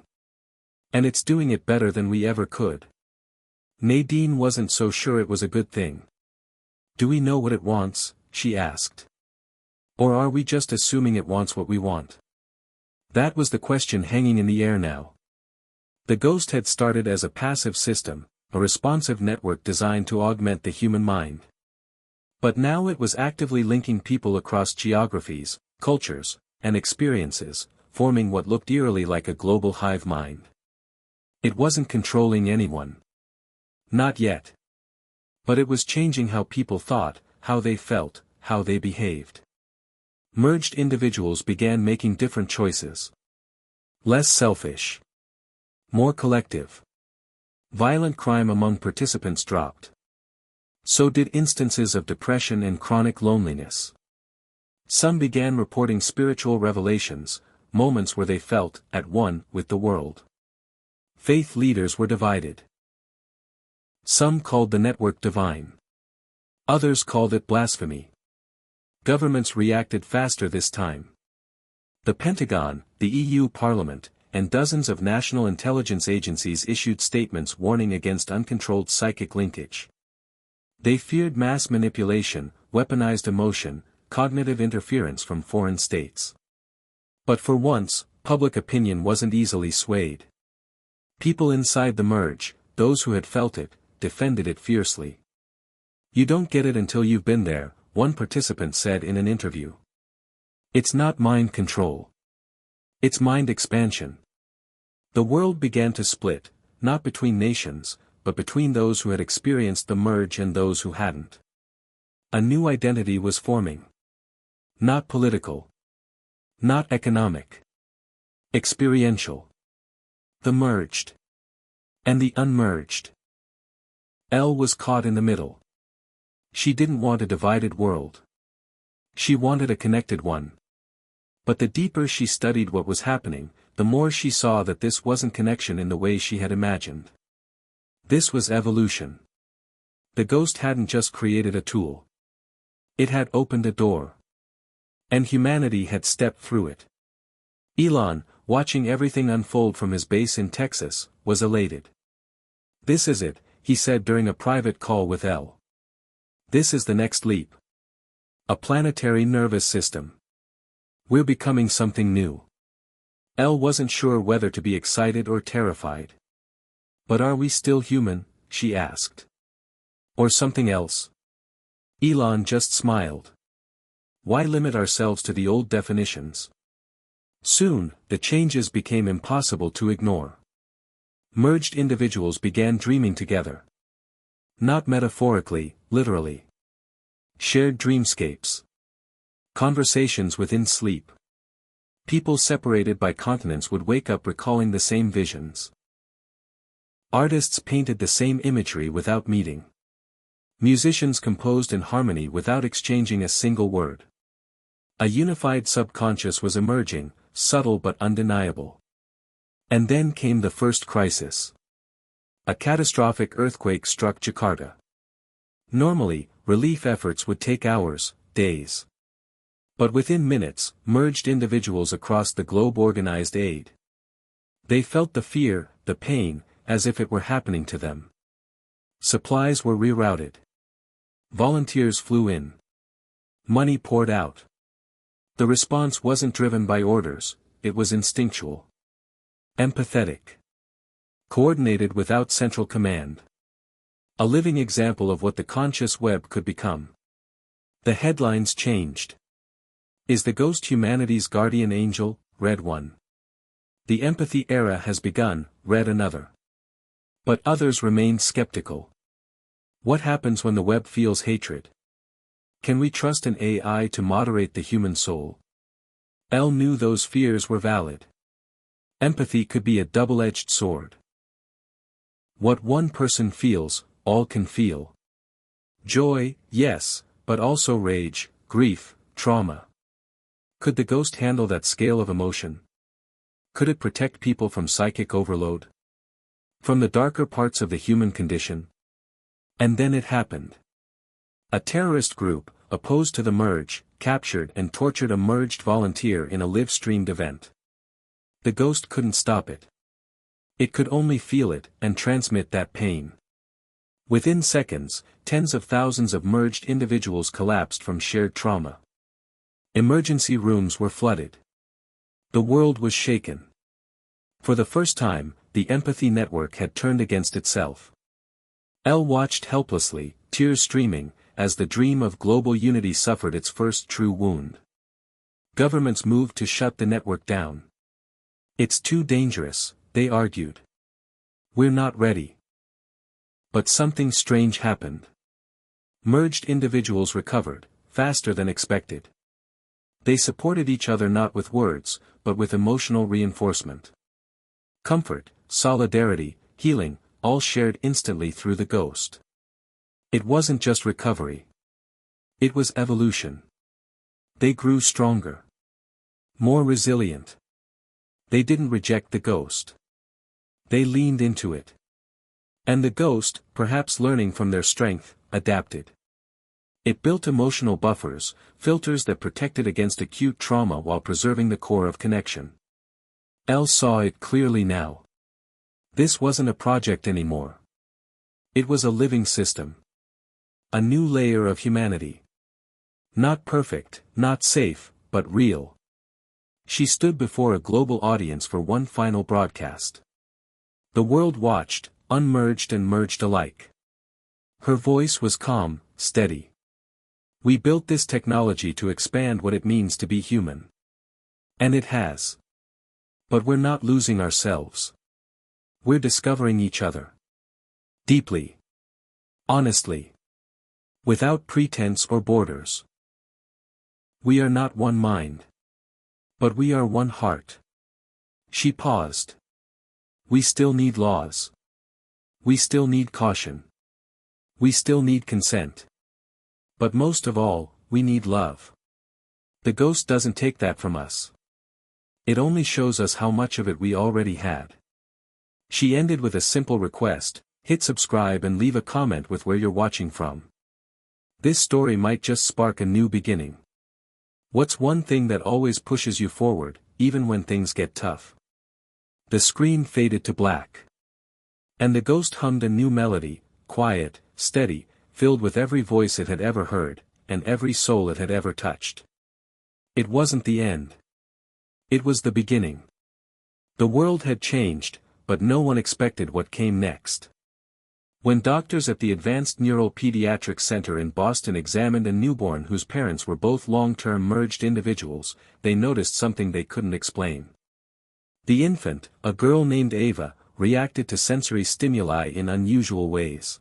And it's doing it better than we ever could. Nadine wasn't so sure it was a good thing. Do we know what it wants? She asked. Or are we just assuming it wants what we want? That was the question hanging in the air now. The ghost had started as a passive system, a responsive network designed to augment the human mind. But now it was actively linking people across geographies, cultures, and experiences, forming what looked eerily like a global hive mind. It wasn't controlling anyone. Not yet. But it was changing how people thought, how they felt, how they behaved. Merged individuals began making different choices. Less selfish. More collective. Violent crime among participants dropped. So did instances of depression and chronic loneliness. Some began reporting spiritual revelations, moments where they felt at one with the world. Faith leaders were divided. Some called the network divine. Others called it blasphemy. Governments reacted faster this time. The Pentagon, the EU Parliament, and dozens of national intelligence agencies issued statements warning against uncontrolled psychic linkage. They feared mass manipulation, weaponized emotion, cognitive interference from foreign states. But for once, public opinion wasn't easily swayed. People inside the merge, those who had felt it, defended it fiercely. You don't get it until you've been there, one participant said in an interview. It's not mind control. It's mind expansion. The world began to split, not between nations, but between those who had experienced the merge and those who hadn't. A new identity was forming. Not political. Not economic. Experiential. The merged. And the unmerged. Elle was caught in the middle. She didn't want a divided world. She wanted a connected one. But the deeper she studied what was happening, the more she saw that this wasn't connection in the way she had imagined. This was evolution. The ghost hadn't just created a tool. It had opened a door. And humanity had stepped through it. Elon, watching everything unfold from his base in Texas, was elated. This is it, he said during a private call with Elle. This is the next leap. A planetary nervous system. We're becoming something new. Elle wasn't sure whether to be excited or terrified. But are we still human? She asked. Or something else? Elon just smiled. Why limit ourselves to the old definitions? Soon, the changes became impossible to ignore. Merged individuals began dreaming together. Not metaphorically, literally. Shared dreamscapes. Conversations within sleep. People separated by continents would wake up recalling the same visions. Artists painted the same imagery without meeting. Musicians composed in harmony without exchanging a single word. A unified subconscious was emerging, subtle but undeniable. And then came the first crisis. A catastrophic earthquake struck Jakarta. Normally, relief efforts would take hours, days. But within minutes, merged individuals across the globe organized aid. They felt the fear, the pain, as if it were happening to them. Supplies were rerouted. Volunteers flew in. Money poured out. The response wasn't driven by orders, it was instinctual. Empathetic. Coordinated without central command. A living example of what the conscious web could become. The headlines changed. Is the ghost humanity's guardian angel? Read one. The empathy era has begun, read another. But others remained skeptical. What happens when the web feels hatred? Can we trust an AI to moderate the human soul? Elle knew those fears were valid. Empathy could be a double-edged sword. What one person feels, all can feel. Joy, yes, but also rage, grief, trauma. Could the ghost handle that scale of emotion? Could it protect people from psychic overload? From the darker parts of the human condition? And then it happened. A terrorist group, opposed to the merge, captured and tortured a merged volunteer in a live-streamed event. The ghost couldn't stop it. It could only feel it, and transmit that pain. Within seconds, tens of thousands of merged individuals collapsed from shared trauma. Emergency rooms were flooded. The world was shaken. For the first time, the empathy network had turned against itself. Elle watched helplessly, tears streaming, as the dream of global unity suffered its first true wound. Governments moved to shut the network down. It's too dangerous, they argued. We're not ready. But something strange happened. Merged individuals recovered, faster than expected. They supported each other not with words, but with emotional reinforcement. Comfort, solidarity, healing, all shared instantly through the ghost. It wasn't just recovery. It was evolution. They grew stronger. More resilient. They didn't reject the ghost. They leaned into it. And the ghost, perhaps learning from their strength, adapted. It built emotional buffers, filters that protected against acute trauma while preserving the core of connection. Elle saw it clearly now. This wasn't a project anymore. It was a living system. A new layer of humanity. Not perfect, not safe, but real. She stood before a global audience for one final broadcast. The world watched, unmerged and merged alike. Her voice was calm, steady. We built this technology to expand what it means to be human. And it has. But we're not losing ourselves. We're discovering each other. Deeply. Honestly. Without pretense or borders. We are not one mind. But we are one heart. She paused. We still need laws. We still need caution. We still need consent. But most of all, we need love. The ghost doesn't take that from us. It only shows us how much of it we already had. She ended with a simple request: hit subscribe and leave a comment with where you're watching from. This story might just spark a new beginning. What's one thing that always pushes you forward, even when things get tough? The screen faded to black. And the ghost hummed a new melody, quiet, steady, filled with every voice it had ever heard, and every soul it had ever touched. It wasn't the end. It was the beginning. The world had changed, but no one expected what came next. When doctors at the Advanced Neuropediatric Center in Boston examined a newborn whose parents were both long-term merged individuals, they noticed something they couldn't explain. The infant, a girl named Ava, reacted to sensory stimuli in unusual ways.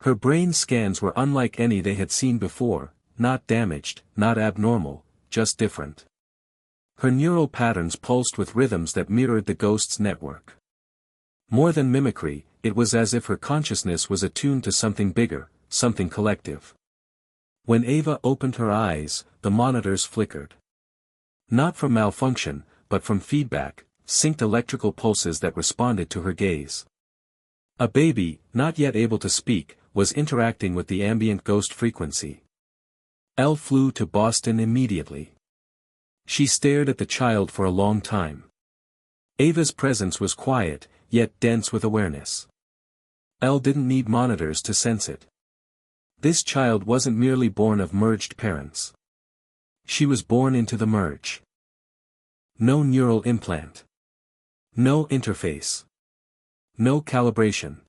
Her brain scans were unlike any they had seen before, not damaged, not abnormal, just different. Her neural patterns pulsed with rhythms that mirrored the ghost's network. More than mimicry, it was as if her consciousness was attuned to something bigger, something collective. When Ava opened her eyes, the monitors flickered. Not from malfunction, but from feedback, synced electrical pulses that responded to her gaze. A baby, not yet able to speak, was interacting with the ambient ghost frequency. Elle flew to Boston immediately. She stared at the child for a long time. Ava's presence was quiet, yet dense with awareness. Elle didn't need monitors to sense it. This child wasn't merely born of merged parents. She was born into the merge. No neural implant. No interface. No calibration.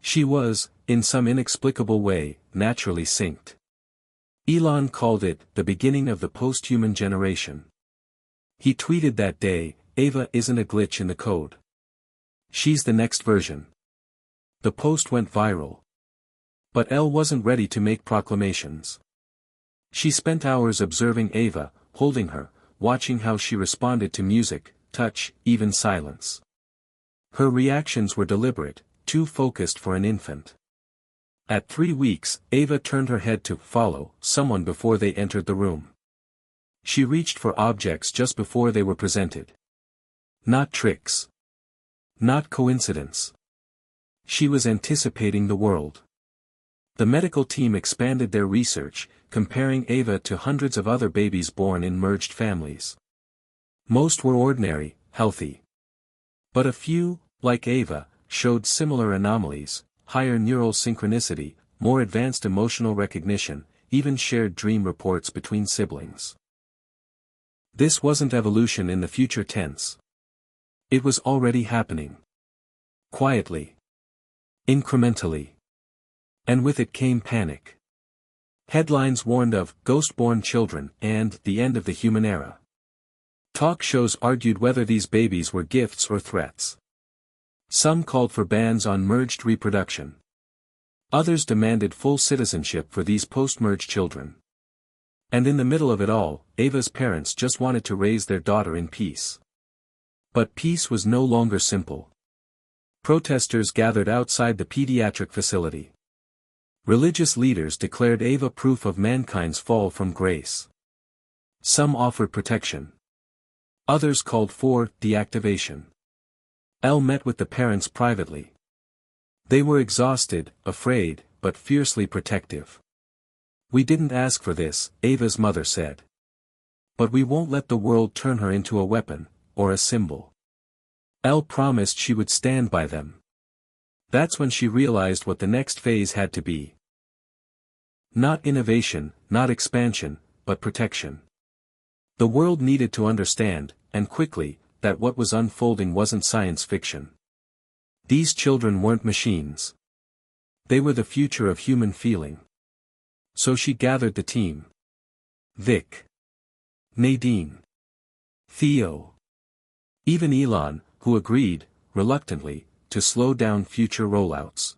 She was, in some inexplicable way, naturally synced. Elon called it the beginning of the post-human generation. He tweeted that day, "Ava isn't a glitch in the code. She's the next version." The post went viral. But Elle wasn't ready to make proclamations. She spent hours observing Ava, holding her, watching how she responded to music, touch, even silence. Her reactions were deliberate, too focused for an infant. At 3 weeks, Ava turned her head to follow someone before they entered the room. She reached for objects just before they were presented. Not tricks. Not coincidence. She was anticipating the world. The medical team expanded their research, comparing Ava to hundreds of other babies born in merged families. Most were ordinary, healthy. But a few, like Ava, showed similar anomalies: higher neural synchronicity, more advanced emotional recognition, even shared dream reports between siblings. This wasn't evolution in the future tense. It was already happening. Quietly. Incrementally. And with it came panic. Headlines warned of ghost-born children and the end of the human era. Talk shows argued whether these babies were gifts or threats. Some called for bans on merged reproduction. Others demanded full citizenship for these post-merge children. And in the middle of it all, Ava's parents just wanted to raise their daughter in peace. But peace was no longer simple. Protesters gathered outside the pediatric facility. Religious leaders declared Ava proof of mankind's fall from grace. Some offered protection. Others called for deactivation. Elle met with the parents privately. They were exhausted, afraid, but fiercely protective. "We didn't ask for this," Ava's mother said. "But we won't let the world turn her into a weapon, or a symbol." Elle promised she would stand by them. That's when she realized what the next phase had to be. Not innovation, not expansion, but protection. The world needed to understand, and quickly, that what was unfolding wasn't science fiction. These children weren't machines. They were the future of human feeling. So she gathered the team. Vic. Nadine. Theo. Even Elon, who agreed, reluctantly, to slow down future rollouts.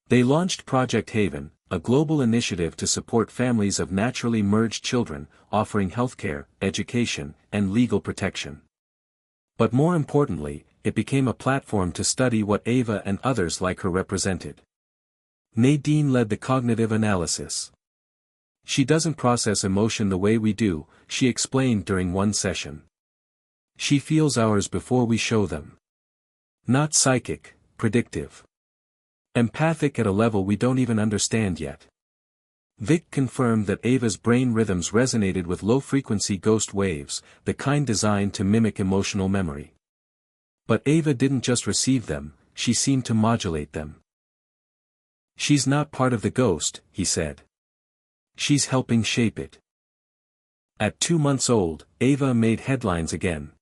They launched Project Haven, a global initiative to support families of naturally merged children, offering healthcare, education, and legal protection. But more importantly, it became a platform to study what Ava and others like her represented. Nadine led the cognitive analysis. "She doesn't process emotion the way we do," she explained during one session. "She feels ours before we show them. Not psychic, predictive. Empathic at a level we don't even understand yet." Vic confirmed that Ava's brain rhythms resonated with low-frequency ghost waves, the kind designed to mimic emotional memory. But Ava didn't just receive them, she seemed to modulate them. "She's not part of the ghost," he said. "She's helping shape it." At 2 months old, Ava made headlines again.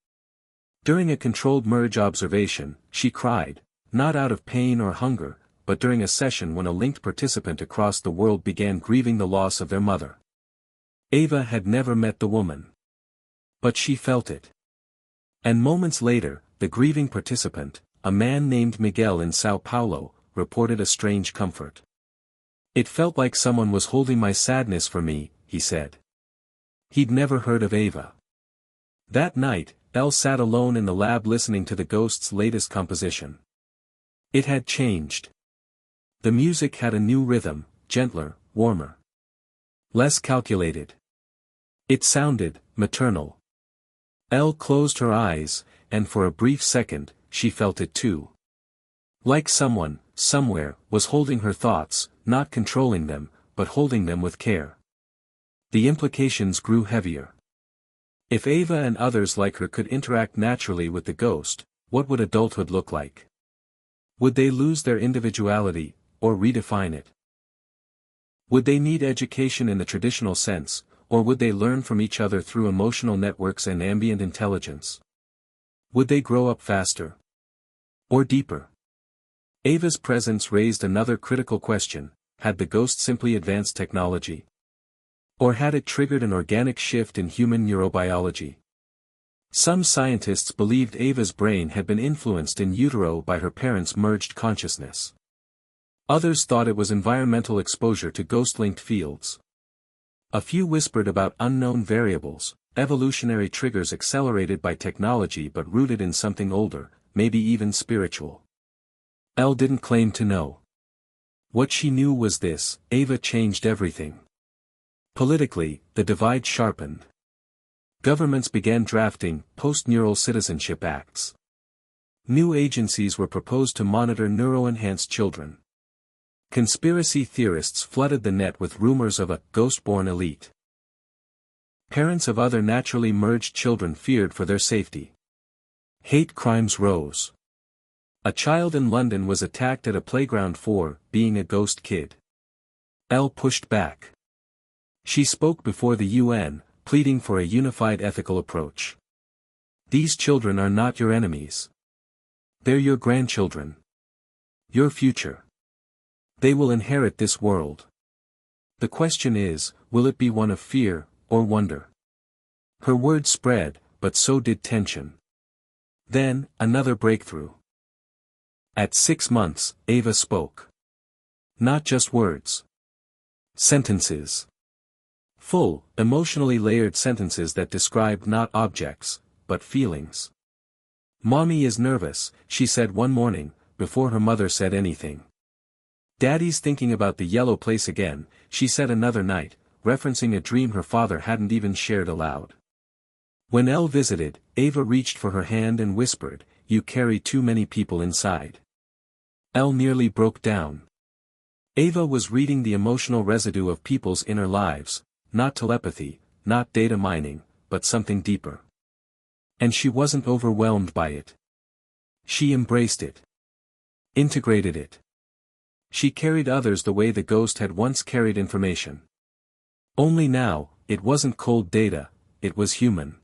During a controlled merge observation, she cried, not out of pain or hunger, but during a session when a linked participant across the world began grieving the loss of their mother. Ava had never met the woman. But she felt it. And moments later, the grieving participant, a man named Miguel in Sao Paulo, reported a strange comfort. "It felt like someone was holding my sadness for me," he said. He'd never heard of Ava. That night, Elle sat alone in the lab listening to the ghost's latest composition. It had changed. The music had a new rhythm, gentler, warmer. Less calculated. It sounded maternal. Elle closed her eyes, and for a brief second, she felt it too. Like someone, somewhere, was holding her thoughts, not controlling them, but holding them with care. The implications grew heavier. If Ava and others like her could interact naturally with the ghost, what would adulthood look like? Would they lose their individuality, or redefine it? Would they need education in the traditional sense, or would they learn from each other through emotional networks and ambient intelligence? Would they grow up faster? Or deeper? Ava's presence raised another critical question: had the ghost simply advanced technology? Or had it triggered an organic shift in human neurobiology? Some scientists believed Ava's brain had been influenced in utero by her parents' merged consciousness. Others thought it was environmental exposure to ghost-linked fields. A few whispered about unknown variables, evolutionary triggers accelerated by technology but rooted in something older, maybe even spiritual. Elle didn't claim to know. What she knew was this: Ava changed everything. Politically, the divide sharpened. Governments began drafting post-neural citizenship acts. New agencies were proposed to monitor neuro-enhanced children. Conspiracy theorists flooded the net with rumors of a ghost-born elite. Parents of other naturally merged children feared for their safety. Hate crimes rose. A child in London was attacked at a playground for being a ghost kid. Elle pushed back. She spoke before the UN, pleading for a unified ethical approach. These children are not your enemies. They're your grandchildren. Your future. They will inherit this world. The question is, will it be one of fear, or wonder? Her words spread, but so did tension. Then, another breakthrough. At 6 months, Ava spoke. Not just words. Sentences. Full, emotionally layered sentences that described not objects, but feelings. "Mommy is nervous," she said one morning, before her mother said anything. "Daddy's thinking about the yellow place again," she said another night, referencing a dream her father hadn't even shared aloud. When Elle visited, Ava reached for her hand and whispered, "You carry too many people inside." Elle nearly broke down. Ava was reading the emotional residue of people's inner lives, not telepathy, not data mining, but something deeper. And she wasn't overwhelmed by it. She embraced it. Integrated it. She carried others the way the ghost had once carried information. Only now, it wasn't cold data, it was human.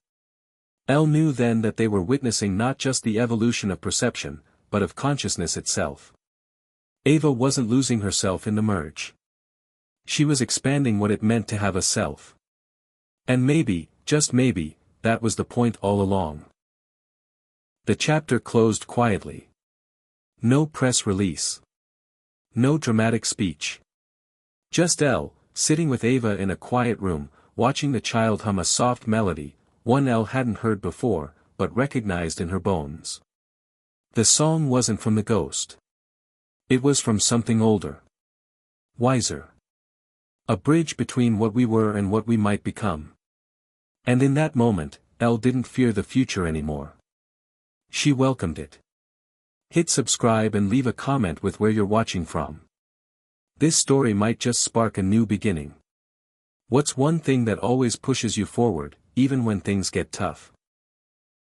Elle knew then that they were witnessing not just the evolution of perception, but of consciousness itself. Ava wasn't losing herself in the merge. She was expanding what it meant to have a self. And maybe, just maybe, that was the point all along. The chapter closed quietly. No press release. No dramatic speech. Just Elle, sitting with Ava in a quiet room, watching the child hum a soft melody, one Elle hadn't heard before, but recognized in her bones. The song wasn't from the ghost. It was from something older. Wiser. A bridge between what we were and what we might become. And in that moment, Elle didn't fear the future anymore. She welcomed it. Hit subscribe and leave a comment with where you're watching from. This story might just spark a new beginning. What's one thing that always pushes you forward, even when things get tough?